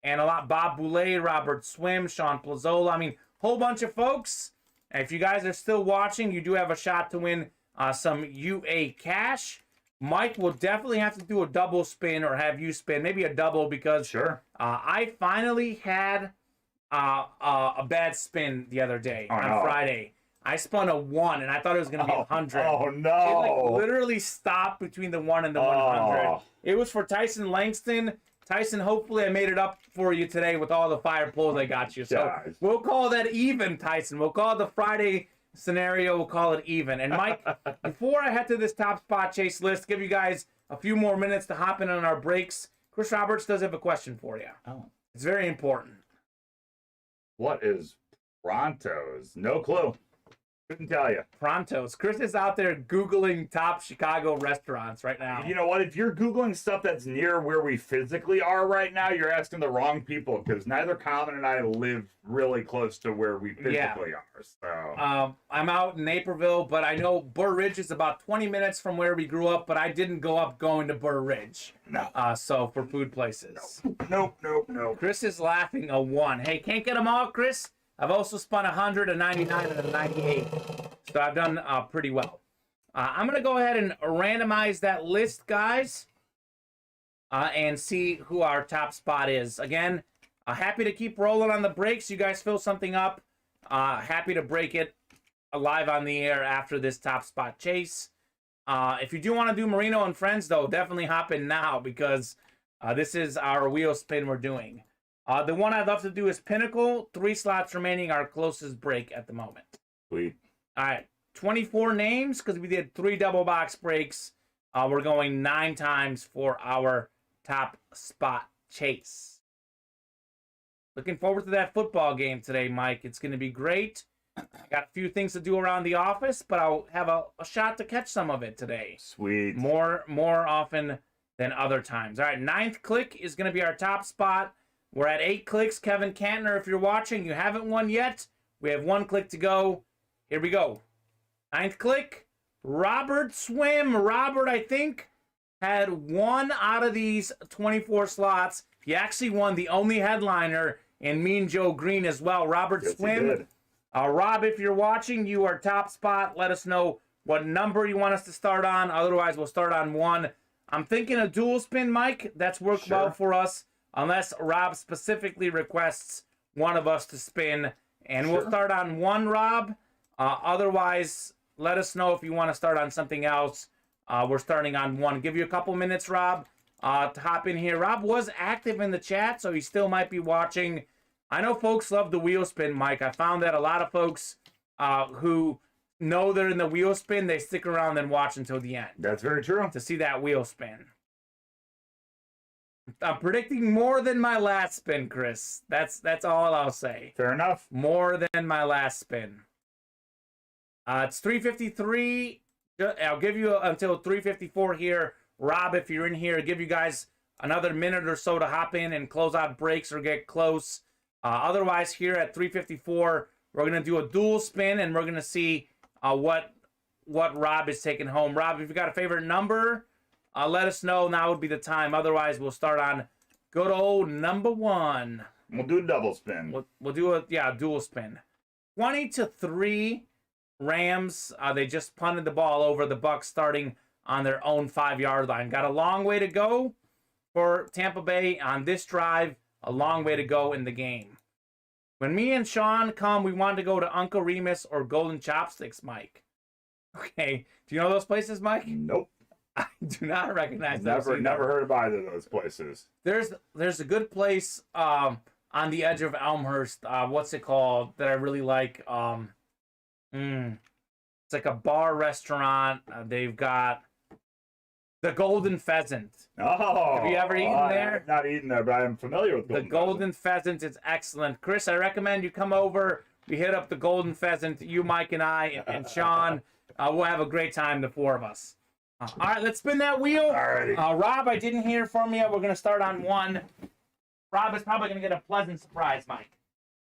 and a lot. Bob Boulay, Robert Swim, Sean Plazola. I mean, whole bunch of folks. And if you guys are still watching, you do have a shot to win some UA cash. Mike will definitely have to do a double spin or have you spin, maybe a double, because Sure. I finally had a bad spin the other day on Friday. I spun a 1, and I thought it was going to be 100. Oh, no. It literally stopped between the 1 and the 100. It was for Tyson Langston. Tyson, hopefully I made it up for you today with all the fire pulls I got you. So we'll call that even, Tyson. We'll call the Friday scenario, we'll call it even. And Mike, before I head to this top spot chase list, give you guys a few more minutes to hop in on our breaks. Chris Roberts does have a question for you. Oh. It's very important. What is Prontos? No clue. Couldn't tell you. Prontos. Chris is out there Googling top Chicago restaurants right now. You know what? If you're Googling stuff that's near where we physically are right now, you're asking the wrong people, because neither Kamen and I live really close to where we physically are. So I'm out in Naperville, but I know Burr Ridge is about 20 minutes from where we grew up, but I didn't go up going to Burr Ridge. No. So for food places. Nope. Chris is laughing a 1. Hey, can't get them all, Chris? I've also spun 100, a 99, and a 98. So I've done pretty well. I'm going to go ahead and randomize that list, guys, and see who our top spot is. Again, happy to keep rolling on the breaks. You guys fill something up. Happy to break it live on the air after this top spot chase. If you do want to do Merino and Friends, though, definitely hop in now, because this is our wheel spin we're doing. The one I'd love to do is Pinnacle. 3 slots remaining, our closest break at the moment. Sweet. All right, 24 names, because we did 3 double box breaks. We're going 9 times for our top spot chase. Looking forward to that football game today, Mike. It's going to be great. I got a few things to do around the office, but I'll have a shot to catch some of it today. Sweet. More often than other times. All right, 9th click is going to be our top spot. We're at 8 clicks. Kevin Cantner, if you're watching, you haven't won yet. We have 1 click to go. Here we go. 9th click. Robert Swim. Robert, I think, had 1 out of these 24 slots. He actually won the only headliner in Mean Joe Green as well. Robert Yes, he Swim. did. Rob, if you're watching, you are top spot. Let us know what number you want us to start on. Otherwise, we'll start on 1. I'm thinking a dual spin, Mike. That's worked well for us, unless Rob specifically requests one of us to spin. And we'll start on 1, Rob. Otherwise, let us know if you want to start on something else. We're starting on 1. Give you a couple minutes, Rob, to hop in here. Rob was active in the chat, so he still might be watching. I know folks love the wheel spin, Mike. I found that a lot of folks who know they're in the wheel spin, they stick around and watch until the end. That's very true. To see that wheel spin. I'm predicting more than my last spin, Chris. That's all I'll say. Fair enough. More than my last spin. It's 3:53. I'll give you until 3:54 here. Rob, if you're in here, give you guys another minute or so to hop in and close out breaks or get close. Otherwise, here at 3:54, we're going to do a dual spin, and we're going to see what Rob is taking home. Rob, if you got a favorite number, let us know. Now would be the time. Otherwise, we'll start on good old number 1. We'll do a double spin. We'll do a dual spin. 20-3 Rams. They just punted the ball over the Bucks, starting on their own 5-yard line. Got a long way to go for Tampa Bay on this drive. A long way to go in the game. When me and Sean come, we want to go to Uncle Remus or Golden Chopsticks, Mike. Okay. Do you know those places, Mike? Nope. I do not recognize those. Never heard of either of those places. There's a good place on the edge of Elmhurst. What's it called? That I really like. It's like a bar restaurant. They've got the Golden Pheasant. Oh, have you ever eaten there? I've not eaten there, but I'm familiar with the Golden Pheasant. Is excellent. Chris, I recommend you come over. We hit up the Golden Pheasant. You, Mike, and I, and Sean. We'll have a great time, the 4 of us. All right, let's spin that wheel. Alrighty. Rob, I didn't hear from you. We're going to start on 1. Rob is probably going to get a pleasant surprise, Mike.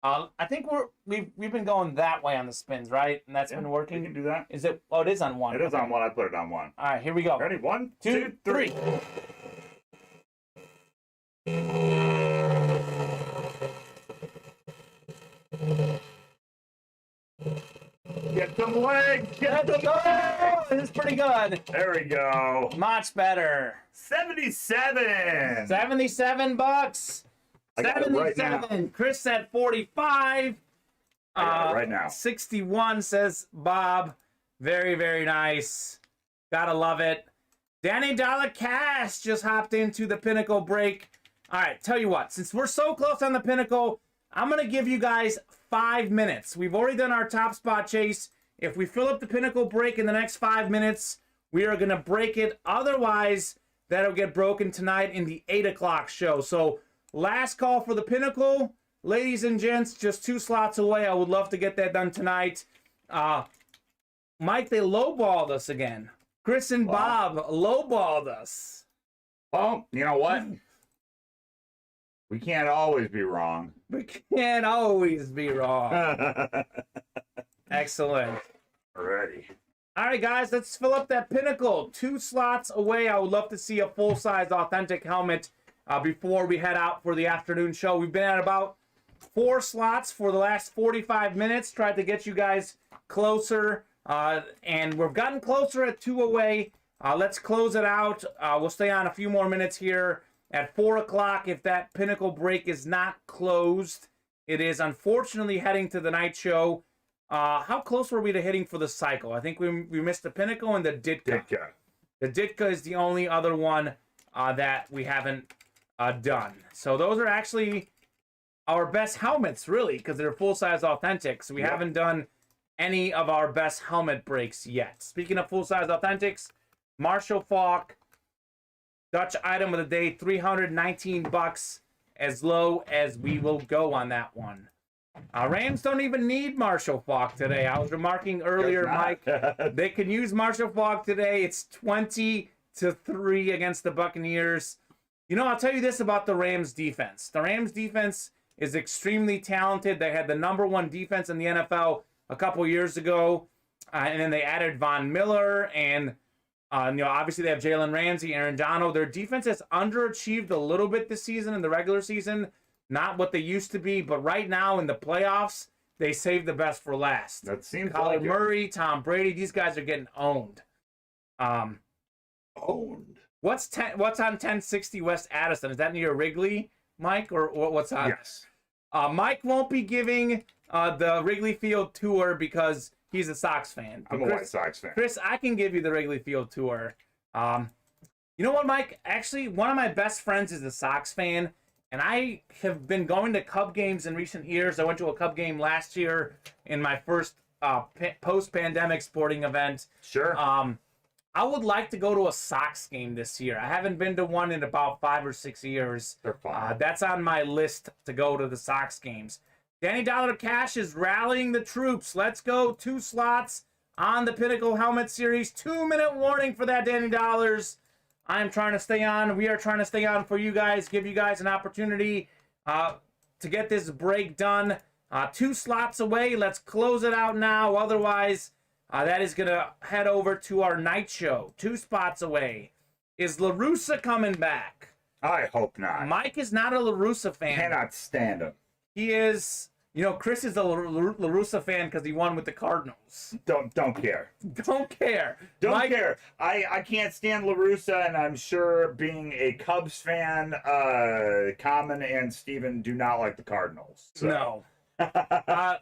I think we've been going that way on the spins, right? And that's been working. You can do that. Is it? Oh, it is on 1. It is on 1. I put it on 1. All right, here we go. Ready? 1, 2, 3. Get some legs. Get some Oh, this is pretty good. There we go. Much better. 77. $77. I got it right now. 77. Chris said 45. I got it right now. 61 says Bob. Very, very nice. Gotta love it. Danny Dollar Cash just hopped into the Pinnacle break. All right, tell you what, since we're so close on the Pinnacle, I'm going to give you guys 5 minutes. We've already done our top spot chase. If we fill up the Pinnacle break in the next 5 minutes, we are going to break it. Otherwise, that'll get broken tonight in the 8 o'clock show. So, last call for the Pinnacle. Ladies and gents, just 2 slots away. I would love to get that done tonight. Mike, they lowballed us again. Chris and Bob lowballed us. Well, you know what? We can't always be wrong. We can't always be wrong. Excellent. Alrighty. All right, guys, let's fill up that Pinnacle. 2 slots away. I would love to see a full-size authentic helmet before we head out for the afternoon show. We've been at about 4 slots for the last 45 minutes. Tried to get you guys closer, and we've gotten closer at 2 away. Let's close it out. We'll stay on a few more minutes here. At 4 o'clock, if that Pinnacle break is not closed, it is unfortunately heading to the night show. How close were we to hitting for the cycle? I think we missed the Pinnacle and the Ditka. The Ditka is the only other one that we haven't done. So those are actually our best helmets, really, because they're full-size authentics. We haven't done any of our best helmet breaks yet. Speaking of full-size authentics, Marshall Faulk, Dutch item of the day, $319, as low as we will go on that one. Rams don't even need Marshall Faulk today. I was remarking earlier, Mike, they can use Marshall Faulk today. It's 20-3 against the Buccaneers. You know, I'll tell you this about the Rams defense. The Rams defense is extremely talented. They had the #1 defense in the NFL a couple years ago, and then they added Von Miller and Obviously they have Jalen Ramsey, Aaron Donald. Their defense has underachieved a little bit this season in the regular season. Not what they used to be, but right now in the playoffs, they saved the best for last. That seems Kyler like Murray, Tom Brady, these guys are getting owned. owned. What's on 1060 West Addison? Is that near Wrigley, Mike, or what's on? Yes. Mike won't be giving the Wrigley Field tour because he's a Sox fan. I'm a White Sox fan. Chris, I can give you the Wrigley Field tour. You know what, Mike? Actually, one of my best friends is a Sox fan, and I have been going to Cub games in recent years. I went to a Cub game last year in my first post-pandemic sporting event. Sure. I would like to go to a Sox game this year. I haven't been to one in about 5 or 6 years. They're fun. That's on my list to go to the Sox games. Danny Dollar Cash is rallying the troops. Let's go. 2 slots on the Pinnacle Helmet Series. 2-minute warning for that, Danny Dollars. I'm trying to stay on. We are trying to stay on for you guys. Give you guys an opportunity to get this break done. 2 slots away. Let's close it out now. Otherwise, that is going to head over to our night show. 2 spots away. Is La Russa coming back? I hope not. Mike is not a La Russa fan. Cannot stand him. He is, Chris is a La Russa fan because he won with the Cardinals. Don't care. Don't care. Don't care. I can't stand La Russa, and I'm sure being a Cubs fan, Kamen and Steven do not like the Cardinals. So. No.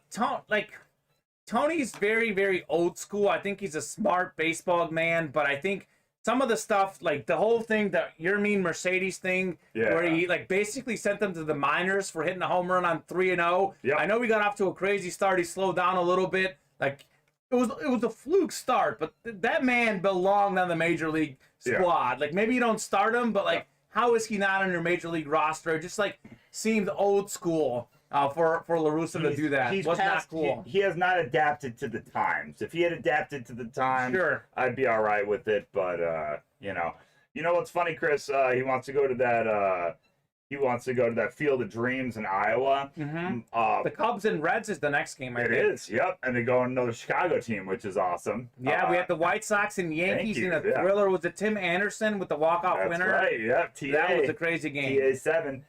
Tony's very, very old school. I think he's a smart baseball man, but I think some of the stuff, like the whole thing, that You're Mean Mercedes thing, where he basically sent them to the minors for hitting a home run on 3-0. Yep. I know we got off to a crazy start. He slowed down a little bit. It was a fluke start, but that man belonged on the major league squad. Yeah. Maybe you don't start him, but how is he not on your major league roster? It just seemed old school. For La Russa to do that. Was not cool. He has not adapted to the times. If he had adapted to the times, sure, I'd be all right with it. But you know what's funny, Chris? He wants to go to that. He wants to go to that Field of Dreams in Iowa. Mm-hmm. The Cubs and Reds is the next game. I think. It is. Yep, and they go on another Chicago team, which is awesome. Yeah, we had the White Sox and Yankees in a thriller. Was it Tim Anderson with the walk-off winner? That's right. Yep. That was a crazy game. TA7.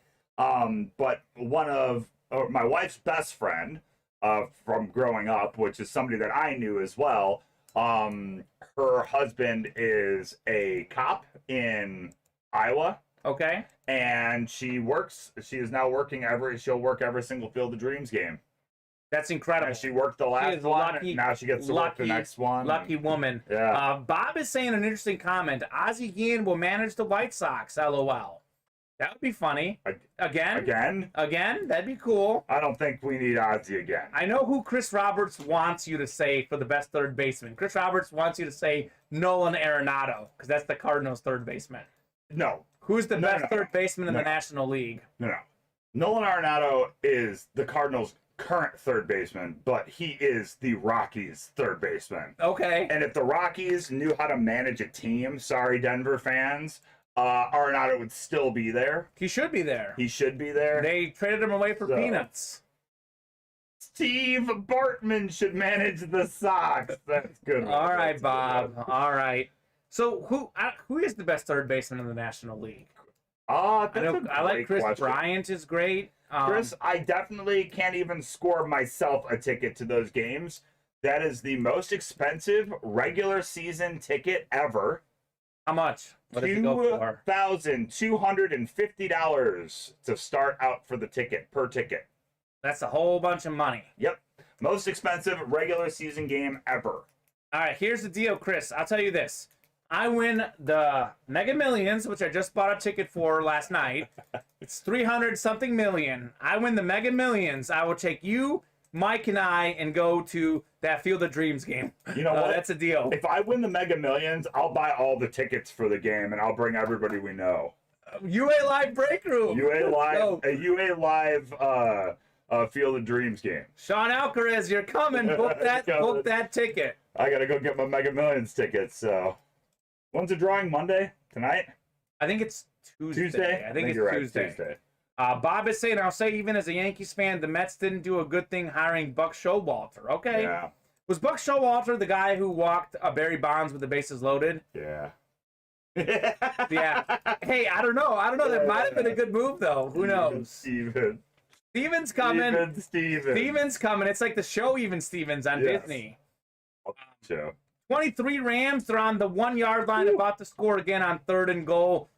But one of my wife's best friend from growing up, which is somebody that I knew as well. Her husband is a cop in Iowa. Okay. And she is now working she'll work every single Field of Dreams game. That's incredible. And she worked the last one, and now she gets to work the next one. Lucky woman. Yeah. Bob is saying an interesting comment. Ozzie Guillen will manage the White Sox, LOL. That would be funny. Again? That'd be cool. I don't think we need Ozzie again. I know who Chris Roberts wants you to say for the best third baseman. Chris Roberts wants you to say Nolan Arenado, because that's the Cardinals' third baseman. No. Who's the best third baseman in the National League? No. Nolan Arenado is the Cardinals' current third baseman, but he is the Rockies' third baseman. Okay. And if the Rockies knew how to manage a team, sorry, Denver fans, Arenado would still be there. He should be there. He should be there. They traded him away for peanuts. Steve Bartman should manage the Sox. That's good. All right, Bob. All right. So who is the best third baseman in the National League? I like Chris Bryant is great. Chris, I definitely can't even score myself a ticket to those games. That is the most expensive regular season ticket ever. How much? What does it go for? $2,250 to start out for the ticket, per ticket. That's a whole bunch of money. Yep. Most expensive regular season game ever. All right, here's the deal, Chris. I'll tell you this. I win the Mega Millions, which I just bought a ticket for last night. It's 300-something million. I win the Mega Millions. I will take you, Mike, and I and go to that Field of Dreams game. You know what? That's a deal. If I win the Mega Millions, I'll buy all the tickets for the game, and I'll bring everybody we know. UA Live Break Room. UA Live Field of Dreams game. Sean Alcaraz, you're coming. Book that ticket. I got to go get my Mega Millions tickets, so... When's the drawing? Monday? Tonight? I think it's Tuesday. I think it's Tuesday. Bob is saying, I'll say even as a Yankees fan, the Mets didn't do a good thing hiring Buck Showalter. Okay. Yeah. Was Buck Showalter the guy who walked Barry Bonds with the bases loaded? Yeah. Yeah. Hey, I don't know. That might have been a good move, though. Who knows? Steven's coming. Steven's coming. It's like the show Even Stevens on Disney. So 23 Rams. They're on the 1 yard line, about to score again on 3rd and goal.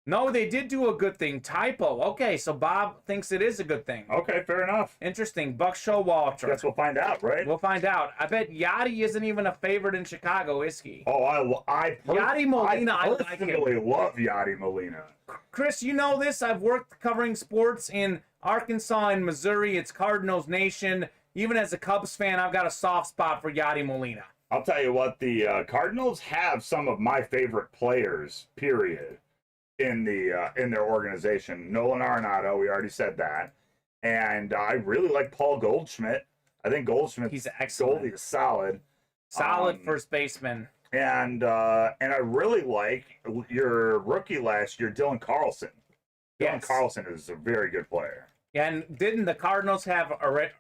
No, they did do a good thing. Typo. Okay, so Bob thinks it is a good thing. Okay, fair enough. Interesting. Buck Showalter. Guess we'll find out, right? We'll find out. I bet Yachty isn't even a favorite in Chicago, is he? Oh, Yachty Molina, I like him. I personally love Yachty Molina. Chris, you know this. I've worked covering sports in Arkansas and Missouri. It's Cardinals Nation. Even as a Cubs fan, I've got a soft spot for Yachty Molina. I'll tell you what, the Cardinals have some of my favorite players, period, in their organization. Nolan Arenado, we already said that. And I really like Paul Goldschmidt. I think He's excellent. Goldie is solid. Solid first baseman. And I really like your rookie last year, Dylan Carlson. Dylan Carlson is a very good player. Yeah, and didn't the Cardinals have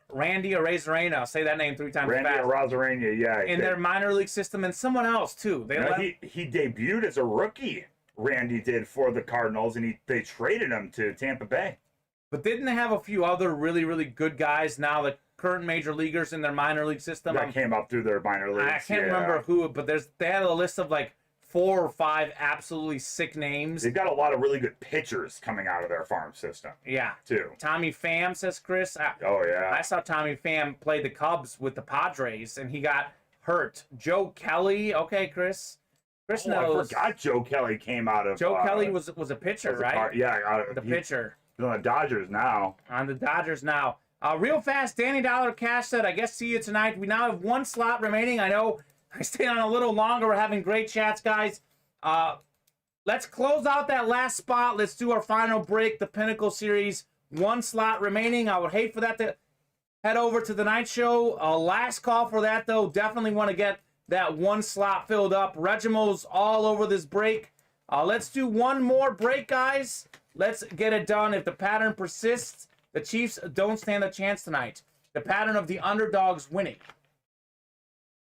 Randy Arozarena? Say that name 3 times Randy fast. Arozarena, yeah. In their minor league system, and someone else, too. He debuted as a rookie, Randy did, for the Cardinals, and they traded him to Tampa Bay. But didn't they have a few other really, really good guys now, the current major leaguers in their minor league system? That came up through their minor leagues. I can't remember who, but they had a list of like 4 or 5 absolutely sick names. They've got a lot of really good pitchers coming out of their farm system. Yeah. Too. Tommy Pham, says Chris. Oh, yeah. I saw Tommy Pham play the Cubs with the Padres, and he got hurt. Joe Kelly. Okay, Chris. Chris knows. I forgot Joe Kelly came out of... Joe Kelly was a pitcher, right? The pitcher. He's on the Dodgers now. Real fast, Danny Dollar Cash said, I guess see you tonight. We now have 1 slot remaining. I know I stayed on a little longer. We're having great chats, guys. Let's close out that last spot. Let's do our final break, the Pinnacle series. 1 slot remaining. I would hate for that to head over to the night show. Last call for that, though. Definitely want to get that 1 slot filled up. Regimel's all over this break. Let's do 1 more break, guys. Let's get it done. If the pattern persists, the Chiefs don't stand a chance tonight. The pattern of the underdogs winning.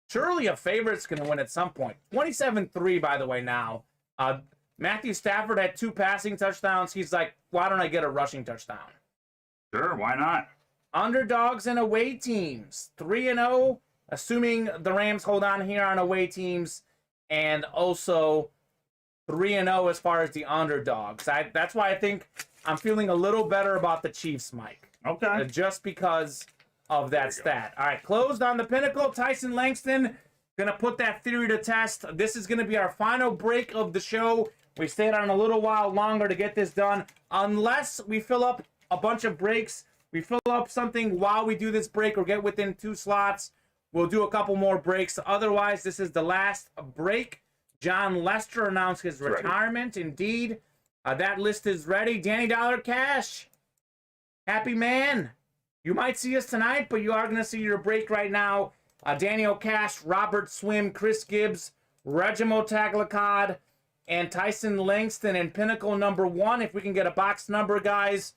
Surely a favorite's going to win at some point. 27-3, by the way, now. Matthew Stafford had 2 passing touchdowns. He's like, why don't I get a rushing touchdown? Sure, why not? Underdogs and away teams. 3-0, assuming the Rams hold on here on away teams. And also 3-0 as far as the underdogs. That's why I think I'm feeling a little better about the Chiefs, Mike. Okay. Just because of that stat. All right, closed on the Pinnacle. Tyson Langston going to put that theory to test. This is going to be our final break of the show. We stayed on a little while longer to get this done. Unless we fill up a bunch of breaks, we fill up something while we do this break or get within 2 slots, we'll do a couple more breaks. Otherwise, this is the last break. John Lester announced his retirement. Indeed. That list is ready. Danny Dollar Cash. Happy man. You might see us tonight, but you are going to see your break right now. Daniel Cash, Robert Swim, Chris Gibbs, Regimo Taglacod, and Tyson Langston in Pinnacle number 1. If we can get a box number, guys.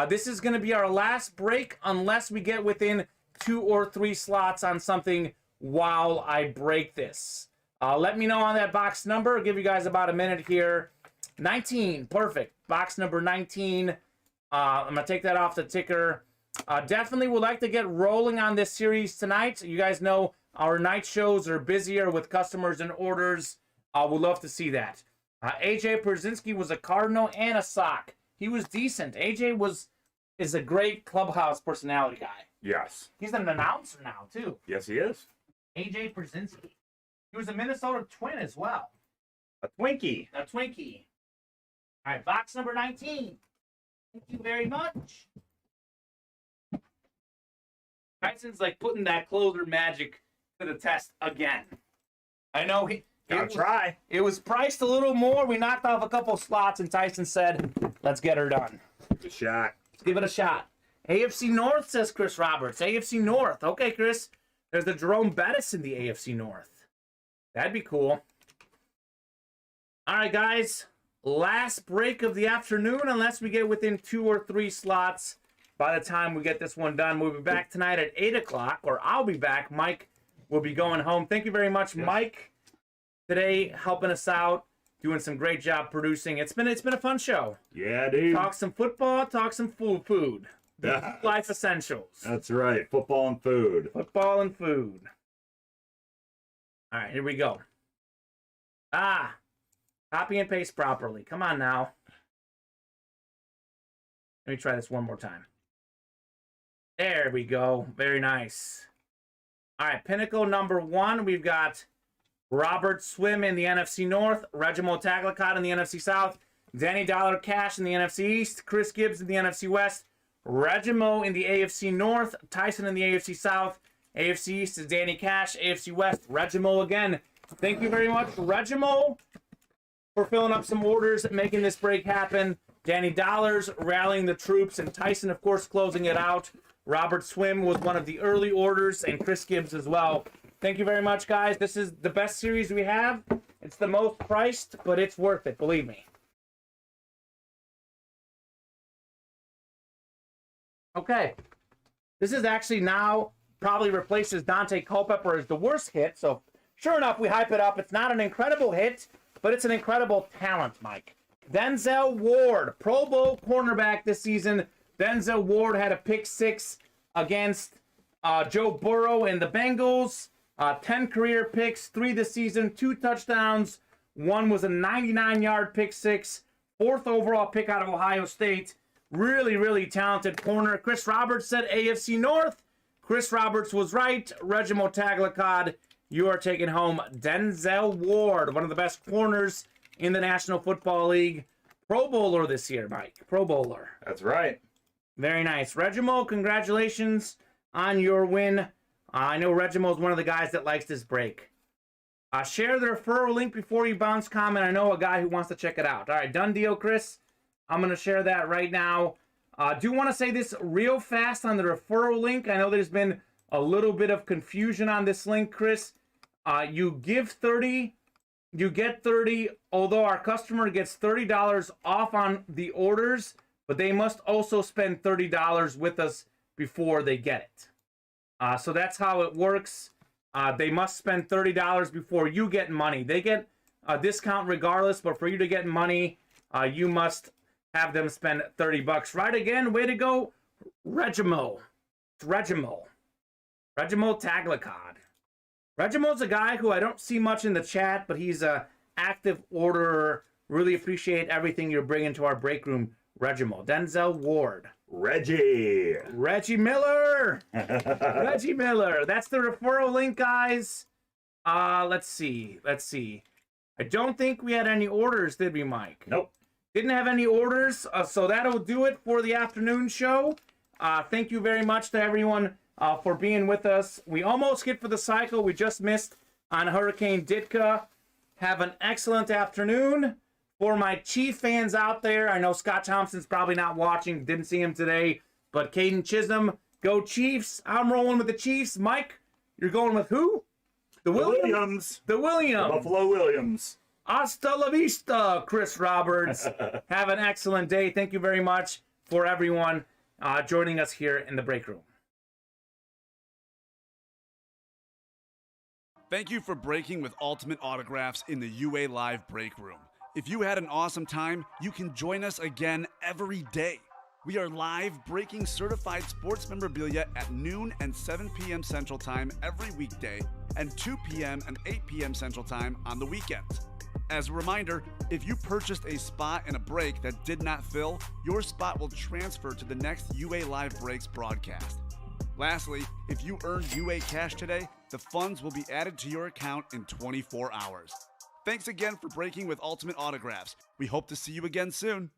This is going to be our last break unless we get within 2 or 3 slots on something while I break this. Let me know on that box number. I'll give you guys about a minute here. 19, perfect. Box number 19. I'm going to take that off the ticker. Definitely would like to get rolling on this series tonight. You guys know our night shows are busier with customers and orders. We'd love to see that. AJ Pierzynski was a Cardinal and a Sock. He was decent. AJ is a great clubhouse personality guy. Yes. He's an announcer now, too. Yes, he is. AJ Pierzynski. He was a Minnesota Twin as well. A Twinkie. A Twinkie. All right, box number 19. Thank you very much. Tyson's like putting that closer magic to the test again. I know it was priced a little more. We knocked off a couple slots, and Tyson said, let's get her done. Good shot. Let's give it a shot. AFC North, says Chris Roberts. AFC North. Okay, Chris. There's the Jerome Bettis in the AFC North. That'd be cool. All right, guys. Last break of the afternoon, unless we get within 2 or 3 slots. By the time we get this one done, we'll be back tonight at 8 o'clock, or I'll be back. Mike will be going home. Thank you very much, Mike, today helping us out, doing some great job producing. It's been a fun show. Yeah, dude. Talk some football, talk some food. Life essentials. That's right. Football and food. Football and food. All right, here we go. Copy and paste properly. Come on now. Let me try this one more time. There we go. Very nice. All right, Pinnacle number 1. We've got Robert Swim in the NFC North, Reginald Tagliacott in the NFC South, Danny Dollar Cash in the NFC East, Chris Gibbs in the NFC West, Regimo in the AFC North, Tyson in the AFC South, AFC East is Danny Cash, AFC West, Regimo again. Thank you very much, Regimo, for filling up some orders, making this break happen. Danny Dollars rallying the troops, and Tyson, of course, closing it out. Robert Swim was one of the early orders, and Chris Gibbs as well. Thank you very much, guys. This is the best series we have. It's the most priced, but it's worth it, believe me. Okay. This is actually now probably replaces Dante Culpepper as the worst hit, so sure enough, we hype it up. It's not an incredible hit, but it's an incredible talent, Mike. Denzel Ward, Pro Bowl cornerback this season. Denzel Ward had a pick 6 against Joe Burrow and the Bengals. 10 career picks, 3 this season, 2 touchdowns. 1 was a 99-yard pick 6. 4th overall pick out of Ohio State. Really, really talented corner. Chris Roberts said AFC North. Chris Roberts was right. Reginald Tagliacott, you are taking home Denzel Ward, one of the best corners in the National Football League. Pro Bowler this year, Mike. Pro Bowler. That's right. Very nice. Regimo, congratulations on your win. I know Regimo is one of the guys that likes this break. Share the referral link before you bounce comment. I know a guy who wants to check it out. All right, done deal, Chris. I'm going to share that right now. Do want to say this real fast on the referral link. I know there's been a little bit of confusion on this link, Chris. You give 30, you get 30, although our customer gets $30 off on the orders, but they must also spend $30 with us before they get it. So that's how it works. They must spend $30 before you get money. They get a discount regardless, but for you to get money, you must have them spend $30. Right again, way to go, Regimo. Regimo Tagliacott. Regimo's a guy who I don't see much in the chat, but he's a active orderer. Really appreciate everything you're bringing to our break room, Regimo. Denzel Ward. Reggie Miller. Reggie Miller. That's the referral link, guys. Let's see. I don't think we had any orders, did we, Mike? Nope. Didn't have any orders, so that'll do it for the afternoon show. Thank you very much to everyone for being with us. We almost hit for the cycle. We just missed on Hurricane Ditka. Have an excellent afternoon. For my Chief fans out there, I know Scott Thompson's probably not watching, didn't see him today, but Caden Chisholm, go Chiefs. I'm rolling with the Chiefs. Mike, you're going with who? The Williams. The Buffalo Williams. Hasta la vista, Chris Roberts. Have an excellent day. Thank you very much for everyone joining us here in the break room. Thank you for breaking with Ultimate Autographs in the UA Live break room. If you had an awesome time, you can join us again every day. We are live breaking certified sports memorabilia at noon and 7 p.m. Central Time every weekday and 2 p.m. and 8 p.m. Central Time on the weekends. As a reminder, if you purchased a spot in a break that did not fill, your spot will transfer to the next UA Live Breaks broadcast. Lastly, if you earned UA cash today, the funds will be added to your account in 24 hours. Thanks again for breaking with Ultimate Autographs. We hope to see you again soon.